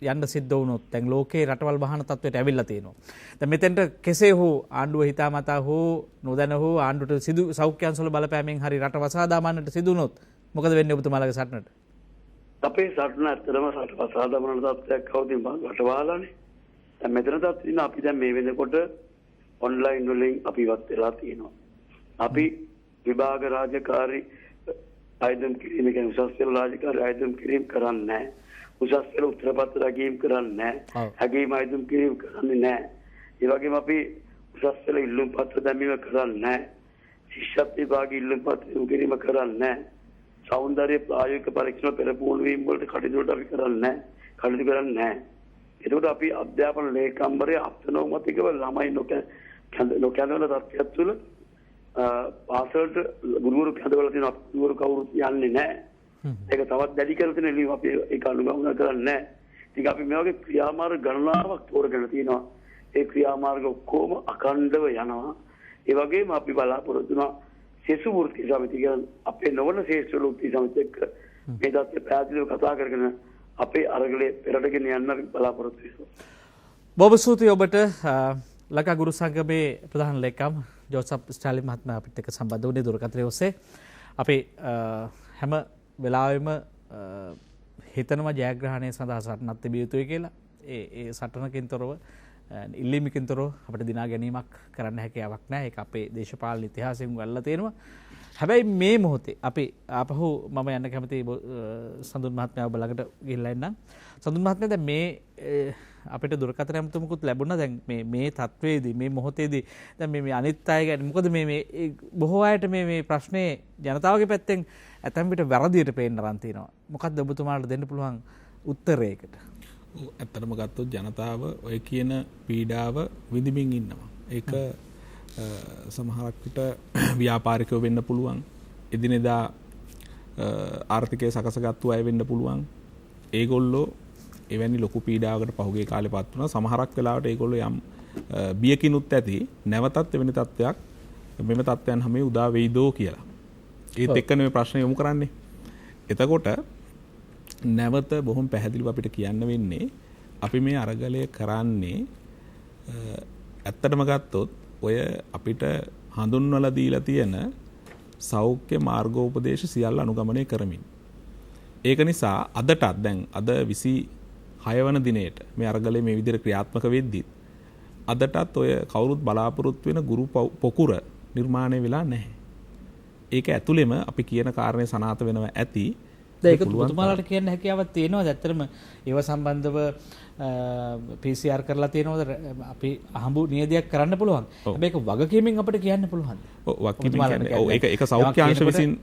යන්න සිද්ධ වුණොත් දැන් ලෝකේ රටවල් බහන තත්වයට ඇවිල්ලා තියෙනවා. දැන් මෙතෙන්ට කෙසේ හෝ ආණ්ඩුව හිතාමතා හෝ නොදැන හෝ ආණ්ඩුවට සිදු සෞඛ්‍ය අංශවල බලපෑමෙන් හරි රට වසා දාමන්නට සිදු වුණොත් මොකද වෙන්නේ ඔබතුමාලාගේ සටනට? අපේ සටන ඇත්තටම රට වසා දාමන තත්ත්වයක් කවුදින් රටවාලානේ. දැන් මෙතනටත් ඉන්න අපි දැන් මේ වෙනකොට ඔන්ලයින් වලින් අපි ඉවත් වෙලා තියෙනවා. අපි විභාග රාජකාරී ආයතන කිරීම කියන්නේ උසස් පෙළ රාජකාරී ආයතන කිරීම කරන්නේ නැහැ. උසස් පෙළ උත්තරපත්‍ර ලැබීම් කරන්නේ නැහැ. හැගීම් ආයතන කිරීම කරන්නේ නැහැ. ඒ වගේම අපි උසස් පෙළ ඉල්ලුම් පත්‍ර දැමීම කරන්නේ නැහැ. ශිෂ්‍යත්ව විභාග ඉල්ලුම් පත්‍ර කිරීම කරන්නේ නැහැ. සෞන්දර්ය ප්‍රායෝගික පරීක්ෂණ පෙරපුහුණු වීම වලට කටයුතු අපි කරන්නේ නැහැ. කටයුතු කරන්නේ නැහැ. ඒකට අපි අධ්‍යාපන ලේකම්වරය අත්නෝමතිකව ළමයි නොකැඳවන තත්ත්වයක් තුළ පාසලට ගුරුවරු කැඳවලා තියෙන අපි ගුරුවරු කවුරුත් යන්නේ නැහැ. ඒක තවත් දැඩි කරලා තියෙන එළිය අපි ඒක අනුගමනය කරන්නේ නැහැ. ඉතින් අපි මේ වගේ ක්‍රියාමාර්ග ගණනාවක් තෝරගෙන තියෙනවා. ඒ ක්‍රියාමාර්ග ඔක්කොම අඛණ්ඩව යනවා. ඒ වගේම අපි බලාපොරොත්තු වෙනවා සෙසු වෘත්ති සමිතිය අපේ නොවන ශේෂ්ඨ වෘත්ති සමිතිය එක්ක මේ දත්තේ පැහැදිලිව කතා කරගෙන අපේ අරගලේ පෙරට ගෙන යන්න බලාපොරොත්තු වෙනවා. බොහොම ස්තුතියි ඔබට ලකා ගුරු සංගමේ ප්‍රධාන ලේකම් ජෝසප් ස්ටාලින් මහත්මයා අපිත් එක්ක සම්බන්ධ වුණේ දුරකථනය ඔස්සේ. අපි හැම වෙලාවෙම හිතනවා ජයග්‍රහණය සඳහා සටනක් තිබිය යුතුයි කියලා. ඒ සටනකින් තොරව ඉල්ලීමකින් තොරව අපිට දිනා ගැනීමක් කරන්න හැකියාවක් නැහැ. ඒක අපේ දේශපාලන ඉතිහාසයෙන් ගල්ලා තියෙනවා. හැබැයි මේ මොහොතේ අපි ආපහු මම යන්න කැමති සඳුන් මහත්මයා ඔබ ළඟට ගිහිල්ලා එන්නම්. සඳුන් මහත්මයා දැන් මේ අපිට දුරකථන ඇමතුමකුත් ලැබුණා. දැන් මේ තත්වයේදී මේ මොහොතේදී දැන් මේ අනිත් අය ගැන මොකද මේ බොහෝ අයට මේ ප්‍රශ්නේ ජනතාවගේ පැත්තෙන් ඇතැම් විට වැරදියට පේන්න රන් තියෙනවා. මොකක්ද ඔබතුමාට දෙන්න පුළුවන් උත්තරයකට? ඇත්තටම ගත්තොත් ජනතාව ඔය කියන පීඩාව විඳින්මින් ඉන්නවා. ඒක සමහරක් විට ව්‍යාපාරිකයෝ වෙන්න පුළුවන්. එදිනෙදා ආර්ථිකය සකසගත්තු අය වෙන්න පුළුවන්. ඒගොල්ලෝ එවැනි ලොකු පීඩාවකට පහුගිය කාලේ පත් වුණා. සමහරක් වෙලාවට ඒගොල්ලෝ යම් බියකිනුත් ඇති නැවතත් එවැනි තත්ත්වයක් මෙම තත්ත්වයන් හැමේ උදා වෙයිදෝ කියලා. ඒත් එක්කනේ මේ ප්‍රශ්නේ යොමු කරන්නේ. එතකොට නැවත බොහොම පැහැදිලිව අපිට කියන්න වෙන්නේ අපි මේ අරගලය කරන්නේ ඇත්තටම ගත්තොත් ඔය අපිට හඳුන්වලා දීලා තියෙන සෞඛ්‍ය මාර්ගෝපදේශ සියල්ල අනුගමනය කරමින්. ඒක නිසා අදටත් දැන් අද 26 වන දිනේට මේ අරගලේ මේ විදිහට ක්‍රියාත්මක වෙද්දි අදටත් ඔය කවුරුත් බලාපොරොත්තු වෙන ගුරු පොකුර නිර්මාණය වෙලා නැහැ. ඒක ඇතුළෙම අපි කියන කාරණේ සනාථ වෙනවා ඇති. ඒක පුතුමාලාට කියන්න හැකියාවක් තියෙනවද? ඇත්තටම ඒව සම්බන්ධව PCR කරලා තියෙනවද? අපි අහඹු නියදයක් කරන්න පුළුවන්. හැබැයි ඒක වගකීමෙන් අපිට කියන්න පුළුවන්. ඔව් වගකීමෙන් කියන්නේ. ඔව් ඒක සෞඛ්‍යාංශ විසින්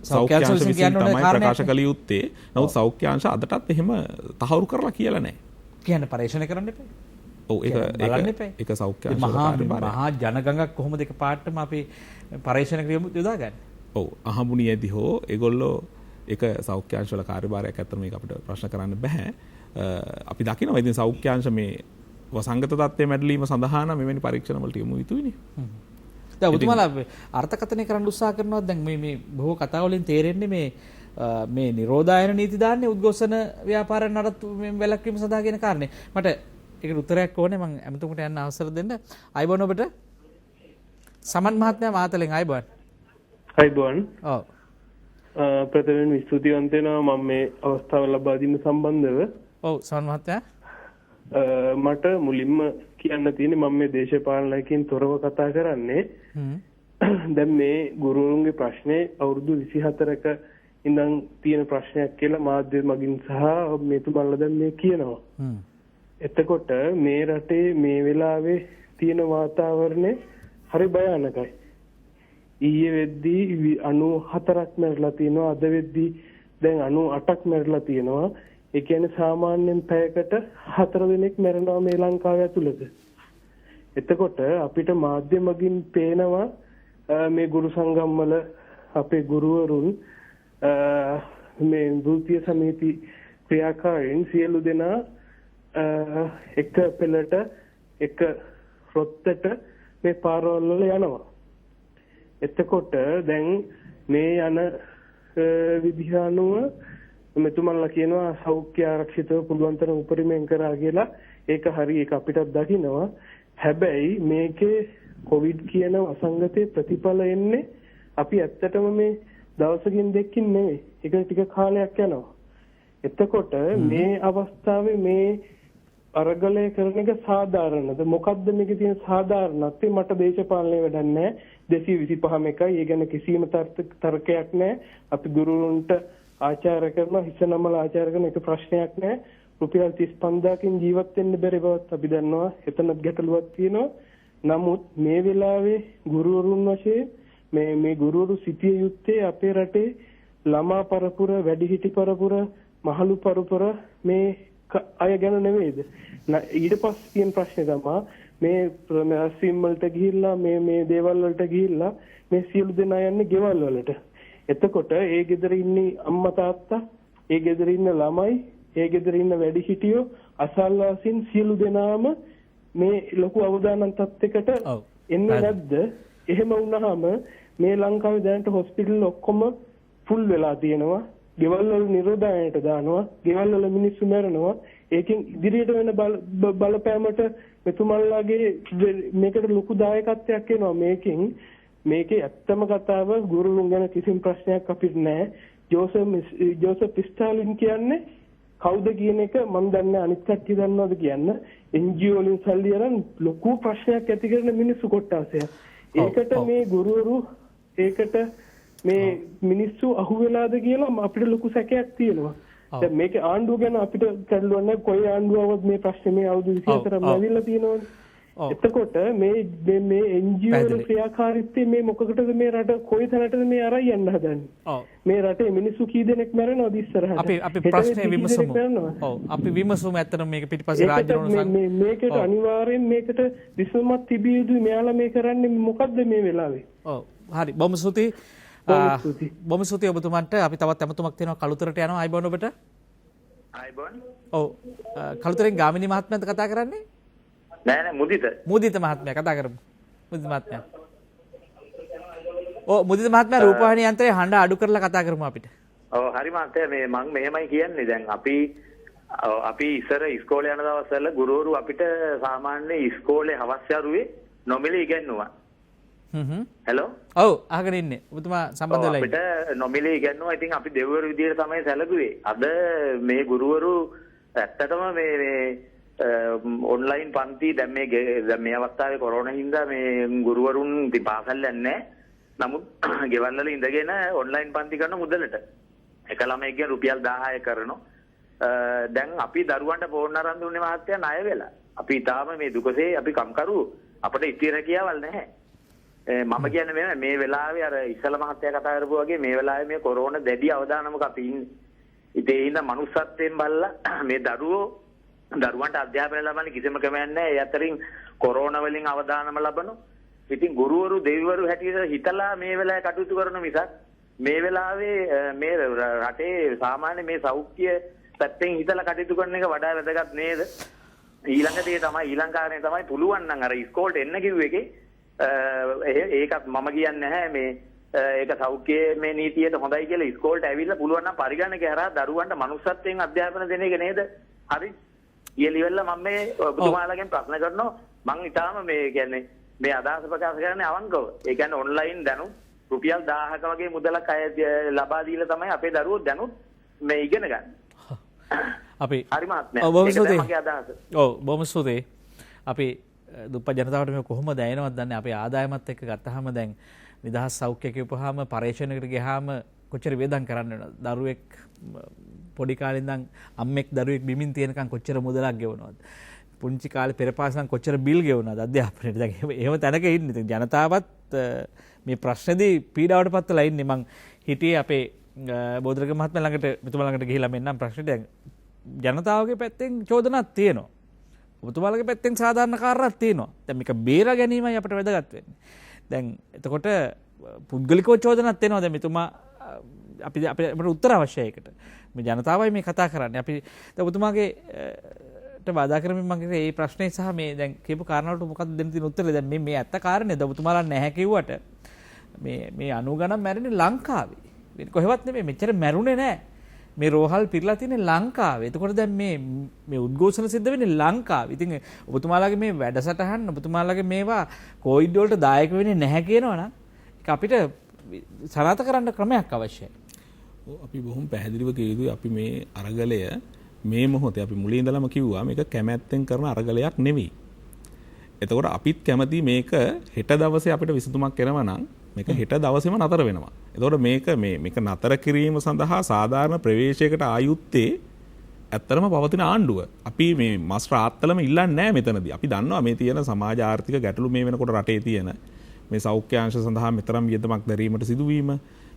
තමයි ප්‍රකාශ කළ යුත්තේ. නමුත් සෞඛ්‍යාංශ අදටත් එහෙම තහවුරු කරලා කියලා නැහැ. කියන්න පරීක්ෂණ කරන්න එපා. ඔව් ඒක සෞඛ්‍යාංශ මහා ජනගංගක් කොහොමද එක පාටම අපි පරීක්ෂණ ක්‍රියාව යොදාගන්නේ? ඔව් අහඹු නියදි හෝ ඒගොල්ලෝ ඒක සෞඛ්‍යාංශ වල කාර්යභාරයක් ඇත්තට මේක අපිට ප්‍රශ්න කරන්න බෑ. අපි දකිනවා ඉතින් සෞඛ්‍යාංශ මේ වසංගත තත්ත්වයේ මැඩලීම සඳහා නම් මෙවැනි පරීක්ෂණ වලට යොමු යුතුයිනේ. දැන් ඔබතුමාලා අර්ථකථනය කරන්න උත්සාහ කරනවා. දැන් මේ බොහෝ කතා වලින් තේරෙන්නේ මේ නිරෝධායන නීති දාන්නේ උද්ඝෝෂණ ව්‍යාපාරයන් නඩත්තු වැළැක්වීම සඳහා කියන කාරණේ. මට ඒකට උත්තරයක් ඕනේ. මම ඇමතුමට යන්න අවසර දෙන්න. අයබෝන් ඔබට. සමන් මහත්මයා මාතලෙන් අයබෝන්. අයබෝන්. ඔව්. ප්‍රථමයෙන් ස්තුතිවන්ත වෙනවා මම මේ අවස්ථාව ලබා දීම සම්බන්ධව. ඔව් සමන් මහත්තයා. මට මුලින්ම කියන්න තියෙන්නේ මම මේ දේශපාලනයකින් තොරව කතා කරන්නේ. දැන් මේ ගුරුවරුන්ගේ ප්‍රශ්නේ අවුරුදු 24ක ඉඳන් තියෙන ප්‍රශ්නයක් කියලා මාධ්‍ය මගින් සහ මෙතුමන්ලා දැන් මේ කියනවා. එතකොට මේ රටේ මේ වෙලාවේ තියෙන වාතාවරණය හරි භයානකයි. ඊයේ වෙද්දී 94ක් මැරිලා තියෙනවා. අද වෙද්දී දැන් 98ක් මැරිලා තියෙනවා. ඒ කියන්නේ සාමාන්‍යයෙන් පැයකට 4 දිනක් මැරෙනවා මේ ලංකාව ඇතුළත. එතකොට අපිට මාධ්‍ය මගින් පේනවා මේ ගුරු සංගම් වල අපේ ගුරුවරුන් මේ වෘත්තීය සමිති ක්‍රියාකාරීන් සියලු දෙනා එක පෙළට එක රොත්තට මේ පාරවල් වල යනවා. එතකොට දැන් මේ යන විදිහ අනුව මෙතුමන්ලා කියනවා සෞඛ්‍ය ආරක්ෂිතව පුළුවන් තරම් උපරිමයෙන් කරා කියලා. ඒක හරි. ඒක අපිටත් දකින්නවා. හැබැයි මේකේ කොවිඩ් කියන අසංගතයේ ප්‍රතිඵල එන්නේ අපි ඇත්තටම මේ දවසකින් දෙකකින් නෙවෙයි. ඒක ටික කාලයක් යනවා. එතකොට මේ අවස්ථාවේ මේ අරගලය කරන එක සාධාරණද? මොකද්ද මේකේ තියෙන සාධාරණත්වය? මට දේශපාලනය වැඩක් නැහැ. 225ම එකයි. ඒ ගැන කිසිම තර්කයක් නැහැ. අපි ගුරුවරුන්ට ආචාර්ය කරන හිස නමලා ආචාර්ය කරන එක ප්‍රශ්නයක් නැහැ. රුපියල් 35000කින් ජීවත් වෙන්න බැරි බවත් අපි දන්නවා. එතනත් ගැටලුවක් තියෙනවා. නමුත් මේ වෙලාවේ ගුරුවරුන් වශයෙන් මේ ගුරුවරු සිටිය යුත්තේ අපේ රටේ ළමා පරපුර, වැඩිහිටි පරපුර, මහලු පරපුර මේ අය ගැන නෙවෙයිද? ඊට පස්සේ තියෙන ප්‍රශ්නේ තමයි මේ රැස්වීම් වලට ගිහිල්ලා මේ දේවල් වලට ගිහිල්ලා මේ සියලු දෙනා යන්නේ ගෙවල් වලට. එතකොට ඒ ගෙදර ඉන්නේ අම්මා තාත්තා, ඒ ගෙදර ඉන්න ළමයි, ඒ ගෙදර ඉන්න වැඩිහිටියෝ, අසල්වාසීන් සියලු දෙනාම මේ ලොකු අවදානම් තත්යකට එන්නේ නැද්ද? එහෙම වුණාම මේ ලංකාවේ දැනට හොස්පිටල් ඔක්කොම ෆුල් වෙලා තියෙනවා. ගෙවල් වල නිරෝධායනයට දානවා. ගෙවල් වල මිනිස්සු මැරෙනවා. ඒකෙන් ඉදිරියට වෙන බලපෑමට මෙතුමන්ලාගේ මේකට ලොකු දායකත්වයක් එනවා. මේකේ ඇත්තම කතාව ගුරුතුන් ගැන කිසිම ප්‍රශ්නයක් අපිට නැහැ. ජෝසප් ස්ටාලින් කියන්නේ කවුද කියන එක මම දන්නේ අනිත් කට්ටිය දන්නවද කියන්න. NGO වලින් සල්ලි අරන් ලොකු ප්‍රශ්නයක් ඇති කරන මිනිස්සු කොට්ටාසයක්. ඒකට මේ ගුරුවරු ඒකට මේ මිනිස්සු අහුවෙලාද කියලා අපිට ලොකු සැකයක් තියෙනවා. දැන් මේක ආණ්ඩුව ගැන අපිට කැඩලුවක් නැහැ. කොයි ආණ්ඩුවවත් මේ ප්‍රශ්නේ මේ අවුරුදු 24ම ඇවිල්ලා තියෙනවනේ. එතකොට මේ NGO වල ක්‍රියාකාරීත්වය මේ මොකකටද මේ රට කොයි තැනටද මේ අරන් යන්න හදන්නේ? මේ රටේ මිනිස්සු කී දෙනෙක් මැරෙනවද ඉස්සරහට? අපි ප්‍රශ්නේ විමසමු. ඔව් අපි විමසමු ඇත්තටම මේක පිටිපස්සේ රාජ්‍ය මේකට අනිවාර්යෙන් මේකට විසමක් තිබිය යුතුයි. මෙයාලා මේ කරන්නේ මොකද්ද මේ වෙලාවේ? ඔව් හරි බොහොම ස්තුතියි. බොහොම ස්තුතියි ඔබතුමන්ට. අපි තවත් ඇමතුමක් තියෙනවා කළුතරට යනවා. ආයිබෝන් ඔබට. ආයිබෝන්. ඔව් කළුතරෙන් ගාමිණී මහත්මයාත් කතා කරන්නේ? නෑ මුදිත මහත්මයා කතා කරමු. මුදිත මහත්මයා. මුදිත මහත්මයා රූපවාහිනී යන්ත්‍රයේ හඬ අඩු කරලා කතා කරමු අපිට. ඔව් හරි මහත්තයා මේ මම මෙහෙමයි කියන්නේ දැන් අපි ඉස්සර ඉස්කෝලේ යන දවස්වල ගුරුවරු අපිට සාමාන්‍ය ඉස්කෝලේ හවස් යාරුවේ නොමිලේ ඉගෙනුවා. හෙලෝ. ඔව් අහගෙන ඉන්නේ. ඔබතුමා සම්බන්ධ වෙලා ඉන්නේ. අපිට නොමිලේ ඉගෙනුවා. ඉතින් අපි දෙවිවරු විදියට තමයි සැලකුවේ. අද මේ ගුරුවරු ඇත්තටම මේ ඔන්ලයින් පන්ති දැන් මේ අවස්ථාවේ කොරෝනා හින්දා මේ ගුරුවරුන් පාසල් යන්නේ නමුත් ගෙවල් වල ඉඳගෙන ඔන්ලයින් පන්ති කරන මුදලට එක ළමයෙක්ගෙන් රුපියල් 1000 කරනවා. දැන් අපි දරුවන්ට ෆෝන් අරන් දුන්නේ මහත්තයා ණය වෙලා. අපි ඊටාම මේ දුකසේ අපි කම්කරු අපිට ඉතිර කියාවල් නැහැ. මම කියන්නේ මේ වෙලාවේ අර ඉස්සල මහත්තයා කතා කරපු වගේ මේ වෙලාවේ මේ කොරෝනා දැඩි අවදානමක අපි ඉන්නේ. ඉතින් ඒ හින්දා මනුස්සත්වයෙන් බලලා මේ දරුවන්ට අධ්‍යාපනය ලබන්නේ කිසිම ක්‍රමයක් නැහැ. ඒ අතරින් කොරෝනා වලින් අවදානම ලබනවා. ඉතින් ගුරුවරු දෙවිවරු හැටියට හිතලා මේ වෙලාවේ කටයුතු කරන මිසක් මේ වෙලාවේ මේ රටේ සාමාන්‍ය මේ සෞඛ්‍ය පැත්තෙන් හිතලා කටයුතු කරන එක වඩා වැදගත් නේද? ඊළඟ දේ තමයි ඊළඟ කාරණේ තමයි පුළුවන් නම් අර ඉස්කෝලේට එන්න කිව්ව එකේ ඒකත් මම කියන්නේ නැහැ මේ ඒක සෞඛ්‍යයේ මේ නීතියට හොඳයි කියලා ඉස්කෝලේට ඇවිල්ලා පුළුවන් නම් පරිගණක හරහා දරුවන්ට මනුස්සත්වයෙන් අධ්‍යාපන දෙන එක නේද? හරි. ඊළඟ මම මේ ඔබතුමාලාගෙන් ප්‍රශ්න කරනවා. මම ඊටාම මේ කියන්නේ මේ අදහස ප්‍රකාශ කරන්නේ අවංකව. ඒ කියන්නේ ඔන්ලයින් දැනුම් රුපියල් 1000ක වගේ මුදලක් අය ලබා දීලා තමයි අපේ දරුවෝ දැනුත් මේ ඉගෙන ගන්න. අපි හරි මහත්මයා. ඒක තමයි අදහස. ඔව් බොහොම ස්තුතියි. අපි දුප්පත් ජනතාවට මේ කොහොමද දැනෙනවද දන්නේ. අපේ ආදායමත් එක්ක ගත්තාම දැන් නිදහස් සෞඛ්‍ය කියපුවාම පරීක්ෂණයකට ගියාම කොච්චර වේදම් කරන්න වෙනවද? දරුවෙක් පොඩි කාලේ ඉඳන් අම්මෙක් දරුවෙක් බිමින් තියෙනකන් කොච්චර මුදලක් ගෙවනවද? පුංචි කාලේ පෙරපාසම් කොච්චර බිල් ගෙවනවද අධ්‍යාපනයට? දැන් එහෙම තැනක ඉන්නේ. ඉතින් ජනතාවත් මේ ප්‍රශ්නේදී පීඩාවටපත් වෙලා ඉන්නේ. මං හිටියේ අපේ බෝධරක මහත්මයා ළඟට මෙතුමා ළඟට ගිහිල්ලා මෙන්නම් ප්‍රශ්නෙට. දැන් ජනතාවගේ පැත්තෙන් චෝදනාවක් තියෙනවා. ඔබතුමාලගේ පැත්තෙන් සාධාරණ කාරණාවක් තියෙනවා. දැන් මේක බේරා ගැනීමයි අපිට වැදගත් වෙන්නේ. දැන් එතකොට පුද්ගලිකව චෝදනාවක් තියෙනවා. දැන් මෙතුමා අපිට උත්තර අවශ්‍යයි ඒකට. මේ ජනතාවයි මේ කතා කරන්නේ. අපි දැන් ඔබතුමාගේ බාධා කරමින් මම කිව්වේ මේ ප්‍රශ්නේ සහ මේ දැන් කියපු කාරණාවලට මොකක්ද දෙන්න තියෙන උත්තරේ? දැන් මේ ඇත්ත කාරණේද? ඔබතුමාලා නැහැ කිව්වට මේ 90 ගණන් මැරෙන්නේ ලංකාවේ. වෙන කොහෙවත් නෙමෙයි. මෙච්චර මැරුණේ නැහැ. මේ රෝහල් පිරලා තියෙන්නේ ලංකාවේ. එතකොට දැන් මේ උද්ඝෝෂණ සිද්ධ වෙන්නේ ලංකාවේ. ඉතින් ඔබතුමාලාගේ මේ වැඩසටහන් ඔබතුමාලාගේ මේවා කොයිඩ් වලට දායක වෙන්නේ නැහැ කියනවනම් ඒක අපිට සනාථ කරන්න ක්‍රමයක් අවශ්‍යයි. අපි බොහොම පැහැදිලිව කියුවේ අපි මේ අරගලය මේ මොහොතේ අපි මුලින් ඉඳලම කිව්වා මේක කැමැත්තෙන් කරන අරගලයක් නෙවෙයි. එතකොට අපිත් කැමති මේක හෙට දවසේ අපිට විසඳුමක් එනවා නම් මේක හෙට දවසේම නතර වෙනවා. එතකොට මේක නතර කිරීම සඳහා සාධාරණ ප්‍රවේශයකට ආයුත්තේ ඇත්තටම පවතින ආණ්ඩුව. අපි මේ මස් රාත්තලම ඉල්ලන්නේ නැහැ මෙතනදී. අපි දන්නවා මේ තියෙන සමාජ ආර්ථික ගැටලු මේ වෙනකොට රටේ තියෙන මේ සෞඛ්‍යාංශ සඳහා මෙතරම් වියදමක් දැරීමට සිදුවීම,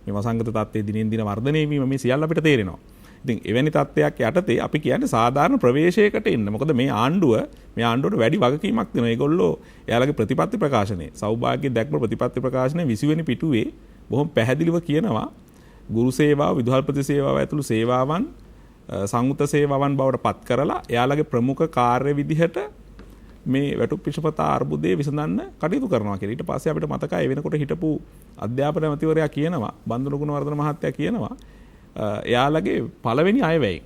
මේ වසංගත තත්ත්වයේ දිනෙන් දින වර්ධනය වීම මේ සියල්ල අපිට තේරෙනවා. ඉතින් එවැනි තත්ත්වයක් යටතේ අපි කියන්නේ සාධාරණ ප්‍රවේශයකට එන්න. මොකද මේ ආණ්ඩුවට වැඩි වගකීමක් දෙනවා. ඒගොල්ලෝ එයාලගේ ප්‍රතිපත්ති ප්‍රකාශනයේ සෞභාග්‍ය දැක්ම ප්‍රතිපත්ති ප්‍රකාශනයේ 20 වෙනි පිටුවේ බොහොම පැහැදිලිව කියනවා ගුරු සේවාව, විදුහල්පති සේවාව ඇතුළු සේවාවන් සංයුක්ත සේවාවන් බවට පත් කරලා එයාලගේ ප්‍රමුඛ කාර්ය විදිහට මේ වැටුප් පිෂපතා අර්බුදයේ විසඳන්න කටයුතු කරනවා කියලා. ඊට පස්සේ අපිට මතකයි වෙනකොට හිටපු අධ්‍යාපන මැතිවරයා කියනවා, බන්දුල ගුණවර්ධන මහත්තයා කියනවා එයාලගේ පළවෙනි අයවැයෙන්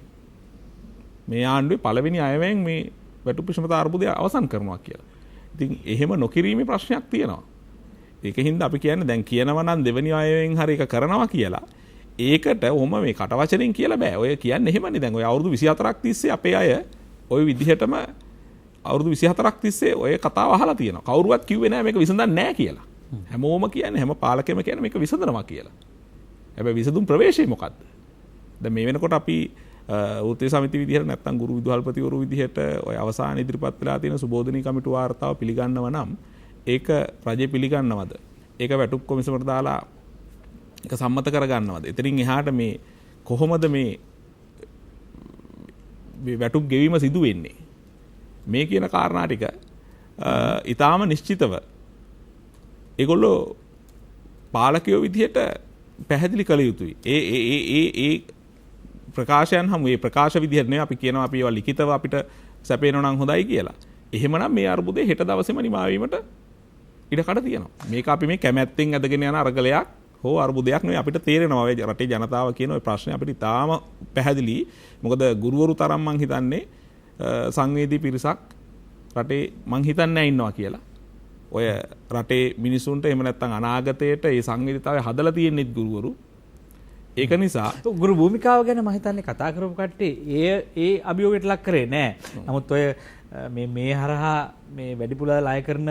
මේ ආණ්ඩුවේ පළවෙනි අයවැයෙන් මේ වැටුප් පිෂපතා අර්බුදය අවසන් කරනවා කියලා. ඉතින් එහෙම නොකිරීමේ ප්‍රශ්නයක් තියෙනවා. ඒකින්ද අපි කියන්නේ දැන් කියනවා නම් දෙවෙනි අයවැයෙන් හරි එක කරනවා කියලා. ඒකට ඔහොම මේ කටවචනෙන් කියලා බෑ. ඔය කියන්නේ එහෙමනේ. දැන් ඔය අවුරුදු 24ක් තිස්සේ අපේ අය ওই විදිහටම අවුරුදු 24ක් තිස්සේ ඔය කතාව අහලා තියෙනවා. කවුරුවත් කිව්වේ නෑ මේක විසඳන්නේ නෑ කියලා. හැමෝම කියන්නේ හැම පාලකයෙම කියන්නේ මේක විසඳනවා කියලා. හැබැයි විසඳුම් ප්‍රවේශය මොකද්ද? දැන් මේ වෙනකොට අපි වෘත්තීය සමිති විදිහට නැත්නම් ගුරු විදුහල්පතිවරු විදිහට ඔය අවසාන ඉදිරිපත් වෙලා තියෙන සුබෝධනී කමිටු වාර්තාව පිළිගන්නව නම් ඒක රජය පිළිගන්නවද? ඒක වැටුප් කොමිසමට දාලා ඒක සම්මත කරගන්නවද? එතනින් එහාට මේ කොහොමද මේ වැටුප් ගෙවීම සිදු වෙන්නේ? මේ කියන කාරණා ටික ඊටාම නිශ්චිතව ඒගොල්ලෝ පාලකයෝ විදිහට පැහැදිලි කළ යුතුයි. ඒ ප්‍රකාශයන් හමු ඒ ප්‍රකාශ විදිහට නෙවෙයි අපි කියනවා අපි ඒවා ලිඛිතව අපිට සැපේනවා නම් හොඳයි කියලා. එහෙමනම් මේ අර්බුදේ හෙට දවසේම නිමා වීමට ඉඩකඩ තියෙනවා. මේක අපි මේ කැමැත්තෙන් ඇදගෙන යන අරගලයක් හෝ අර්බුදයක් නෙවෙයි. අපිට තේරෙනවා ඔය රටේ ජනතාව කියන ඔය ප්‍රශ්නේ අපිට ඊටාම පැහැදිලි. මොකද ගුරුවරු තරම් මං හිතන්නේ සංවේදී පිරිසක් රටේ මං හිතන්නේ ඉන්නවා කියලා. ඔය රටේ මිනිසුන්ට එහෙම නැත්නම් අනාගතයට මේ සංවේදීතාවය හදලා තියෙන්නේ ගුරුවරු. ඒක නිසා ගුරු භූමිකාව ගැන මම හිතන්නේ කතා කරපු කට්ටිය ඒ අභියෝගයට ලක් කරේ නෑ. නමුත් ඔය මේ හරහා මේ වැඩිපුර ලය කරන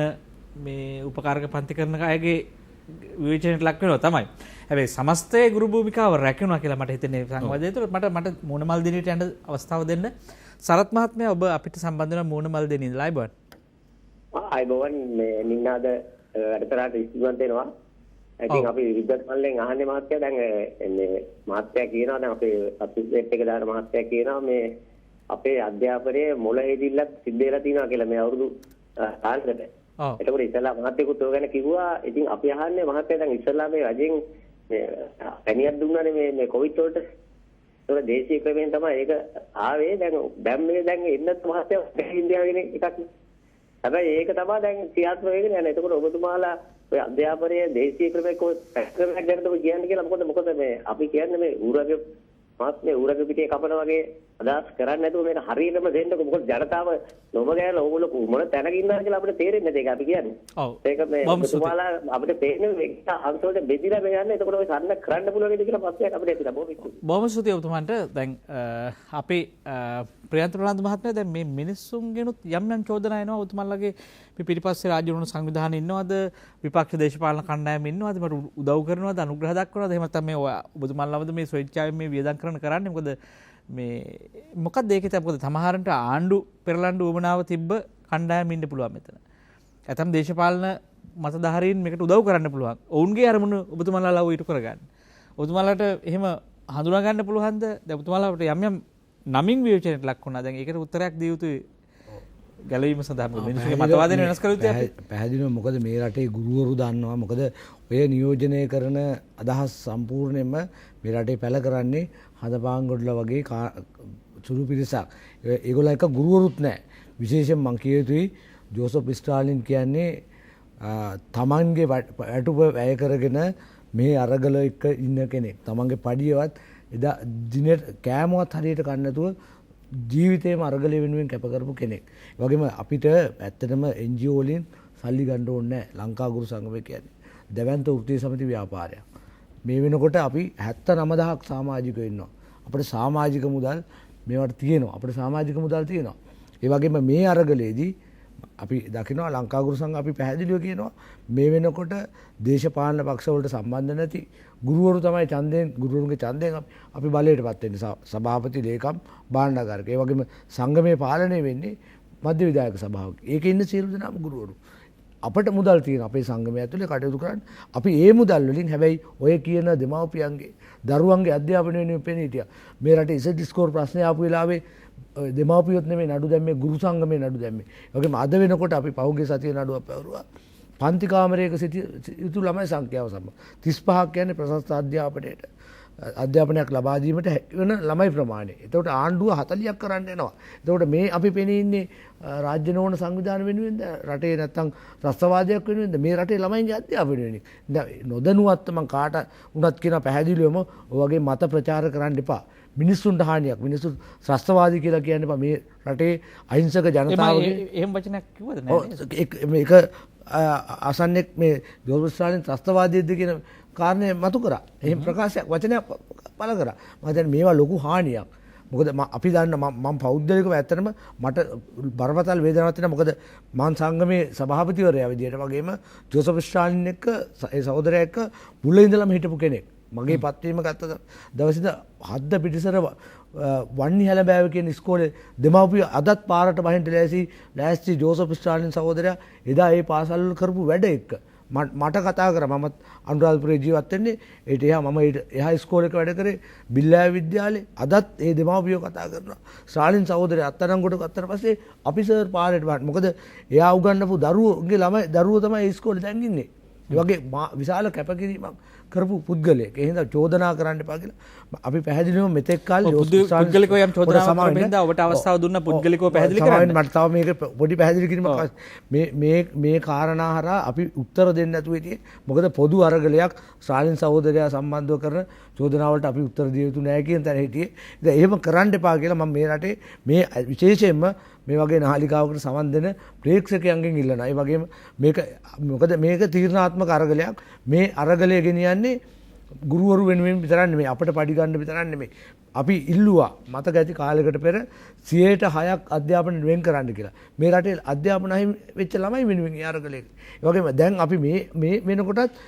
මේ උපකාරක පන්ති කරන අයගේ විවේචනයට ලක් වෙනවා තමයි. හැබැයි සමස්තයේ ගුරු භූමිකාව රැකෙනවා කියලා මට හිතෙන්නේ සංවාදයේ. ඒතකොට මට මූණමල් දිනේට යන්න අවස්ථාව දෙන්න. සරත් මහත්මයා ඔබ අපිට සම්බන්ධ වෙන මූණමල් දෙනින් ලයිබ් වන්. ආයිබෝවන් මේ නින්නාද වැඩතරාට ඉස්තුවන්ත වෙනවා. ඉතින් අපි විද්‍යාත් මල්ලෙන් අහන්නේ මහත්තයා දැන් මේ මහත්තයා කියනවා දැන් අපේ සබ්ජෙක්ට් එක දාන මහත්තයා කියනවා මේ අපේ අධ්‍යාපනයේ මොළ හේදිල්ලක් සිද්ධ වෙලා තියෙනවා කියලා මේ අවුරුදු කාලෙකට. එතකොට ඉස්සලා මහත්තයෙකුත් ඔය ගැන කිව්වා. ඉතින් අපි අහන්නේ මහත්තයා දැන් ඉස්සලා මේ රජෙන් මේ පැණියක් දුන්නානේ මේ කොවිඩ් වලට. ඒක දේශීය ක්‍රමයෙන් තමයි ඒක ආවේ. දැන් මේ දැන් එන්නත් මහත්තයා ඉන්දියාවේ එකක්. හැබැයි ඒක තමයි දැන් ක්‍රියාත්මක වෙගෙන යන්නේ. එතකොට ඔබතුමාලා ඔය අධ්‍යාපනයේ දේශීය ක්‍රමයක ක්‍රමයක් ගැනද ඔබ කියන්නේ කියලා මොකද මේ අපි කියන්නේ මේ ඌරගේ මාත් මේ ඌරගේ පිටේ කපන වගේ අදහස් කරන්නේ නැතුව මේක හරියටම දෙන්නකො. මොකද ජනතාව නොම ගෑලා ඕගොල්ලෝ මොන තැනක ඉන්නවද කියලා අපිට තේරෙන්නේ නැහැ. ඒක අපි කියන්නේ. ඔව්. ඒක මේ ඔබතුමාලා අපිට තේරෙන්නේ මේක අංශවලට බෙදිලා මේ යන්නේ. එතකොට ඔය සරණ කරන්න පුළුවන් නේද කියලා ප්‍රශ්නයක් අපිට හිතෙනවා. බොහොම ස්තුතියි ඔබතුමන්ට. දැන් අපේ ප්‍රියන්ත ප්‍රනාන්දු මහත්මයා දැන් මේ මිනිස්සුන්ගෙනුත් යම් චෝදනා එනවා ඔබතුමාලගේ පිටිපස්සේ රාජ්‍ය උණු සංවිධාන ඉන්නවද විපක්ෂ දේශපාලන කණ්ඩායම් ඉන්නවද මට උදව් කරනවද අනුග්‍රහ දක්වනවද එහෙම නැත්නම් මේ ඔබතුමාලවද මේ ස්වේච්ඡාවෙන් මේ වියදම් කරන්නේ මොකද මේ මොකක්ද ඒකේ මොකද සමහරන්ට ආණ්ඩු පෙරලන්න උවමනාව තිබ්බ කණ්ඩායම් ඉන්න පුළුවන් මෙතන. ඇතම් දේශපාලන මතධාරීන් මේකට උදව් කරන්න පුළුවන්. ඔවුන්ගේ අරමුණු ඔබතුමාලා ඊට කරගන්න. ඔබතුමාලාට එහෙම හඳුනා ගන්න පුළුවන්ද? දැන් ඔබතුමාලාට යම් නමින් විවේචනයට ලක් වුණා. දැන් ඒකට උත්තරයක් දිය යුතුයි. ගැලවීම සඳහා මිනිස්සුගේ මතවාදයෙන් වෙනස් කළ යුතුයි අපි. පැහැදිලිව මොකද මේ රටේ ගුරුවරු දන්නවා. මොකද ඔය නියෝජනය කරන අදහස් සම්පූර්ණයෙන්ම මේ රටේ පැල කරන්නේ හදපාන්ගොඩලා වගේ සුළු පිරිසක්. ඒගොල්ලෝ එක ගුරුවරුත් නැහැ. විශේෂයෙන් මම කිය යුතුයි ජෝසප් ස්ටාලින් කියන්නේ තමන්ගේ වැටුප වැය කරගෙන මේ අරගල එක්ක ඉන්න කෙනෙක්. තමන්ගේ පඩියවත් එදා දිනෙට කෑමවත් හරියට කන්න නැතුව ජීවිතේම අරගලය වෙනුවෙන් කැප කරපු කෙනෙක්. ඒ වගේම අපිට ඇත්තටම NGO වලින් සල්ලි ගන්න ඕනේ නැහැ. ලංකා ගුරු සංගමය කියන්නේ දැවැන්ත වෘත්තීය සමිති ව්‍යාපාරයක්. මේ වෙනකොට අපි 79000ක් සමාජිකයෝ ඉන්නවා. අපිට සමාජික මුදල් මේවට තියෙනවා. අපිට සමාජික මුදල් තියෙනවා. ඒ වගේම මේ අරගලයේදී අපි දකිනවා ලංකා ගුරු සංඝ අපි පැහැදිලිව කියනවා මේ වෙනකොට දේශපාලන පක්ෂ වලට සම්බන්ධ නැති ගුරුවරු තමයි ඡන්දයෙන් ගුරුවරුන්ගේ ඡන්දයෙන් අපි බලයටපත් වෙන්නේ. සභාපති ලේකම් භාණ්ඩාගාරික. ඒ වගේම සංගමයේ පාලනය වෙන්නේ මධ්‍ය විධායක සභාවක. ඒකේ ඉන්න සියලු දෙනාම ගුරුවරු. අපට මුදල් තියෙන අපේ සංගමය ඇතුලේ කටයුතු කරන්න. අපි ඒ මුදල් වලින් හැබැයි ඔය කියන දෙමව්පියන්ගේ දරුවන්ගේ අධ්‍යාපනය වෙනුවෙන් පෙනී හිටියා. මේ රටේ ඉසඩ් ස්කෝර් ප්‍රශ්නය ආපු වෙලාවේ දෙමව්පියොත් නෙමෙයි නඩු දැම්මේ ගුරු සංගමේ නඩු දැම්මේ. ඒ වගේම අද වෙනකොට අපි පහුගිය සතියේ නඩුවක් පැවරුවා. පන්ති කාමරයක සිටි යුතු ළමයි සංඛ්‍යාව සම්බන්ධ 35ක් කියන්නේ ප්‍රශස්ත අධ්‍යාපනයට අධ්‍යාපනයක් ලබා දීමට හැකි වෙන ළමයි ප්‍රමාණය. එතකොට ආණ්ඩුව 40ක් කරන්න යනවා. එතකොට මේ අපි පෙනී ඉන්නේ රාජ්‍ය නොවන සංවිධාන වෙනුවෙන්ද රටේ නැත්තම් ත්‍රස්තවාදයක් වෙනුවෙන්ද මේ රටේ ළමයින්ගේ අධ්‍යාපනය වෙනුවෙන්. නොදැනුවත්ව මං කාට උනත් කියන පැහැදිලිවම ඔය වගේ මත ප්‍රචාර කරන්න එපා. මිනිස්සුන්ට හානියක්. මිනිස්සු ත්‍රස්තවාදී කියලා කියන්න එපා. මේ රටේ අහිංසක ජනතාවගේ එහෙම වචනයක් කිව්වද නැහැ? මේක අසන්නෙක් මේ ජෝතිෂ්ඨානයේ ත්‍රස්තවාදීද කියන කාරණය මතු කරා. එහෙම ප්‍රකාශයක් වචනයක් පළ කරා. මම දැන් මේවා ලොකු හානියක්. මොකද අපි දන්න මම පෞද්ගලිකව ඇත්තටම මට බරපතල වේදනාවක් තියෙනවා. මොකද මම සංගමේ සභාපතිවරයා විදියට වගේම ජෝසප් ස්ටාලින් එක්ක ඒ සහෝදරයා එක්ක මුල ඉඳලම හිටපු කෙනෙක්. මගේ පත්වීම ගත්ත දවසේ හද්ද පිටිසර වන්නි හැලබෑව කියන ඉස්කෝලේ දෙමව්පිය අදත් පාරට බහින්න ලෑස්ති ජෝසප් ස්ටාලින් සහෝදරයා එදා ඒ පාසල් වල කරපු වැඩ එක්ක මට කතා කරා. මමත් අනුරාධපුරේ ජීවත් වෙන්නේ. ඒට මම එහා ඉස්කෝලේක වැඩ කරේ බිල්ලාව විද්‍යාලේ. අදත් ඒ දෙමව්පියෝ කතා කරනවා. ස්ටාලින් සහෝදරයා අත්අඩංගුවට ගත්තට පස්සේ අපි සර් පාරේට වහන්න. මොකද එයා උගන්වපු දරුවෝ තමයි ඉස්කෝලේ දැන් ඉන්නේ. ඒ වගේ විශාල කැපකිරීමක් කරපු පුද්ගලයෙක්. ඒ හින්දා චෝදනා කරන්න එපා කියලා අපි පැහැදිලිවම මෙතෙක් කාලේ පුද්ගලිකව යම් චෝදනාවක් කරපු හින්දා ඔබට අවස්ථාව දුන්න පුද්ගලිකව පැහැදිලි කරන්න. මට තව මේක පොඩි පැහැදිලි කිරීමක් මේ කාරණා හරහා අපි උත්තර දෙන්න නැතුව හිටියේ. මොකද පොදු අරගලයක් ස්ටාලින් සහෝදරයා සම්බන්ධව කරන චෝදනාවලට අපි උත්තර දිය යුතු නැහැ කියන තැන හිටියේ. ඉතින් එහෙම කරන්න එපා කියලා මම මේ රටේ මේ විශේෂයෙන්ම මේ වගේ නාලිකාවකට සමන් දෙන ප්‍රේක්ෂකයන්ගෙන් ඉල්ලනවා. ඒ වගේම මොකද මේක තීරණාත්මක අරගලයක්. මේ අරගලය ගෙනියන්නේ ගුරුවරු වෙනුවෙන් විතරක් නෙමෙයි, අපිට පඩි ගන්න විතරක් නෙමෙයි. අපි ඉල්ලුවා මතක ඇති කාලයකට පෙර 6% අධ්‍යාපන වෙන් කරන්න කියලා. මේ රටේ අධ්‍යාපන අහිමි වෙච්ච ළමයි වෙනුවෙන් ඒ අරගලය. ඒ වගේම දැන් අපි මේ වෙනකොටත්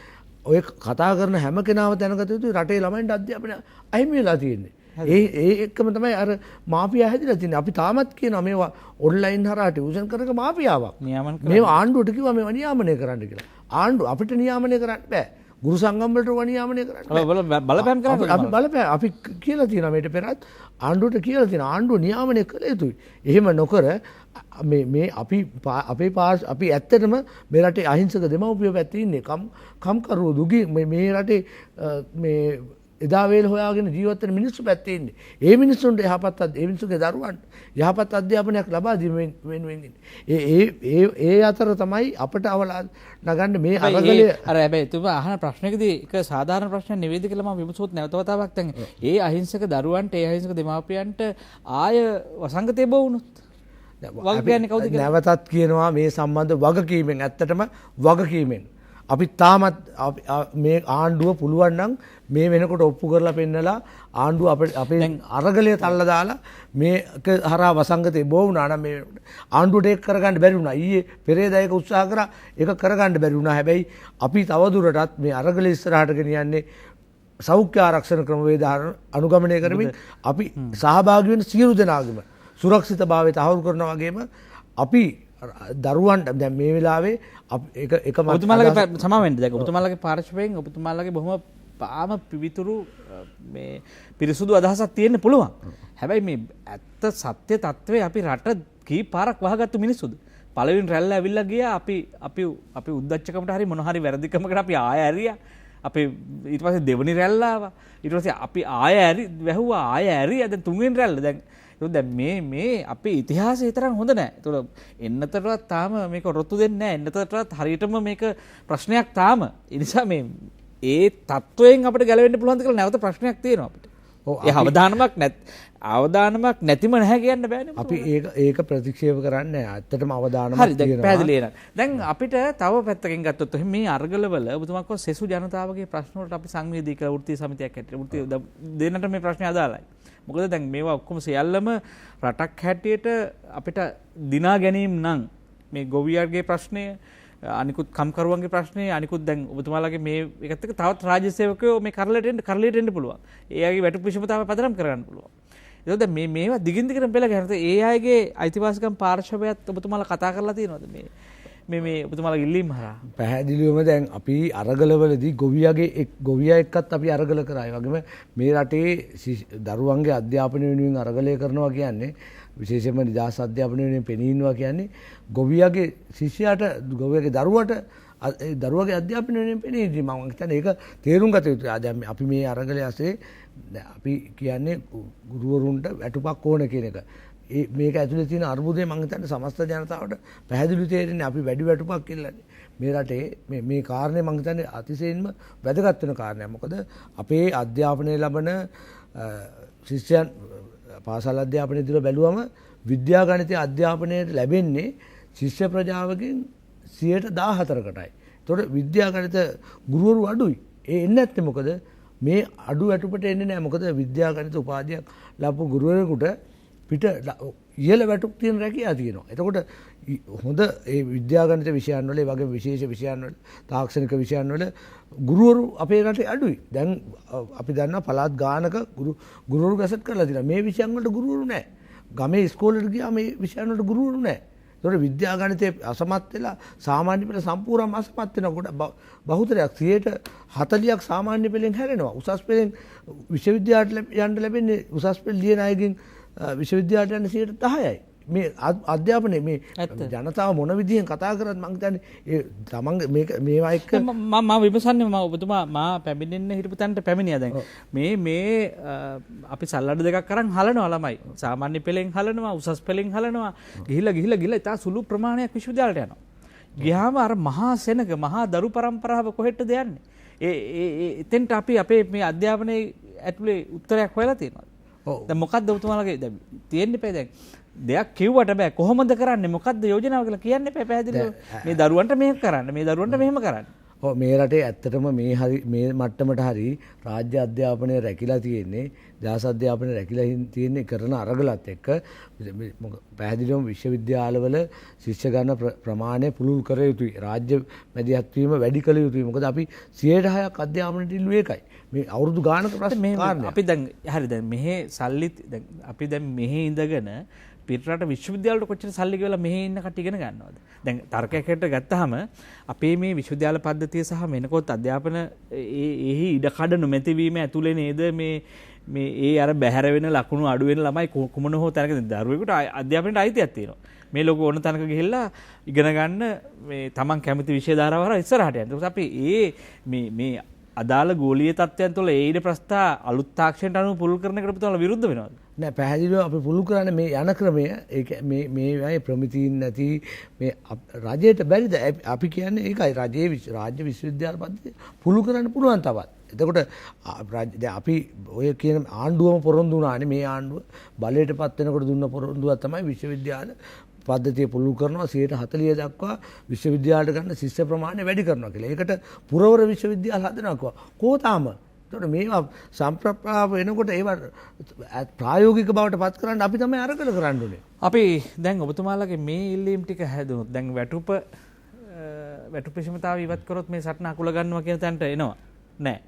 ඔය කතා කරන හැම කෙනාම දැනගත යුතුයි රටේ ළමයින්ට අධ්‍යාපනය අහිමි වෙලා තියෙන්නේ. ඒ එක්කම තමයි අර මාපියා හැදිලා තියෙන්නේ. අපි තාමත් කියනවා මේවා ඔන්ලයින් හරහා ටියුෂන් කරක මාපියාවක්. මේවා ආණ්ඩුවට කිව්වා මේවා නියාමනය කරන්න කියලා. ආණ්ඩුව අපිට නියාමනය කරන්න බෑ. ගුරු සංගම් වලට නියාමනය කරන්න බෑ. බලපෑම් කරන්න අපි බලපෑම් අපි කියලා තියෙනවා මේට පෙරත් ආණ්ඩුවට කියලා තියෙනවා ආණ්ඩුව නියාමනය කළ යුතුයි. එහෙම නොකර මේ අපි ඇත්තටම මේ රටේ අහිංසක දෙමව්පියෝ පැත්තේ ඉන්නේ. කම්කරුවෝ දුගී මේ රටේ මේ එදා වේල හොයාගෙන ජීවත් වෙන මිනිස්සු පැත්තේ ඉන්නේ. ඒ මිනිස්සුන්ට ඒ මිනිස්සුගේ දරුවන්ට යහපත් අධ්‍යාපනයක් ලබා දීම වෙනුවෙන් ඒ අතර තමයි අපට අවලා නගන්න මේ අරගලය. අර හැබැයි තුමා අහන ප්‍රශ්නකදී එක සාධාරණ ප්‍රශ්නයක් නෙවෙයිද කියලා මම විමසුවොත් නැවත වතාවක් දැන් ඒ අහිංසක දරුවන්ට ඒ අහිංසක දෙමාපියන්ට ආය වසංගතය බොවුනොත් නැවතත් කියනවා මේ සම්බන්ධ වගකීමෙන් ඇත්තටම වගකීමෙන් අපි තාමත් මේ ආණ්ඩුව පුළුවන් නම් මේ වෙනකොට ඔප්පු කරලා පෙන්නලා ආණ්ඩුව අපේ අරගලය තල්ලා දාලා මේක හරහා වසංගතේ බෝ වුණා නම් මේ ආණ්ඩුවට ඒක කරගන්න බැරි වුණා. ඊයේ පෙරේදා ඒක උත්සාහ කරා ඒක කරගන්න බැරි වුණා. හැබැයි අපි තවදුරටත් මේ අරගලය ඉස්සරහට ගෙනියන්නේ සෞඛ්‍ය ආරක්ෂණ ක්‍රමවේද අනුගමනය කරමින් අපි සහභාගී වෙන සියලු දෙනාගේම සුරක්ෂිතභාවය තහවුරු කරනවා වගේම අපි දරුවන්ට දැන් මේ වෙලාවේ එක ඔබතුමාලගේ සමාවෙන්න දැන් ඔබතුමාලගේ පාර්ශවයෙන් ඔබතුමාලගේ බොහොම පාම පිවිතුරු මේ පිරිසුදු අදහසක් තියෙන්න පුළුවන්. හැබැයි මේ ඇත්ත සත්‍ය తත්වයේ අපි රට කී පාරක් වහගත්තු මිනිස්සුද? පළවෙනි රැල්ල ඇවිල්ලා ගියා අපි උද්දච්චකමට හරි මොන හරි වැරදිකමකට අපි ආය ඇරියා. අපි ඊට පස්සේ දෙවෙනි රැල්ල ආවා. ඊට පස්සේ අපි ආය වැහුවා ආය ඇරියා. දැන් තුන්වෙනි රැල්ල දැන් මේ අපේ ඉතිහාසය තරම් හොඳ නෑ. ඒතකොට එන්නතරවත් තාම මේක රොත්තු දෙන්නේ නෑ. එන්නතරවත් හරියටම මේක ප්‍රශ්නයක් තාම. ඒ නිසා මේ ඒ තත්වයෙන් අපිට ගැලවෙන්න පුළුවන්ද කියලා නැවත ප්‍රශ්නයක් තියෙනවා අපිට. ඒ අවදානමක් නැතිම නැහැ කියන්න බෑනේ. අපි ඒක ප්‍රතික්ෂේප කරන්නේ නැහැ. ඇත්තටම අවදානමක් තියෙනවා. හරි දැන් පැහැදිලි නේද? දැන් අපිට තව පැත්තකින් ගත්තොත් මේ අරගලවල ඔබතුමා කිව්වා සෙසු ජනතාවගේ ප්‍රශ්න වලට අපි සංවේදී කියලා වෘත්තීය සමිතියක් හැටියට වෘත්තීය දෙන්නට මේ ප්‍රශ්නේ අදාළයි. මොකද දැන් මේවා ඔක්කොම සියල්ලම රටක් හැටියට අපිට දිනා ගැනීම නම් මේ ගොවියර්ගේ ප්‍රශ්නය අනිකුත් කම්කරුවන්ගේ ප්‍රශ්නේ අනිකුත් දැන් ඔබතුමාලාගේ මේ එකත් එක්ක තවත් රාජ්‍ය සේවකයෝ මේ කරලට එන්න පුළුවන්. ඒ අයගේ වැටුප් විෂමතාවය පදනම් කරගන්න පුළුවන්. ඒකද මේවා දිගින් දිගටම පෙළ ගන්නත් ඒ අයගේ අයිතිවාසිකම් පාර්ශවයත් ඔබතුමාලා කතා කරලා තියෙනවද මේ ඔබතුමාලා ඉල්ලීම් හරහා? පැහැදිලිවම දැන් අපි අරගලවලදී ගොවියා එක්කත් අපි අරගල කරා. ඒ වගේම මේ රටේ දරුවන්ගේ අධ්‍යාපනය වෙනුවෙන් අරගලය කරනවා කියන්නේ විශේෂයෙන්ම නිදහස් අධ්‍යාපනය වෙනුවෙන් පෙනී ඉන්නවා කියන්නේ ගොවියාගේ ශිෂ්‍යයාට ගොවියාගේ දරුවට දරුවගේ අධ්‍යාපනයෙන් පෙනී ඉතින් මම හිතන්නේ ඒක තේරුම් ගත යුතුයි. දැන් අපි මේ අරගලයේ ඇසේ අපි කියන්නේ ගුරුවරුන්ට වැටුපක් ඕන කියන එක. මේක ඇතුලේ තියෙන අර්බුදය මම හිතන්නේ සමස්ත ජනතාවට පැහැදිලි තේරෙන්නේ අපි වැඩි වැටුපක් ඉල්ලන්නේ. මේ රටේ මේ කාරණේ මම හිතන්නේ අතිශයින්ම වැදගත් වෙන කාරණයක්. මොකද අපේ අධ්‍යාපනය ලබන ශිෂ්‍යයන් පාසල් අධ්‍යාපනය දිලා බැලුවම විද්‍යා ගණිත අධ්‍යාපනයට ලැබෙන්නේ ශිෂ්‍ය ප්‍රජාවකින් 14%කටයි. ඒතකොට විද්‍යා ගණිත ගුරුවරු අඩුයි. ඒ එන්නේ නැත්තේ මොකද? මේ අඩු වැටුපට එන්නේ නැහැ. මොකද විද්‍යා ගණිත උපාධියක් ලැබපු ගුරුවරයෙකුට පිට ඉහළ වැටුප් තියෙන රැකියාව තියෙනවා. එතකොට හොඳ ඒ විද්‍යා ගණිත විෂයන් වල ඒ වගේ විශේෂ විෂයන් වල තාක්ෂණික විෂයන් වල ගුරුවරු අපේ රටේ අඩුයි. දැන් අපි දන්නවා පළාත් ගානක ගුරුවරු ගැසට් කරලා තියෙනවා. මේ විෂයන් වලට ගුරුවරු නැහැ. ගමේ ඉස්කෝලේට ගියා මේ විෂයන් වලට ගුරුවරු නැහැ. ඒතකොට විද්‍යා ගණිතයේ අසමත් වෙලා සාමාන්‍ය පෙළ සම්පූර්ණයෙන්ම අසමත් වෙනකොට බහුතරයක් 40ක් සාමාන්‍ය පෙළෙන් හැරෙනවා. උසස් පෙළෙන් විශ්වවිද්‍යාලයට යන්න ලැබෙන්නේ උසස් පෙළ ලියන අයගෙන් විශ්වවිද්‍යාලයට යන 10%යි. මේ අධ්‍යාපනයේ මේ ජනතාව මොන විදිහෙන් කතා කරත් මම හිතන්නේ ඒ තමන්ගේ මේවා එක්ක මම විමසන්නේ මම ඔබතුමා මා පැමිණෙන්න හිටපු තැනට පැමිණියා දැන් මේ අපි සල්ලඩ දෙකක් අරන් හලනවා ළමයි සාමාන්‍ය පෙළෙන් හලනවා උසස් පෙළෙන් හලනවා ගිහිලා ඉතා සුළු ප්‍රමාණයක් විශ්වවිද්‍යාලයට යනවා ගියාම අර මහා සෙනග මහා දරු පරම්පරාව කොහෙටද යන්නේ එතෙන්ට අපි අපේ මේ අධ්‍යාපනයේ ඇතුලේ උත්තරයක් හොයලා තියෙනවා දැන් මොකක්ද ඔබතුමාලගේ දැන් තියෙන්නේ පෙ දැන් දෙයක් කිව්වට බෑ කොහොමද කරන්නේ මොකක්ද යෝජනාව කියලා කියන්න එපා පැහැදිලිව මේ දරුවන්ට මේක කරන්න මේ දරුවන්ට මෙහෙම කරන්න. ඔව් මේ රටේ ඇත්තටම මේ මට්ටමට හරි රාජ්‍ය අධ්‍යාපනය රැකිලා තියෙන්නේ ජාස් අධ්‍යාපනය රැකිලා තියෙන්නේ කරන අරගලත් එක්ක පැහැදිලිවම විශ්වවිද්‍යාලවල ශිෂ්‍ය ගන්න ප්‍රමාණය පුළුල් කර යුතුයි. රාජ්‍ය මැදිහත් වීම වැඩි කළ යුතුයි. මොකද අපි 100%ක් අධ්‍යාපනයට ඉල්ලුවේ ඒකයි. මේ අවුරුදු ගානක ප්‍රශ්න අපි දැන් හරි දැන් මෙහි සල්ලි දැන් අපි දැන් මෙහි ඉඳගෙන පිටරට විශ්වවිද්‍යාලවලට කොච්චර සල්ලි ගෙවලා මෙහි ඉන්න කට්ටිය ඉගෙන ගන්නවද? දැන් තර්කයකට ගත්තාම අපේ මේ විශ්වවිද්‍යාල පද්ධතිය සහ වෙනකොත් අධ්‍යාපන එහි ඉඩ කඩ නොමැතිවීම ඇතුලේ නේද මේ ඒ අර බැහැර වෙන ලකුණු අඩු වෙන ළමයි කුමන හෝ තැනක දරුවෙකුට අධ්‍යාපනයට අයිතියක් තියෙනවා. මේ ලෝක ඕන තැනක ගිහිල්ලා ඉගෙන ගන්න මේ තමන් කැමති විෂය ධාරාව හරහා ඉස්සරහට යන්න. ඒකත් අපි මේ අදාළ ගෝලීය තත්ත්වයන් තුළ ඒ ඉඩ ප්‍රස්ථා අලුත් තාක්ෂණයට අනුව පුළුල් කරන එකට පුතාලා විරුද්ධ වෙනවද? නෑ පැහැදිලිව අපි පුළුල් කරන්නේ මේ යන ක්‍රමය ඒක මේ ප්‍රමිතීන් නැති මේ රජයට බැරිද අපි කියන්නේ ඒකයි රාජ්‍ය විශ්වවිද්‍යාල පද්ධතිය පුළුල් කරන්න පුළුවන් තවත්. එතකොට අපි ඔය කියන ආණ්ඩුවම පොරොන්දු වුණානේ මේ ආණ්ඩුව බලයටපත් වෙනකොට දුන්න පොරොන්දුවක් තමයි විශ්වවිද්‍යාල පද්ධතිය පුළුල් කරනවා 140 දක්වා විශ්වවිද්‍යාලයට ගන්න ශිෂ්‍ය ප්‍රමාණය වැඩි කරනවා කියලා. ඒකට පුරවර විශ්වවිද්‍යාල හදනවා කොහොතාම. ඒතකොට මේවා සම්ප්‍රප්‍රාප වෙනකොට ඒවා ප්‍රායෝගික බවට පත් කරන්න අපි තමයි අරගල කරන්න ඕනේ. අපි දැන් ඔබතුමාලගේ මේ ඉල්ලීම් ටික හැදුනොත් දැන් වැටුප විෂමතාව ඉවත් කරොත් මේ සටන අකුල ගන්නවා කියන තැනට එනවා. නෑ.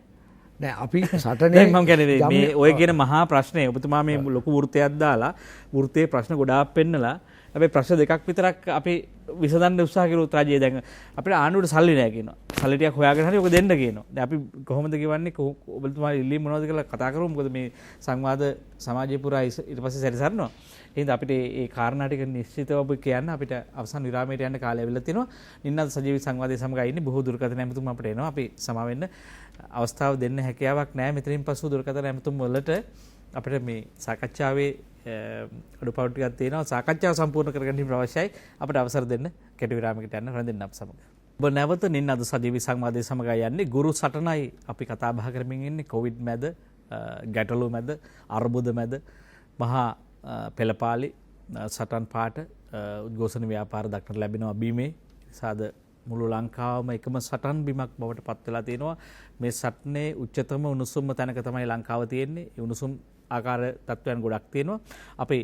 නෑ අපි සටනේ මම කියන්නේ මේ ඔය කියන මහා ප්‍රශ්නේ ඔබතුමා මේ ලොකු වෘත්තයක් දාලා වෘත්තයේ ප්‍රශ්න ගොඩාක් පෙන්නලා හැබැයි ප්‍රශ්න දෙකක් විතරක් අපි විසඳන්න උත්සාහ කරුවොත් රජය දැන් අපිට ආණ්ඩුවට සල්ලි නැහැ කියනවා. සල්ලි ටිකක් හොයාගෙන හරි ඔක දෙන්න කියනවා. දැන් අපි කොහොමද කියවන්නේ ඔබතුමා ඉල්ලීම් මොනවද කියලා කතා කරමු. මොකද මේ සංවාද සමාජය පුරා ඊට පස්සේ සැරිසරනවා. එහෙනම් අපිට මේ කාරණා ටික නිශ්චිතව ඔබ කියන්න අපිට අවසන් විරාමයට යන්න කාලය ලැබිලා තිනවා. නින්නාද සජීවී සංවාදයේ සමග ඉන්නේ බොහෝ දුරකථන ඇමතුම් අපිට එනවා. අපි සමා වෙන්න අවස්ථාව දෙන්න හැකියාවක් නැහැ. මෙතනින් පස්සෙ දුරකථන ඇමතුම් වලට අපිට මේ සාකච්ඡාවේ අඩුපාඩු ටිකක් තියෙනවා. සාකච්ඡාව සම්පූර්ණ කරගන්න අවශ්‍යයි. අපිට අවසර දෙන්න කෙටි විරාමයකට යන්න රැඳෙන්න අප සමග. ඔබ නැවත නින්නාද සජීවී සංවාදයේ සමග යන්නේ ගුරු සටනයි අපි කතා බහ කරමින් ඉන්නේ. කොවිඩ් මැද, ගැටලු මැද, අර්බුද මැද මහා පෙළපාලි සටන් පාට උද්ඝෝෂණ ව්‍යාපාර දක්නට ලැබෙනවා බීමේ. සාද මුළු ලංකාවම එකම සටන් බිමක් බවට පත් වෙලා තියෙනවා. මේ සටනේ උච්චතම උණුසුම්ම තැනක තමයි ලංකාව තියෙන්නේ. ඒ උණුසුම් ආකාර තත්ත්වයන් ගොඩක් තියෙනවා. අපි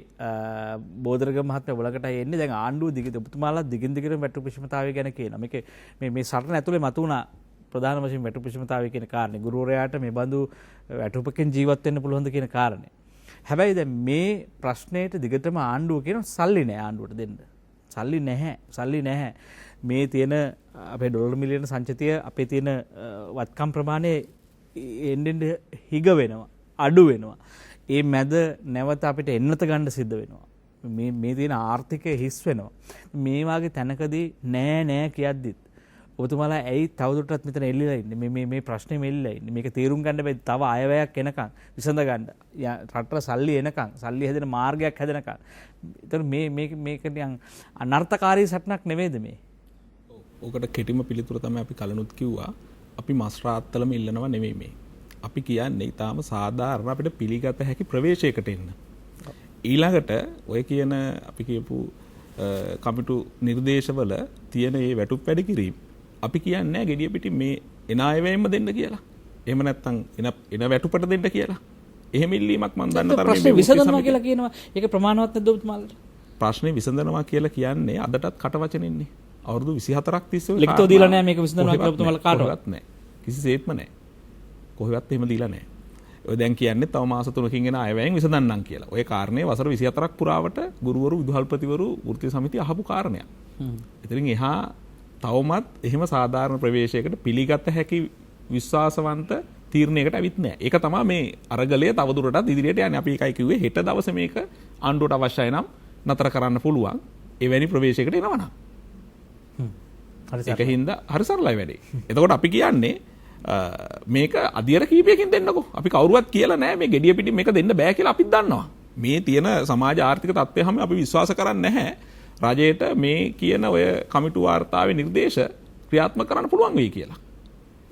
බෝධරගම මහත්මයා වලකට එන්නේ දැන් ආණ්ඩුව දිගට ඔබතුමාලා දිගින් දිගටම වැටුප් විෂමතාවය ගැන කියනවා. මේක මේ සටන ඇතුලේ මතුවුණා ප්‍රධාන වශයෙන් වැටුප් විෂමතාවය කියන කාරණේ. ගුරුවරයාට මේ බඳු වැටුපකින් ජීවත් වෙන්න පුළුවන්ද කියන කාරණේ. හැබැයි දැන් මේ ප්‍රශ්නයට දිගටම ආණ්ඩුව කියන සල්ලි නෑ ආණ්ඩුවට දෙන්න. සල්ලි නැහැ. මේ තියෙන අපේ ඩොලර් මිලියන සංචිතය අපේ තියෙන වත්කම් ප්‍රමාණය එන්නෙන් හිග වෙනවා. අඩු වෙනවා. ඒ මැද නැවත අපිට එන්නත ගන්න සිද්ධ වෙනවා. මේ තියෙන ආර්ථිකය හිස් වෙනවා. මේ වාගේ තැනකදී නෑ කියද්දිත් ඔබතුමාලා ඇයි තවදුරටත් මෙතන එල්ලිලා ඉන්නේ? මේ ප්‍රශ්නේ මෙල්ලලා ඉන්නේ. මේක තේරුම් ගන්න බැරි තව අයවැයක් එනකන් විසඳ ගන්න. රටට සල්ලි එනකන්, සල්ලි හැදෙන මාර්ගයක් හැදෙනකන්. ඒතර මේක නිකන් අනර්ථකාරී සටනක් නෙවෙයිද මේ? ඕකට කෙටිම පිළිතුර තමයි අපි කලනුත් කිව්වා. අපි මස් රාත්තලම ඉල්ලනවා නෙවෙයි මේ. අපි කියන්නේ ඊටාම සාධාරණ අපිට පිළිගත හැකි ප්‍රවේශයකට එන්න. ඊළඟට ඔය කියන අපි කියපු කමිටු නිර්දේශවල තියෙන මේ වැටුප් වැඩි කිරීම අපි කියන්නේ ගෙඩිය පිටින් මේ එන අයවැයෙන්ම දෙන්න කියලා. එහෙම නැත්නම් එන වැටුපට දෙන්න කියලා. එහෙම ඉල්ලීමක් මම දන්න තරමේ ප්‍රශ්නේ විසඳනවා කියලා කියනවා. ඒක ප්‍රමාණවත් නැද්ද ඔබතුමාලට? ප්‍රශ්නේ විසඳනවා කියලා කියන්නේ අදටත් කටවචනින්නේ. අවුරුදු 24ක් තිස්සේ ලිඛිතව දීලා නැහැ මේක විසඳනවා කියලා ඔබතුමාලා කාටවත් නැහැ. කිසිසේත්ම නැහැ. කොහෙවත් එහෙම දීලා නැහැ. ඔය දැන් කියන්නේ තව මාස 3කින් එන අයවැයෙන් විසඳන්නම් කියලා. ඔය කාරණේ වසර 24ක් පුරාවට ගුරුවරු විදුහල්පතිවරු වෘත්තීය සමිතිය අහපු කාරණයක්. ඉතින් එහා තවමත් එහෙම සාධාරණ ප්‍රවේශයකට පිළිගත හැකි විශ්වාසවන්ත තීරණයකට ඇවිත් නැහැ. ඒක තමයි මේ අරගලය තවදුරටත් ඉදිරියට යන්නේ. අපි ඒකයි කිව්වේ හෙට දවසේ මේක ආණ්ඩුවට අවශ්‍යයි නම් නතර කරන්න පුළුවන්. එවැනි ප්‍රවේශයකට එනවා නම්. ඒක හින්දා හරි සරලයි වැඩේ. එතකොට අපි කියන්නේ මේක අධියර කීපයකින් දෙන්නකෝ. අපි කවුරුවත් කියලා නැහැ මේ ගෙඩිය පිටින් මේක දෙන්න බෑ කියලා අපිත් දන්නවා. මේ තියෙන සමාජ ආර්ථික තත්ත්වය හැම අපි විශ්වාස කරන්නේ නැහැ. රජයට මේ කියන ඔය කමිටු වාර්තාවේ නිර්දේශ ක්‍රියාත්මක කරන්න පුළුවන් වෙයි කියලා.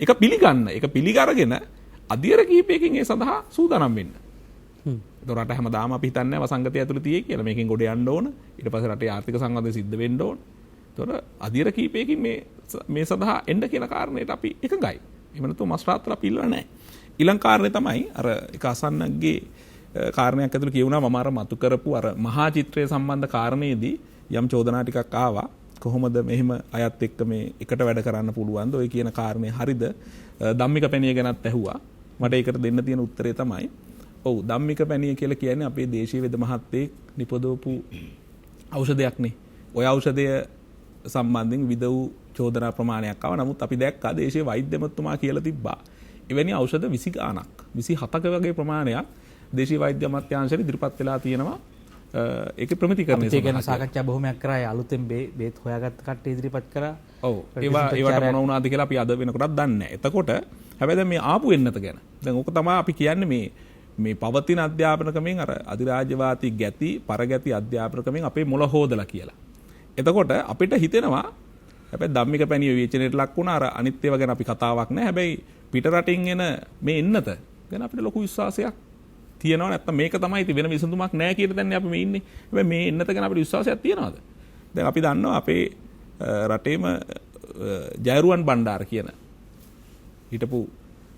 ඒක පිළිගන්න. ඒක පිළිගරගෙන අධියර කීපයකින් ඒ සඳහා සූදානම් වෙන්න. ඒතකොට රට හැමදාම අපි හිතන්නේ වසංගතය ඇතුළේ තියෙයි කියලා. මේකෙන් ගොඩ යන්න ඕන. ඊට පස්සේ රටේ ආර්ථික සංවර්ධනය සිද්ධ වෙන්න ඕන. ඒතකොට අධියර කීපයකින් මේ සඳහා එන්න කියන කාරණයට අපි එකඟයි. එහෙම නැත්නම් මස් රාත්‍රා පිළිලා නැහැ. ඊළඟ කාරණේ තමයි අර එක අසන්නගේ කාරණයක් ඇතුළේ කියුණා මම අර මතු කරපු අර මහා චිත්‍රය සම්බන්ධ කාරණේදී යම් චෝදනා ටිකක් ආවා. කොහොමද මෙහෙම අයත් එක්ක මේ එකට වැඩ කරන්න පුළුවන්ද? ඔය කියන කාරණේ හරිද? ධම්මික පැණිය ගැනත් ඇහුවා. මට ඒකට දෙන්න තියෙන උත්තරේ තමයි ඔව් ධම්මික පැණිය කියලා කියන්නේ අපේ දේශීය වෙද මහත්තයෙක් නිපදවපු ඖෂධයක් නේ. ඔය ඖෂධය සම්බන්ධයෙන් විවිධ වූ චෝදනා ප්‍රමාණයක් ආවා. නමුත් අපි දැක්කා දේශීය වෛද්‍යමතුමා කියලා තිබ්බා. එවැනි ඖෂධ 20 ගාණක් 27ක වගේ ප්‍රමාණයක් දේශීය වෛද්‍ය අමාත්‍යාංශයට ඉදිරිපත් වෙලා තියෙනවා. ඒකේ ප්‍රමිතිකරණය ඒ ගැන සාකච්ඡා බොහොමයක් කරා. අලුතෙන් බේත් හොයාගත්ත කට්ටිය ඉදිරිපත් කරා. ඔව් ඒවට මොන වුණාද කියලා අපි අද වෙනකොටත් දන්නේ නැහැ. එතකොට හැබැයි දැන් මේ ආපු එන්නත ගැන දැන් ඕක තමයි අපි කියන්නේ මේ පවතින අධ්‍යාපන ක්‍රමයෙන් අර අධිරාජ්‍යවාදී ගැති පරගැති අධ්‍යාපන ක්‍රමයෙන් අපේ මොළ හොදලා කියලා. එතකොට අපිට හිතෙනවා හැබැයි ධම්මික පැණිය විචනයට ලක් වුණා. අර අනිත් ඒවා ගැන අපි කතාවක් නැහැ. හැබැයි පිට රටින් එන මේ එන්නත ගැන අපිට ලොකු විශ්වාසයක් තියෙනවා. නැත්තම් මේක තමයි ඉතින් වෙන විසඳුමක් නැහැ කියන තැනනේ අපි මේ ඉන්නේ. හැබැයි මේ එන්නත ගැන අපිට විශ්වාසයක් තියනවාද? දැන් අපි දන්නවා අපේ රටේම ජයරුවන් බණ්ඩාර කියන හිටපු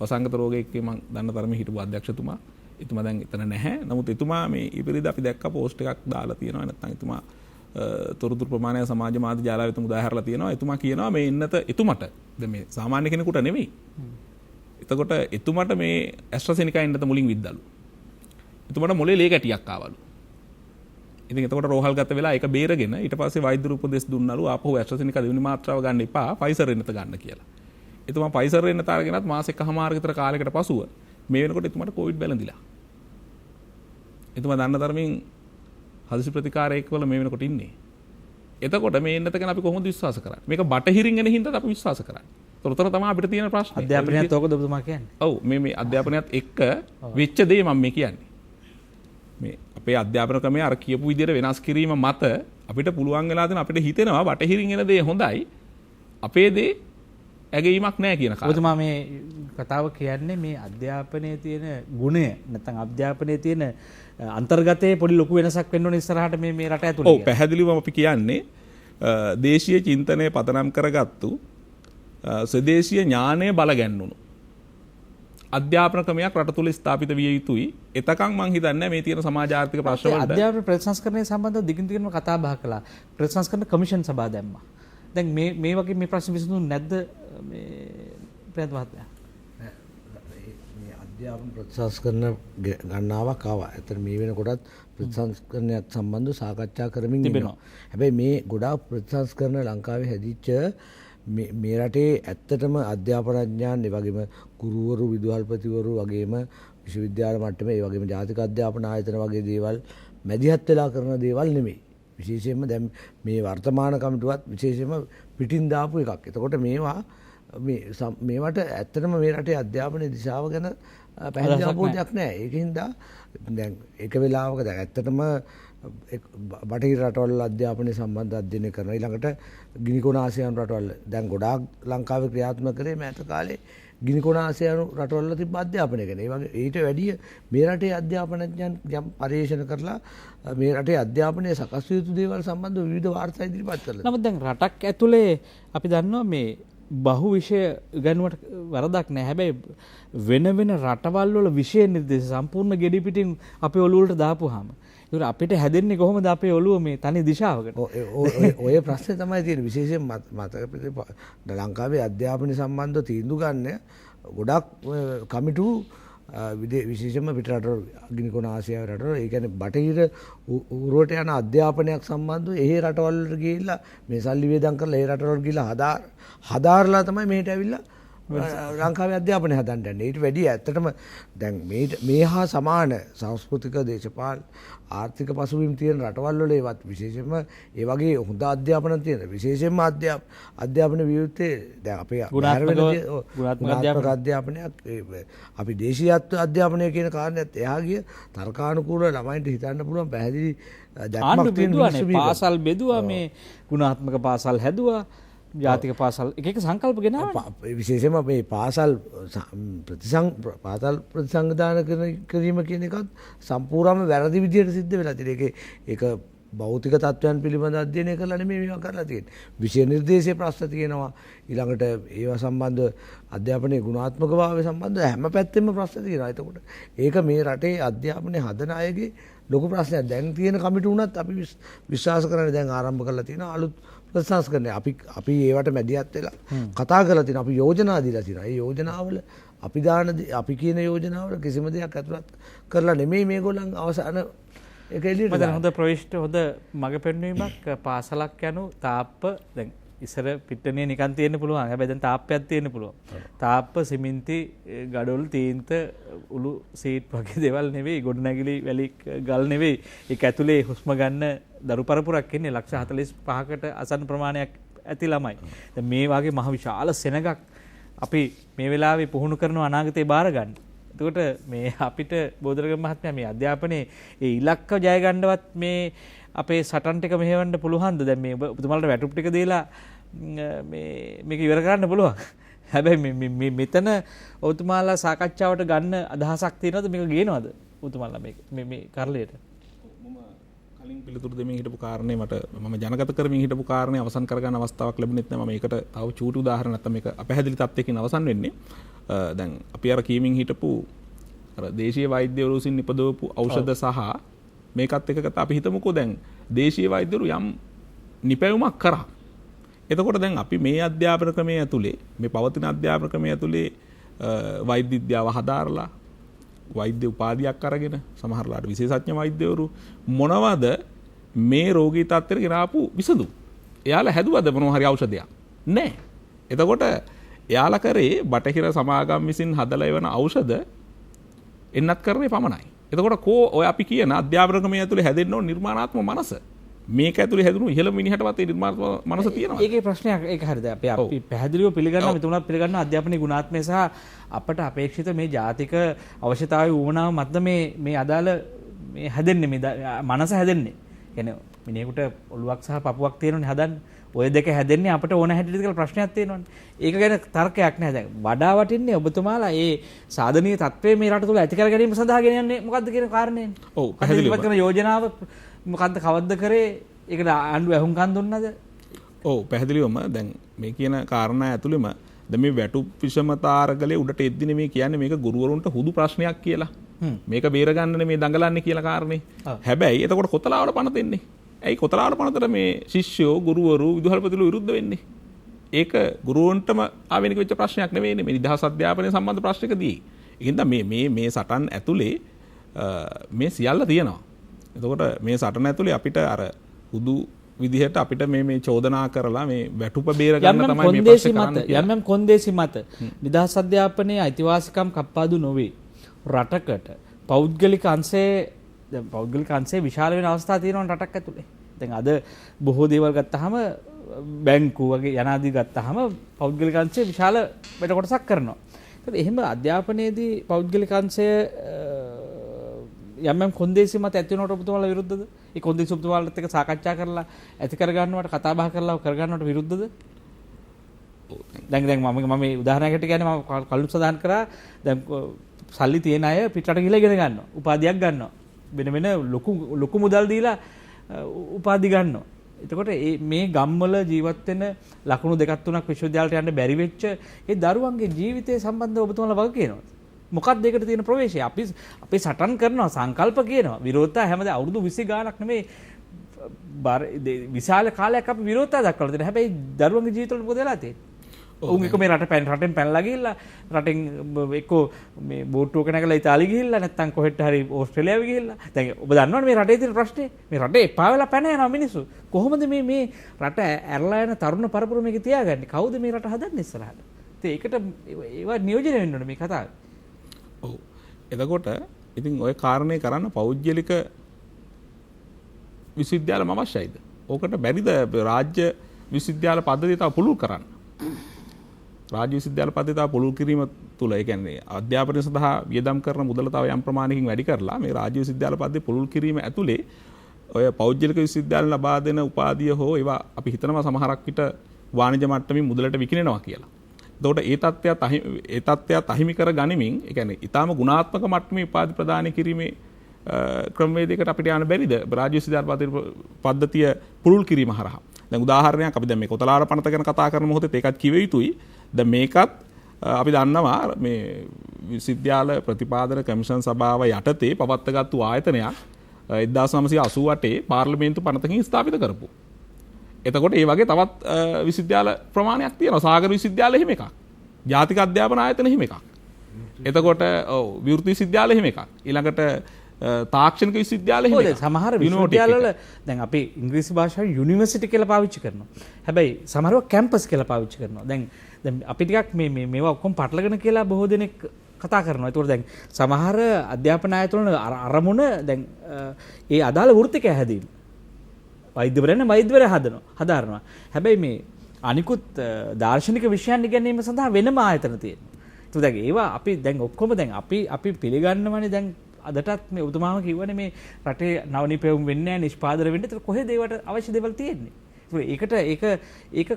වසංගත රෝගයකේ මම දන්න තරමේ හිටපු අධ්‍යක්ෂතුමා. එතුමා දැන් එතන නැහැ. නමුත් එතුමා මේ ඉපිරිද අපි දැක්ක පෝස්ට් එකක් දාලා තියෙනවා. නැත්තම් එතුමා තොරතුරු ප්‍රමාණය සමාජ මාධ්‍ය ජාලාවෙත් උදාහරලා තියෙනවා. එතුමා කියනවා මේ එන්නත එතුමට දැන් මේ සාමාන්‍ය කෙනෙකුට නෙමෙයි. එතකොට එතුමට මේ ඇස්ට්‍රාසෙනිකා එන්නත මුලින් විද්දලු. එතුමට මොලේ ලේ කැටියක් ආවලු. ඉතින් එතකොට රෝහල් ගත වෙලා ඒක බේරගෙන ඊට පස්සේ වෛද්‍ය උපදෙස් දුන්නලු ආපහු ඇස්ට්‍රාසෙනිකා දෙවෙනි මාත්‍රාව ගන්න එපා ෆයිසර් එන්නත ගන්න කියලා. එතුමා ෆයිසර් එන්නත අරගෙනත් මාස එකමාරක විතර කාලයකට පසුව මේ වෙනකොට එතුමාට කොවිඩ් බැලඳිලා. එතුමා දන්න තරමින් හදිසි ප්‍රතිකාරයක් වල මේ වෙනකොට ඉන්නේ. එතකොට මේ එන්නත ගැන අපි කොහොමද විශ්වාස කරන්නේ? මේක බටහිරින් එන හින්දාත් අපි විශ්වාස කරන්නේ. උතර තමයි අපිට තියෙන ප්‍රශ්නේ. අධ්‍යාපනයත් ඕකද ඔබතුමා කියන්නේ? ඔව් මේ අධ්‍යාපනයත් එක්ක වෙච්ච දේ මම මේ කියන්නේ. මේ අපේ අධ්‍යාපන ක්‍රමය අර කියපු විදිහට වෙනස් කිරීම මත අපිට පුළුවන් වෙලා තියෙන අපිට හිතෙනවා බටහිරින් එන දේ හොඳයි. අපේ දේ ඇගීමක් නැහැ කියන කාරණා. ඔබතුමා මේ කතාව කියන්නේ මේ අධ්‍යාපනයේ තියෙන ගුණය නැත්නම් අධ්‍යාපනයේ තියෙන අන්තර්ගතයේ පොඩි ලොකු වෙනසක් වෙන්න ඕන ඉස්සරහට මේ රට ඇතුළේ. ඔව් පැහැදිලිවම අපි කියන්නේ දේශීය චින්තනය පදනම් කරගත්තු ස්වදේශීය ඥානය බලගැන්වුණු අධ්‍යාපන ක්‍රමයක් රට තුළ ස්ථාපිත විය යුතුයි. එතකන් මම හිතන්නේ මේ තියෙන සමාජ ආර්ථික ප්‍රශ්න වලට අධ්‍යාපන ප්‍රතිසංස්කරණය සම්බන්ධව දිගින් දිගටම කතා බහ කළා. ප්‍රතිසංස්කරණ කමිෂන් සභාව දැම්මා. දැන් මේ වගේ මේ ප්‍රශ්න විසඳුන්නේ නැද්ද මේ ප්‍රේත මහත්මයා? මේ අධ්‍යාපන ප්‍රතිසංස්කරණ ගණනාවක් ආවා. ඇත්තට මේ වෙනකොටත් ප්‍රතිසංස්කරණයක් සම්බන්ධව සාකච්ඡා කරමින් ඉන්නවා. හැබැයි මේ ගොඩාක් ප්‍රතිසංස්කරණ ලංකාවේ හැදිච්ච මේ රටේ ඇත්තටම අධ්‍යාපනඥයන් ඒ වගේම ගුරුවරු විදුහල්පතිවරු වගේම විශ්වවිද්‍යාල මට්ටමේ ඒ වගේම ජාතික අධ්‍යාපන ආයතන වගේ දේවල් මැදිහත් වෙලා කරන දේවල් නෙමෙයි. විශේෂයෙන්ම දැන් මේ වර්තමාන කමිටුවත් විශේෂයෙන්ම පිටින් දාපු එකක්. එතකොට මේවට ඇත්තටම මේ රටේ අධ්‍යාපනයේ දිශාව ගැන පැහැදිලි අවබෝධයක් නැහැ. ඒකින්ද දැන් එක වෙලාවක දැන් ඇත්තටම බටහිර රටවල අධ්‍යාපනය සම්බන්ධ අධ්‍යයනය කරනවා. ඊළඟට ගිනිකොන ආසියානු රටවල දැන් ගොඩාක් ලංකාවේ ක්‍රියාත්මක කරේ මෑත කාලේ ගිනිකොන ආසියානු රටවල තිබ්බ අධ්‍යාපනය ගැන. ඒ වගේ ඊට වැඩිය මේ රටේ අධ්‍යාපනඥයන් යම් පරිශන කරලා මේ රටේ අධ්‍යාපනයේ සකස් විය යුතු දේවල් සම්බන්ධව විවිධ වාර්තා ඉදිරිපත් කරලා. නමුත් දැන් රටක් ඇතුලේ අපි දන්නවා මේ බහු විෂය ඉගෙනුවට වරදක් නැහැ. හැබැයි වෙන වෙන රටවල් වල විෂය නිර්දේශ සම්පූර්ණ ගෙඩි පිටින් අපේ ඔළුව වලට දාපුවාම ඒක අපිට හැදෙන්නේ කොහොමද අපේ ඔළුව මේ තනි දිශාවකට? ඔය ප්‍රශ්නේ තමයි තියෙන්නේ. විශේෂයෙන් මතක ලංකාවේ අධ්‍යාපනය සම්බන්ධව තීන්දුව ගන්න ගොඩක් කමිටු විශේෂයෙන්ම පිට රටවල ගිනිකොන ආසියාවේ රටවල ඒ කියන්නේ බටහිර උරුවට යන අධ්‍යාපනයක් සම්බන්ධව ඒ රටවල් වලට ගිහිල්ලා මේ සල්ලි වේදම් කරලා ඒ රටවල් ගිහිල්ලා හදාarලා තමයි මෙහෙට ඇවිල්ලා ලංකාවේ අධ්‍යාපනය හදන්න යන්නේ. ඊට වැඩිය ඇත්තටම දැන් මේ හා සමාන සංස්කෘතික දේශපාලන ආර්ථික පසුබිම් තියෙන රටවල් වල ඒවත් විශේෂයෙන්ම ඒ වගේ හොඳ අධ්‍යාපන තියෙන විශේෂයෙන්ම අධ්‍යාපන විවෘතේ දැන් අපේ ගුණාත්මක අධ්‍යාපනයක් අපි දේශීය අධ්‍යාපනය කියන කාරණේත් එහා ගිය තර්කානුකූල ළමයින්ට හිතන්න පුළුවන් පැහැදිලි දැක්මක් තියෙන පාසල් බෙදුවා මේ ගුණාත්මක පාසල් හැදුවා ජාතික පාසල් එක සංකල්ප ගෙනාවා. විශේෂයෙන්ම මේ පාසල් ප්‍රතිසංවිධාන කිරීම කියන එකත් සම්පූර්ණයෙන්ම වැරදි විදියට සිද්ධ වෙලා තියෙනවා. ඒක භෞතික තත්ත්වයන් පිළිබඳ අධ්‍යයනය කරලා නෙමෙයි මේවා කරලා තියෙන්නේ. විෂය නිර්දේශයේ ප්‍රශ්න තියෙනවා. ඊළඟට ඒවා සම්බන්ධ අධ්‍යාපනයේ ගුණාත්මකභාවය සම්බන්ධ හැම පැත්තෙම ප්‍රශ්න තියෙනවා. එතකොට ඒක මේ රටේ අධ්‍යාපනයේ හදන අයගේ ලොකු ප්‍රශ්නයක්. දැන් තියෙන කමිටු උනත් අපි විශ්වාස කරන්නේ දැන් ආරම්භ කරලා තියෙන අලුත් ප්‍රතිසංස්කරණය අපි ඒවට මැදිහත් වෙලා කතා කරලා තියෙනවා. අපි යෝජනා දීලා තියෙනවා. ඒ යෝජනාවල අපි කියන යෝජනාවල කිසිම දෙයක් ඇතුළත් කරලා නෙමෙයි මේගොල්ලන් අවසාන ඒක එළියට දාන්නේ. හොඳ ප්‍රවිෂ්ඨ හොඳ මග පෙන්වීමක් පාසලක් යනු තාප්ප දැන් ඉස්සර පිට්ටනිය නිකන් තියෙන්න පුළුවන්. හැබැයි දැන් තාප්පයක් තියෙන්න පුළුවන්. තාප්ප සිමෙන්ති ගඩොල් තීන්ත උළු සීට් වගේ දේවල් නෙවෙයි. ගොඩනැගිලි වැලි ගල් නෙවෙයි. ඒක ඇතුලේ හුස්ම ගන්න දරු පරපුරක් ඉන්නේ 145කට අසන්න ප්‍රමාණයක් ඇති ළමයි. දැන් මේ වගේ මහ විශාල සෙනගක් අපි මේ වෙලාවේ පුහුණු කරන අනාගතේ බාර ගන්න. එතකොට මේ අපිට බෝධරගම මහත්මයා මේ අධ්‍යාපනයේ ඒ ඉලක්ක ජය ගන්නවත් මේ අපේ සටන් ටික මෙහෙවන්න පුළුවන්ද? දැන් මේ ඔබතුමාලට වැටුප් ටික දීලා මේක ඉවර කරන්න පුළුවන්. හැබැයි මෙතන ඔබතුමාලා සාකච්ඡාවට ගන්න අදහසක් තියෙනවද? මේක ගේනවද ඔබතුමාලා මේ කරලයට? කලින් පිළිතුරු දෙමින් හිටපු කාරණේ මට මම ජනගත කරමින් හිටපු කාරණේ අවසන් කරගන්න අවස්ථාවක් ලැබුණෙත් නැහැ. මම ඒකට තව චූටි උදාහරණ නැත්නම් මේක අපැහැදිලි තත්ත්වයකින් අවසන් වෙන්නේ. දැන් අපි අර කීමින් හිටපු අර දේශීය වෛද්‍යවරු විසින් නිපදවපු ඖෂධ සහ මේකත් එක්ක අපි හිතමුකෝ දැන් දේශීය වෛද්‍යවරු යම් නිපැයුමක් කරා. එතකොට දැන් අපි මේ අධ්‍යාපන ක්‍රමයේ ඇතුලේ මේ පවතින අධ්‍යාපන ක්‍රමයේ ඇතුලේ වෛද්‍ය විද්‍යාව හදාarලා වෛද්‍ය උපාධියක් අරගෙන සමහරලාට විශේෂඥ වෛද්‍යවරු මොනවද මේ රෝගී තත්ත්වෙට ගෙනාපු විසඳුම්? එයාලා හැදුවද මොනවා හරි ඖෂධයක්? නැහැ. එතකොට එයාලා කරේ බටහිර සමාගම් විසින් හදලා එවන ඖෂධ එන්නත් කරන්නේ පමණයි. එතකොට ඔය අපි කියන අධ්‍යාපන ක්‍රමයේ ඇතුලේ හැදෙන්න ඕන නිර්මාණාත්මක මනස මේක ඇතුලේ හැදුණු ඉහළ මිනිහටවත් ඒ නිර්මාණාත්මක මනස තියෙනවා. ඒකේ ප්‍රශ්නයක් ඒක හරිද? අපි පැහැදිලිව පිළිගන්නවා මෙතුණත් පිළිගන්නවා අධ්‍යාපනයේ ගුණාත්මය සහ අපට අපේක්ෂිත මේ ජාතික අවශ්‍යතාවය වුණාම මත මේ අදාළ මේ හැදෙන්නේ මේ මනස හැදෙන්නේ. කියන්නේ මිනිහෙකුට ඔළුවක් සහ පපුවක් තියෙනවනේ හදන්න. ඔය දෙක හැදෙන්නේ අපිට ඕන හැටියට කියලා ප්‍රශ්නයක් තියෙනවනේ. ඒක ගැන තර්කයක් නැහැ. දැන් වඩා වටින්නේ ඔබතුමාලා මේ සාධනීය තත්ත්වය මේ රට තුළ ඇති කර ගැනීම සඳහා ගෙන යන්නේ මොකද්ද කියන කාරණේ. ඔව් පැහැදිලිව කරන යෝජනාව මොකද්ද කවද්ද කරේ? ඒකට ආණ්ඩුව අහුම්කම් දුන්නද? ඔව් පැහැදිලිවම දැන් මේ කියන කාරණා ඇතුළෙම දැන් මේ වැටුප් විෂමතාරගලේ උඩට එද්දි නෙමෙයි කියන්නේ මේක ගුරුවරුන්ට හුදු ප්‍රශ්නයක් කියලා. මේක බේරගන්න නෙමෙයි දඟලන්නේ කියලා කාරණේ. හැබැයි එතකොට කොතලාවට පණ දෙන්නේ? ඇයි කොතලාවට පණතට මේ ශිෂ්‍යෝ ගුරුවරු විදුහල්පතිවරු විරුද්ධ වෙන්නේ? ඒක ගුරුවන්ටම ආවෙනික වෙච්ච ප්‍රශ්නයක් නෙවෙයිනේ. මේ නිදහස් අධ්‍යාපනය සම්බන්ධ ප්‍රශ්නකදී. ඒකින්ද මේ සටන් ඇතුලේ මේ සියල්ල තියෙනවා. එතකොට මේ සටන ඇතුලේ අපිට අර හුදු විදිහට අපිට මේ චෝදනා කරලා මේ වැටුප බේර ගන්න තමයි මේ ප්‍රශ්නේ කරන්නේ. යම් කොන්දේසි මත නිදහස් අධ්‍යාපනයේ අයිතිවාසිකම් කප්පාදු නොවේ. රටකට පෞද්ගලික අංශයේ විශාල වෙන අවස්ථා තියෙනවා රටක් ඇතුලේ. දැන් අද බොහෝ දේවල් ගත්තාම බැංකුව වගේ යනාදී ගත්තාම පෞද්ගලික අංශය විශාල වැඩ කොටසක් කරනවා. ඒත් එහෙම අධ්‍යාපනයේදී පෞද්ගලික අංශය යම් කොන්දේසි මත ඇති වෙනවට ඔබතුමාලා විරුද්ධද? ඒ කොන්දේසි ඔබතුමාලාත් එක්ක සාකච්ඡා කරලා ඇති කරගන්නවට කතා බහ කරලා කරගන්නවට විරුද්ධද? දැන් මම උදාහරණයකට කියන්නේ මම කලින් සඳහන් කරා දැන් සල්ලි තියෙන අය පිටරට ගිහලා ඉගෙන ගන්නවා. උපාධියක් ගන්නවා. වෙන ලොකු මුදල් දීලා උපාධි ගන්නවා. එතකොට මේ ගම්වල ජීවත් වෙන ලකුණු දෙකක් තුනක් විශ්වවිද්‍යාලයට යන්න බැරි වෙච්ච ඒ දරුවන්ගේ ජීවිතය සම්බන්ධව ඔබතුමාලා වග කියනවා. මොකක්ද ඒකට තියෙන ප්‍රවේශය? අපි සටන් කරනවා, සංකල්ප කියනවා. විරෝධතා හැමදාම අවුරුදු 20 ගාණක් නෙමෙයි විශාල කාලයක් අපි විරෝධතා දක්වලා තියෙනවා. හැබැයි දරුවන්ගේ ජීවිතවල මොකද වෙලා තියෙන්නේ? උන් එක මේ රටෙන් පැනලා ගිහිල්ලා රටෙන් එක්කෝ මේ බෝට්ටුවක නැගලා ඉතාලිය ගිහිල්ලා නැත්නම් කොහෙට හරි ඕස්ට්‍රේලියාව ගිහිල්ලා. දැන් ඔබ දන්නවනේ මේ රටේ තියෙන ප්‍රශ්නේ. මේ රටේ එපා වෙලා පැන යනවා මිනිස්සු. කොහොමද මේ රට ඇරලා යන තරුණ පරපුර මේක තියාගන්නේ? කවුද මේ රට හදන්නේ ඉස්සරහට? ඉතින් ඒකට ඒවා නියෝජනය වෙන්න ඕනේ මේ කතාවේ. ඔව්. එතකොට ඉතින් ওই කාරණේ කරන්න පෞද්ගලික විශ්වවිද්‍යාලම අවශ්‍යයිද? ඕකට බැරිද රාජ්‍ය විශ්වවිද්‍යාල පද්ධතිය තව පුළුල් කරන්න? රාජ්‍ය විශ්වවිද්‍යාල පද්ධතිය තව පුළුල් කිරීම තුළ ඒ කියන්නේ අධ්‍යාපනය සඳහා වියදම් කරන මුදල තව යම් ප්‍රමාණයකින් වැඩි කරලා මේ රාජ්‍ය විශ්වවිද්‍යාල පද්ධතිය පුළුල් කිරීම ඇතුලේ ඔය පෞද්ගලික විශ්වවිද්‍යාල ලබා දෙන උපාධිය හෝ ඒවා අපි හිතනවා සමහරක් විට වාණිජ්‍ය මට්ටමින් මුදලට විකිණෙනවා කියලා. එතකොට ඒ තත්ත්වයත් අහිමි කර ගනිමින් ඒ කියන්නේ ඊටාම ගුණාත්මක මට්ටමේ උපාධි ප්‍රදානය කිරීමේ ක්‍රමවේදයකට අපිට යන්න බැරිද රාජ්‍ය විශ්වවිද්‍යාල පද්ධතිය පුළුල් කිරීම හරහා? දැන් උදාහරණයක් අපි දැන් මේ කොතලාර පනත ගැන කතා කරන මොහොතේ ඒකත් කිව යුතුයි. දැන් මේකත් අපි දන්නවා මේ විශ්වවිද්‍යාල ප්‍රතිපාදන කමිෂන් සභාව යටතේ පවත්වාගත්තු ආයතනයක් 1988 පාර්ලිමේන්තු පනතකින් ස්ථාපිත කරපු. එතකොට ඒ වගේ තවත් විශ්වවිද්‍යාල ප්‍රමාණයක් තියෙනවා. සාගර විශ්වවිද්‍යාල එහෙම එකක්. ජාතික අධ්‍යාපන ආයතන එහෙම එකක්. එතකොට විවෘත විශ්වවිද්‍යාල එහෙම එකක්. ඊළඟට තාක්ෂණික විශ්වවිද්‍යාල එහෙම එකක්. සමහර විශ්වවිද්‍යාලවල දැන් අපි ඉංග්‍රීසි භාෂාවේ යුනිවර්සිටි කියලා පාවිච්චි කරනවා. හැබැයි සමහරව කැම්පස් කියලා පාවිච්චි කරනවා. දැන් අපි ටිකක් මේවා ඔක්කොම පටලගෙන කියලා බොහෝ දෙනෙක් කතා කරනවා. ඒතකොට දැන් සමහර අධ්‍යාපන ආයතන වල අරමුණ දැන් ඒ අදාළ වෘත්තිකය හැදීම. වෛද්‍යවරයන් හදාරනවා. හැබැයි මේ අනිකුත් දාර්ශනික විෂයන් ඉගෙනීම සඳහා වෙනම ආයතන තියෙනවා. ඒත් දැන් ඒවා අපි දැන් ඔක්කොම දැන් අපි පිළිගන්නවනේ දැන් අදටත් මේ ඔබතුමාම කිව්වනේ මේ රටේ නව නිපැයුම් වෙන්නේ නැහැ නිෂ්පාදනය වෙන්නේ. ඒත් කොහෙද ඒවට අවශ්‍ය දේවල් තියෙන්නේ? ඒක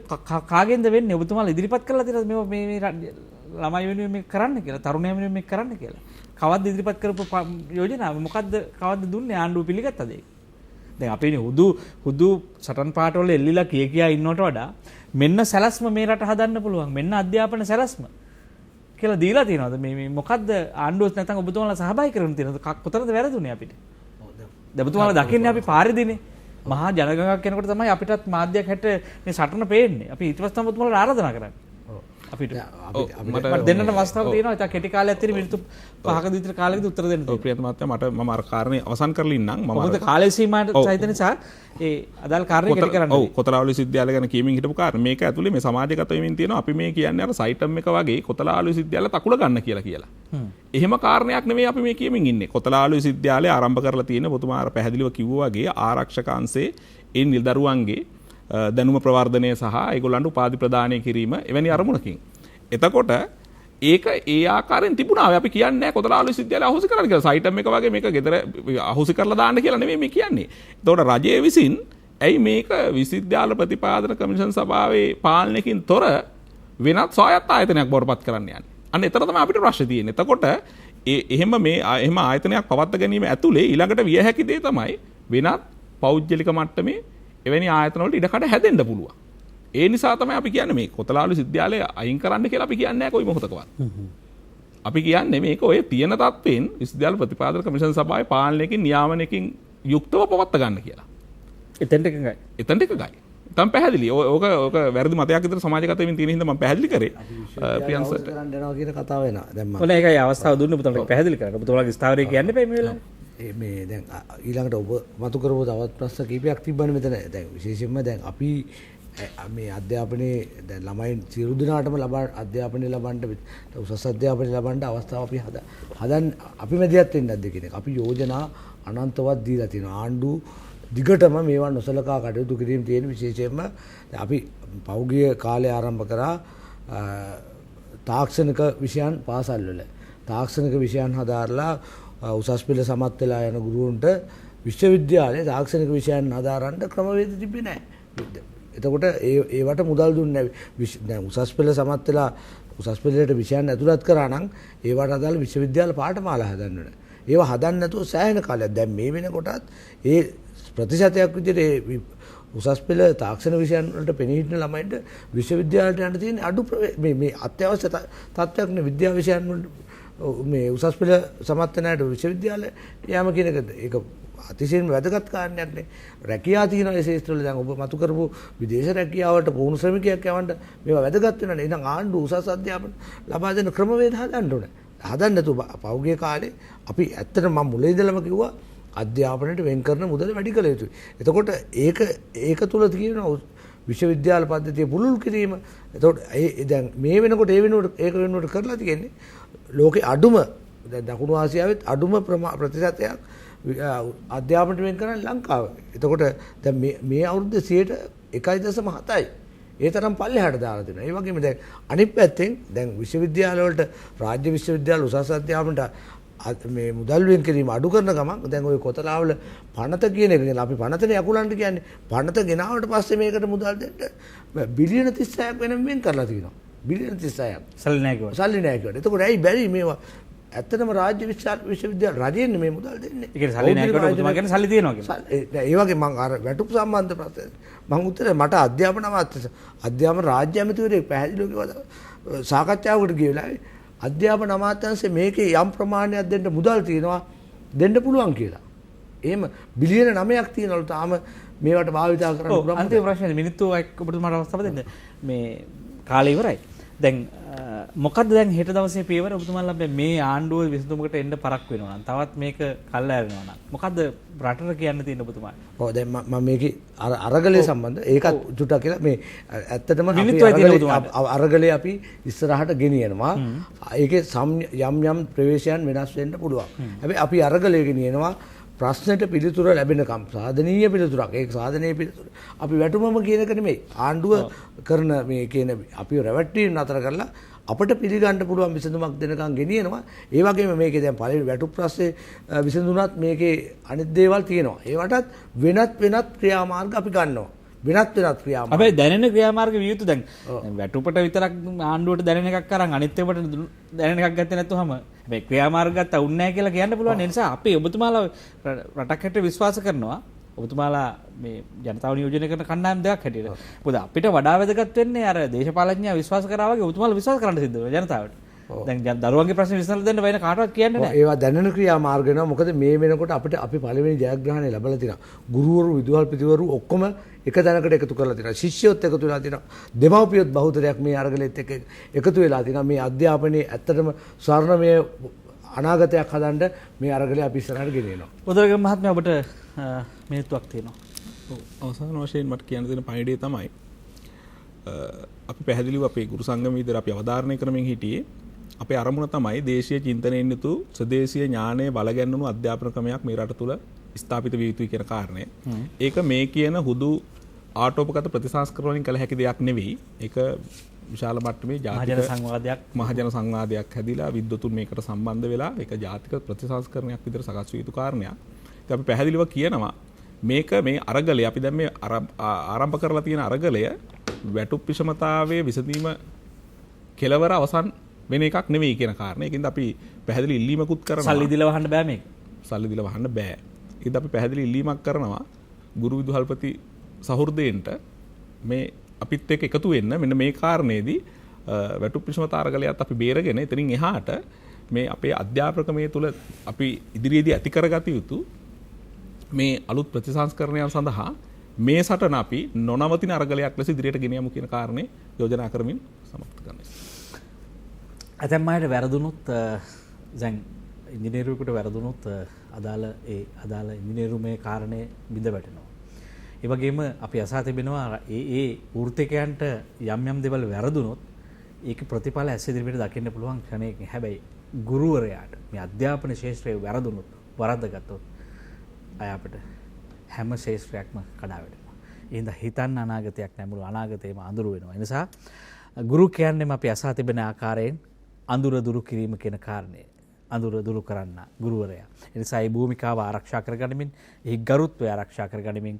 කාගෙන්ද වෙන්නේ? ඔබතුමාලා ඉදිරිපත් කරලා තියෙනවද මේ ළමයි වෙනුවෙන් මේක කරන්න කියලා, තරුණයන් වෙනුවෙන් මේක කරන්න කියලා? කවද්ද ඉදිරිපත් කරපු යෝජනාව? මොකද්ද කවද්ද දුන්නේ? ආණ්ඩුව පිළිගත්තද ඒක? දැන් අපි හුදු සටන් පාටවල එල්ලිලා කියා ඉන්නවට වඩා මෙන්න සැලැස්ම මේ රට හදන්න පුළුවන්. මෙන්න අධ්‍යාපන සැලැස්ම කියලා දීලා තියෙනවද? මේ මොකද්ද ආණ්ඩුවත් නැත්නම් ඔබතුමාලා සහභාගී කරගෙන තියෙනවද? කොතනද වැරදුනේ අපිට? දැන් ඔබතුමාලා දකින්නේ අපි පාරේදීනේ. මහා ජනගහනයක් කෙනෙකුට තමයි අපිටත් මාධ්‍යයක් හැට මේ සටන පේන්නේ. අපි ඊට පස්සේ තමයි ඔබතුමාලා ආරාධනා කරන්නේ. අපිට මට දෙන්නට අවස්ථාවක් තියෙනවා. ඒක කෙටි කාලයක් තියෙන මිනිත්තු 5ක විතර කාලෙකදී උත්තර දෙන්න. ඔව් ප්‍රියත මහත්තයා මම අර කාරණේ අවසන් කරලා ඉන්නම්. මොකද කාලය සීමාවට සහිත නිසා ඒ අදාළ කාර්යය කෙටි කරන්න. ඔව් කොතලාවල විශ්වවිද්‍යාලය ගැන කියමින් හිටපු කාරණේ මේක ඇතුලේ මේ සමාජගත වෙමින් තියෙනවා. අපි මේ කියන්නේ අර සයිටම් එක වගේ කොතලාවල විශ්වවිද්‍යාලය තකුල ගන්න කියලා. එහෙම කාරණයක් නෙමෙයි අපි මේ කියමින් ඉන්නේ. කොතලාවල විශ්වවිද්‍යාලය ආරම්භ කරලා තියෙන ඔබතුමා අර පැහැදිලිව කිව්වා වගේ ආරක්ෂක අංශයේ ඒ නිලදරුවන්ගේ දැනුම ප්‍රවර්ධනය සහ ඒගොල්ලන්ට උපාධි ප්‍රදානය කිරීම එවැනි අරමුණකින්. එතකොට ඒක ඒ ආකාරයෙන් තිබුණා. අපි කියන්නේ නැහැ කොතලාවල විශ්වවිද්‍යාලය අහෝසි කරන්න කියලා. සයිටම් එක වගේ මේක ගෙදර අහෝසි කරලා දාන්න කියලා නෙමෙයි මේ කියන්නේ. එතකොට රජයේ විසින් ඇයි මේක විශ්වවිද්‍යාල ප්‍රතිපාදන කමිෂන් සභාවේ පාලනයකින් තොර වෙනත් ස්වායත්ත ආයතනයක් බවට පත් කරන්න යන්නේ? අන්න එතන තමයි අපිට ප්‍රශ්නේ තියෙන්නේ. එතකොට එහෙම ආයතනයක් පවත්වා ගැනීම ඇතුලේ ඊළඟට විය හැකි දේ තමයි වෙනත් පෞද්ගලික මට්ටමේ එවැනි ආයතන වලට ඉඩකඩ හැදෙන්න පුළුවන්. ඒ නිසා තමයි අපි කියන්නේ මේ කොතලාවල විශ්වවිද්‍යාලය අයින් කරන්න කියලා අපි කියන්නේ නැහැ කොයි මොහොතකවත්. අපි කියන්නේ මේක ඔය තියෙන තත්ත්වෙන් විශ්වවිද්‍යාල ප්‍රතිපාදන කමිෂන් සභාවේ පාලනයකින් නියාමනයකින් යුක්තව පවත්වා ගන්න කියලා. එතෙන්ට එකයි. තම පැහැදිලි. ඕක වැරදි මතයක් විතර සමාජගත වෙමින් තියෙන හින්දා මම පැහැදිලි කරේ. ප්‍රියන්සට කරන්න යනවා කියන කතාව වෙනවා. දැන් මම ඔන්න ඒකයි අවස්ථාව දුන්නේ ඔබතුමාට පැහැදිලි කරන්න. ඔබතුමාගේ ස්ථාවරය කියන්න එපා මේ වෙලාවේ. මේ දැන් ඊළඟට ඔබ මතු කරපු තවත් ප්‍රශ්න කීපයක් තිබ්බනේ මෙතන. දැන් විශේෂයෙන්ම දැන් අපි මේ අධ්‍යාපනයේ දැන් ළමයින් සියලු දෙනාටම අධ්‍යාපනය ලබන්න උසස් අධ්‍යාපනය ලබන්න අවස්ථාව අපි හදන්න අපි මැදිහත් වෙන්නත් කියන එක. අපි යෝජනා අනන්තවත් දීලා තියෙනවා. ආණ්ඩු දිගටම මේවා නොසලකා කටයුතු කිරීම තියෙන විශේෂයෙන්ම අපි පෞගිය කාලේ ආරම්භ කරා තාක්ෂණික විෂයන් පාසල් වල. තාක්ෂණික විෂයන් හදාarලා උසස් පෙළ සමත් වෙලා යන ගුරුවරුන්ට විශ්වවිද්‍යාලයේ තාක්ෂණික විෂයන් හදාරන්න ක්‍රමවේද තිබෙන්නේ නැහැ. එතකොට ඒවට මුදල් දුන්නේ නැහැ. දැන් උසස් පෙළ සමත් වෙලා උසස් පෙළේට විෂයන් ඇතුළත් කරා නම් ඒවට අදාළ විශ්වවිද්‍යාල පාඨමාලා හදන්න ඕනේ. ඒවා හදන්න නැතුව සෑහෙන කාලයක් දැන් මේ වෙනකොටත් ඒ ප්‍රතිශතයක් විදිහට උසස් පෙළ තාක්ෂණ විෂයන් වලට පෙනී හිටින ළමයින්ට විශ්වවිද්‍යාලයට යන්න තියෙන අඩු මේ අත්‍යවශ්‍ය තත්ත්වයක් නේ විද්‍යා විෂයන් වල මේ උසස් පෙළ සමත් වෙන අයට විශ්වවිද්‍යාල යාම කියන එක ඒක අතිශයින්ම වැදගත් කාරණයක් නේ. රැකියාව තියෙන ඒ ශාස්ත්‍රවල දැන් ඔබ මතු කරපු විදේශ රැකියාවට පුහුණු ශ්‍රමිකයෙක් යවන්න මේවා වැදගත් වෙනවා නේ. එහෙනම් ආණ්ඩුව උසස් අධ්‍යාපන ලබා දෙන ක්‍රමවේද හදන්න ඕනේ. හදන්න නැතුව පෞද්ගලික කාලේ අපි ඇත්තටම මම මුලින් ඉඳලම කිව්වා අධ්‍යාපනයට වෙන් කරන මුදල වැඩි කළ යුතුයි. එතකොට ඒක තුල තියෙන විශ්වවිද්‍යාල පද්ධතිය පුළුල් කිරීම. එතකොට දැන් මේ වෙනකොට ඒක වෙනුවට කරලා තියෙන්නේ ලෝකේ අඩුම දැන් දකුණු ආසියාවෙත් අඩුම ප්‍රතිශතයක් අධ්‍යාපනයට වෙන් කරන ලංකාව. එතකොට දැන් මේ අවුරුද්දේ 1.7යි. ඒ තරම් පල්ලෙහාට දාලා තියෙනවා. ඒ වගේම දැන් අනිත් පැත්තෙන් දැන් විශ්වවිද්‍යාල වලට රාජ්‍ය විශ්වවිද්‍යාල උසස් අධ්‍යාපනයට මේ මුදල් වෙන් කිරීම අඩු කරන ගමන් දැන් ওই කොතලාවල පනත කියන එක ගැන අපි පනතනේ යකුලන්ට කියන්නේ පනත ගෙනාවට පස්සේ මේකට මුදල් දෙන්න බිලියන 36ක් වෙන කරලා තියෙනවා. බිලියන 36ක්. සල්ලි නැහැ කිව්වා. සල්ලි නැහැ කිව්වා. එතකොට ඇයි බැරි මේවා ඇත්තටම රාජ්‍ය විශ්වවිද්‍යාල රජයෙන් මේ මුදල් දෙන්නේ. ඒ කියන්නේ සල්ලි නැහැ කිව්වට ඔබතුමා කියන්නේ සල්ලි තියෙනවා කියලා. ඒ වගේ මම අර වැටුප් සම්බන්ධ ප්‍රශ්න මම උත්තරේ මට අධ්‍යාපන රාජ්‍ය ඇමතිවරයෙක් පැහැදිලිව කිව්වා සාකච්ඡාවකට ගිය වෙලාවේ අධ්‍යාපන අමාත්‍යාංශයේ මේකේ යම් ප්‍රමාණයක් දෙන්න මුදල් තියෙනවා දෙන්න පුළුවන් කියලා. එහෙම බිලියන 9ක් තියෙනවලු තාම මේවට භාවිතා කරන්න පුළුවන්. අන්තිම ප්‍රශ්නේ මිනිත්තු 1ක් ඔබතුමාට අවස්ථාව දෙන්න. මේ කාලය ඉවරයි. දැන් මොකද්ද දැන් හෙට දවසේ පියවර ඔබතුමාලා මේ ආණ්ඩුව විසඳුමකට එන්න පරක් වෙනවා නම් තවත් මේක කල්ලා ඇරෙනවා නම් මොකද්ද රටට කියන්න තියෙන ඔබතුමාට? ඔව් දැන් මම මේකේ අරගලයේ සම්බන්ධ ඒකත් චුට්ටක් කියලා මේ ඇත්තටම අරගලයේ අපි ඉස්සරහට ගෙනියනවා. ඒකේ යම් ප්‍රවේශයන් වෙනස් වෙන්න පුළුවන්. හැබැයි අපි අරගලයේ ගෙනියනවා ප්‍රශ්නෙට පිළිතුර ලැබෙනකම් සාධනීය පිළිතුරක්. ඒක සාධනීය පිළිතුර. අපි වැටුමම කියන එක නෙමෙයි. ආණ්ඩුව කරන මේ කියන අපි රැවට්ටීම් නතර කරලා අපිට පිළිගන්න පුළුවන් විසඳුමක් දෙනකම් ගෙනියනවා. ඒ වගේම මේකේ දැන් පළවෙනි වැටුප් ප්‍රශ්නේ විසඳුනත් මේකේ අනිත් දේවල් තියෙනවා. ඒවටත් වෙනත් ක්‍රියාමාර්ග අපි ගන්නවා. වෙනත් ක්‍රියාමාර්ග. හැබැයි දැනෙන ක්‍රියාමාර්ග විය යුතු දැන් වැටුපට විතරක් ආණ්ඩුවට දැනෙන එකක් අරන් අනිත් ඒවාට දැනෙන එකක් ගත්තේ නැත්නම් හැබැයි ක්‍රියාමාර්ග ගත්තා උන්නේ නැහැ කියලා කියන්න පුළුවන්. ඒ නිසා අපි ඔබතුමාලා රටක් හැටියට විශ්වාස කරනවා. ඔබතුමාලා මේ ජනතාව නියෝජනය කරන කණ්ඩායම් දෙකක් හැටියට. මොකද අපිට වඩා වැදගත් වෙන්නේ අර දේශපාලඥයා විශ්වාස කරා වගේ ඔබතුමාලා විශ්වාස කරන්න සිද්ධ වෙනවා ජනතාවට. දැන් දරුවන්ගේ ප්‍රශ්න විසඳලා දෙන්න වෙන කාටවත් කියන්නේ නැහැ. ඒවා දැනෙන ක්‍රියාමාර්ග වෙනවා. මොකද මේ වෙනකොට අපි පළවෙනි ජයග්‍රහණය ලැබලා තියෙනවා. ගුරුවරු විදුහල්පතිවරු ඔක්කොම එක තැනකට එකතු කරලා තියෙනවා. ශිෂ්‍යයොත් එකතු වෙලා තියෙනවා. දෙමව්පියොත් බහුතරයක් මේ අරගලෙත් එක්ක එකතු වෙලා තියෙනවා. මේ අධ්‍යාපනයේ ඇත්තටම ස්වර්ණමය අනාගතයක් හදන්න මේ අරගලය අපි ඉස්සරහට ගෙනියනවා. උදේගම මහත්මයා ඔබට මිනිත්තුවක් තියෙනවා. අවසාන වශයෙන් මට කියන්න තියෙන පණිවිඩය තමයි අපි පැහැදිලිව අපේ ගුරු සංගම විතර අපි අවධාරණය කරමින් හිටියේ අපේ අරමුණ තමයි දේශීය චින්තනයෙන් යුතු ස්වදේශීය ඥානයේ බලගැන්වුණු අධ්‍යාපන ක්‍රමයක් මේ රට තුළ ස්ථාපිත විය යුතුයි කියන කාරණය. ඒක මේ කියන හුදු ආටෝපගත ප්‍රතිසංස්කරණ වලින් කළ හැකි දෙයක් නෙවෙයි. ඒක විශාල මට්ටමේ ජාතික මහජන සංවාදයක් හැදිලා විද්වතුන් මේකට සම්බන්ධ වෙලා ඒක ජාතික ප්‍රතිසංස්කරණයක් විදිහට සකස් විය යුතු කාරණයක්. ඉතින් අපි පැහැදිලිව කියනවා මේක මේ අරගලය අපි දැන් මේ ආරම්භ කරලා තියෙන අරගලය වැටුප් විෂමතාවයේ විසඳීම කෙලවර අවසන් වෙන එකක් නෙවෙයි කියන කාරණේ. ඒකින්ද අපි පැහැදිලි ඉල්ලීමකුත් කරනවා. සල්ලි දීලා වහන්න බෑ මේක. සල්ලි දීලා වහන්න බෑ. ඒකින්ද අපි පැහැදිලි ඉල්ලීමක් කරනවා ගුරු විදුහල්පති සහෘදයන්ට මේ අපිත් එක්ක එකතු වෙන්න මෙන්න මේ කාරණේදී වැටුප් විෂමතා අරගලයත් අපි බේරගෙන එතනින් එහාට මේ අපේ අධ්‍යාපනයේ තුල අපි ඉදිරියේදී ඇති කරගත යුතු මේ අලුත් ප්‍රතිසංස්කරණයන් සඳහා මේ සටන අපි නොනවතින අරගලයක් ලෙස ඉදිරියට ගෙන යමු කියන කාරණේ යෝජනා කරමින් සමත් කරනවා. ඇතැම් අයට වැරදුනොත් දැන් ඉංජිනේරුවෙකුට වැරදුනොත් අදාළ ඉංජිනේරුමේ කාරණේ බිඳ වැටෙනවා. ඒ වගේම අපි අසා තිබෙනවා ඒ වෘත්තිකයන්ට යම් දේවල් වැරදුනොත් ඒක ප්‍රතිඵල ඇස් ඉදිරියට දකින්න පුළුවන් ක්ෂණයක. හැබැයි ගුරුවරයාට මේ අධ්‍යාපන ශාස්ත්‍රයේ වැරදුනොත් වරද්දගත්තොත් අය අපිට හැම ශේෂ්ත්‍රයක්ම කඩා වැටෙනවා. ඒ හින්දා හිතන්න අනාගතයක් නැහැ, මුළු අනාගතේම අඳුරු වෙනවා. ඒ නිසා ගුරු කියන්නේම අපි අසා තිබෙන ආකාරයෙන් අඳුර දුරු කිරීම කියන කාරණය. අඳුර දුරු කරන්න ගුරුවරයා. ඒ නිසා මේ භූමිකාව ආරක්ෂා කරගනිමින්, එහි ගරුත්වය ආරක්ෂා කරගනිමින්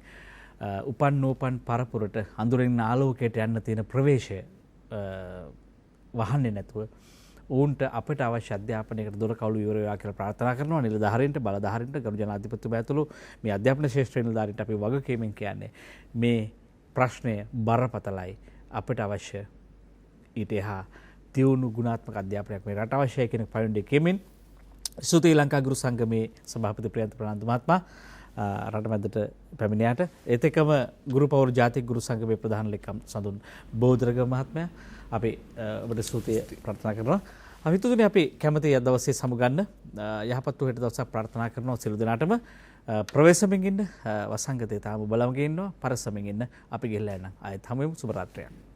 උපන් නෝපන් පරපුරට අඳුරෙන් ආලෝකයට යන්න තියෙන ප්‍රවේශය වහන්නේ නැතුව ඔවුන්ට අපට අවශ්‍ය අධ්‍යාපනයකට දොර කවුළු ඉවර වෙලා කියලා ප්‍රාර්ථනා කරනවා. නිලධාරීන්ට, බලධාරීන්ට, ගරු ජනාධිපතිතුමා ඇතුළු මේ අධ්‍යාපන ශාස්ත්‍රීය නිලධාරීන්ට අපි වගකීමෙන් කියන්නේ මේ ප්‍රශ්නය බරපතලයි. අපට අවශ්‍ය ඊට එහා තියුණු ගුණාත්මක අධ්‍යාපනයක් මේ රට අවශ්‍යයි කියන පරිණිඩේ කෙමින් සුතී ලංකා ගුරු සංගමේ සභාපති ප්‍රියන්ත ප්‍රනාන්දු මහත්මයා රටමැදට පැමිණියාට ඒත් එක්කම ගුරු පෞර ජාතික ගුරු සංගමේ ප්‍රධාන ලේකම් සඳුන් බෝධරගම මහත්මයා අපි ඔබට ස්තුතිය ප්‍රාර්ථනා කරනවා. අහිතුතුනේ අපි කැමති අද දවසේ සමුගන්න යහපත් වූ හෙට දවසක් ප්‍රාර්ථනා කරනවා සියලු දෙනාටම. ප්‍රවේශමෙන් ඉන්න වසංගතේ තාම බලමගෙන ඉන්නවා පරසමෙන් ඉන්න අපි ගෙල්ලා යනවා. ආයෙත් හමු වෙමු. සුබ රාත්‍රියක්.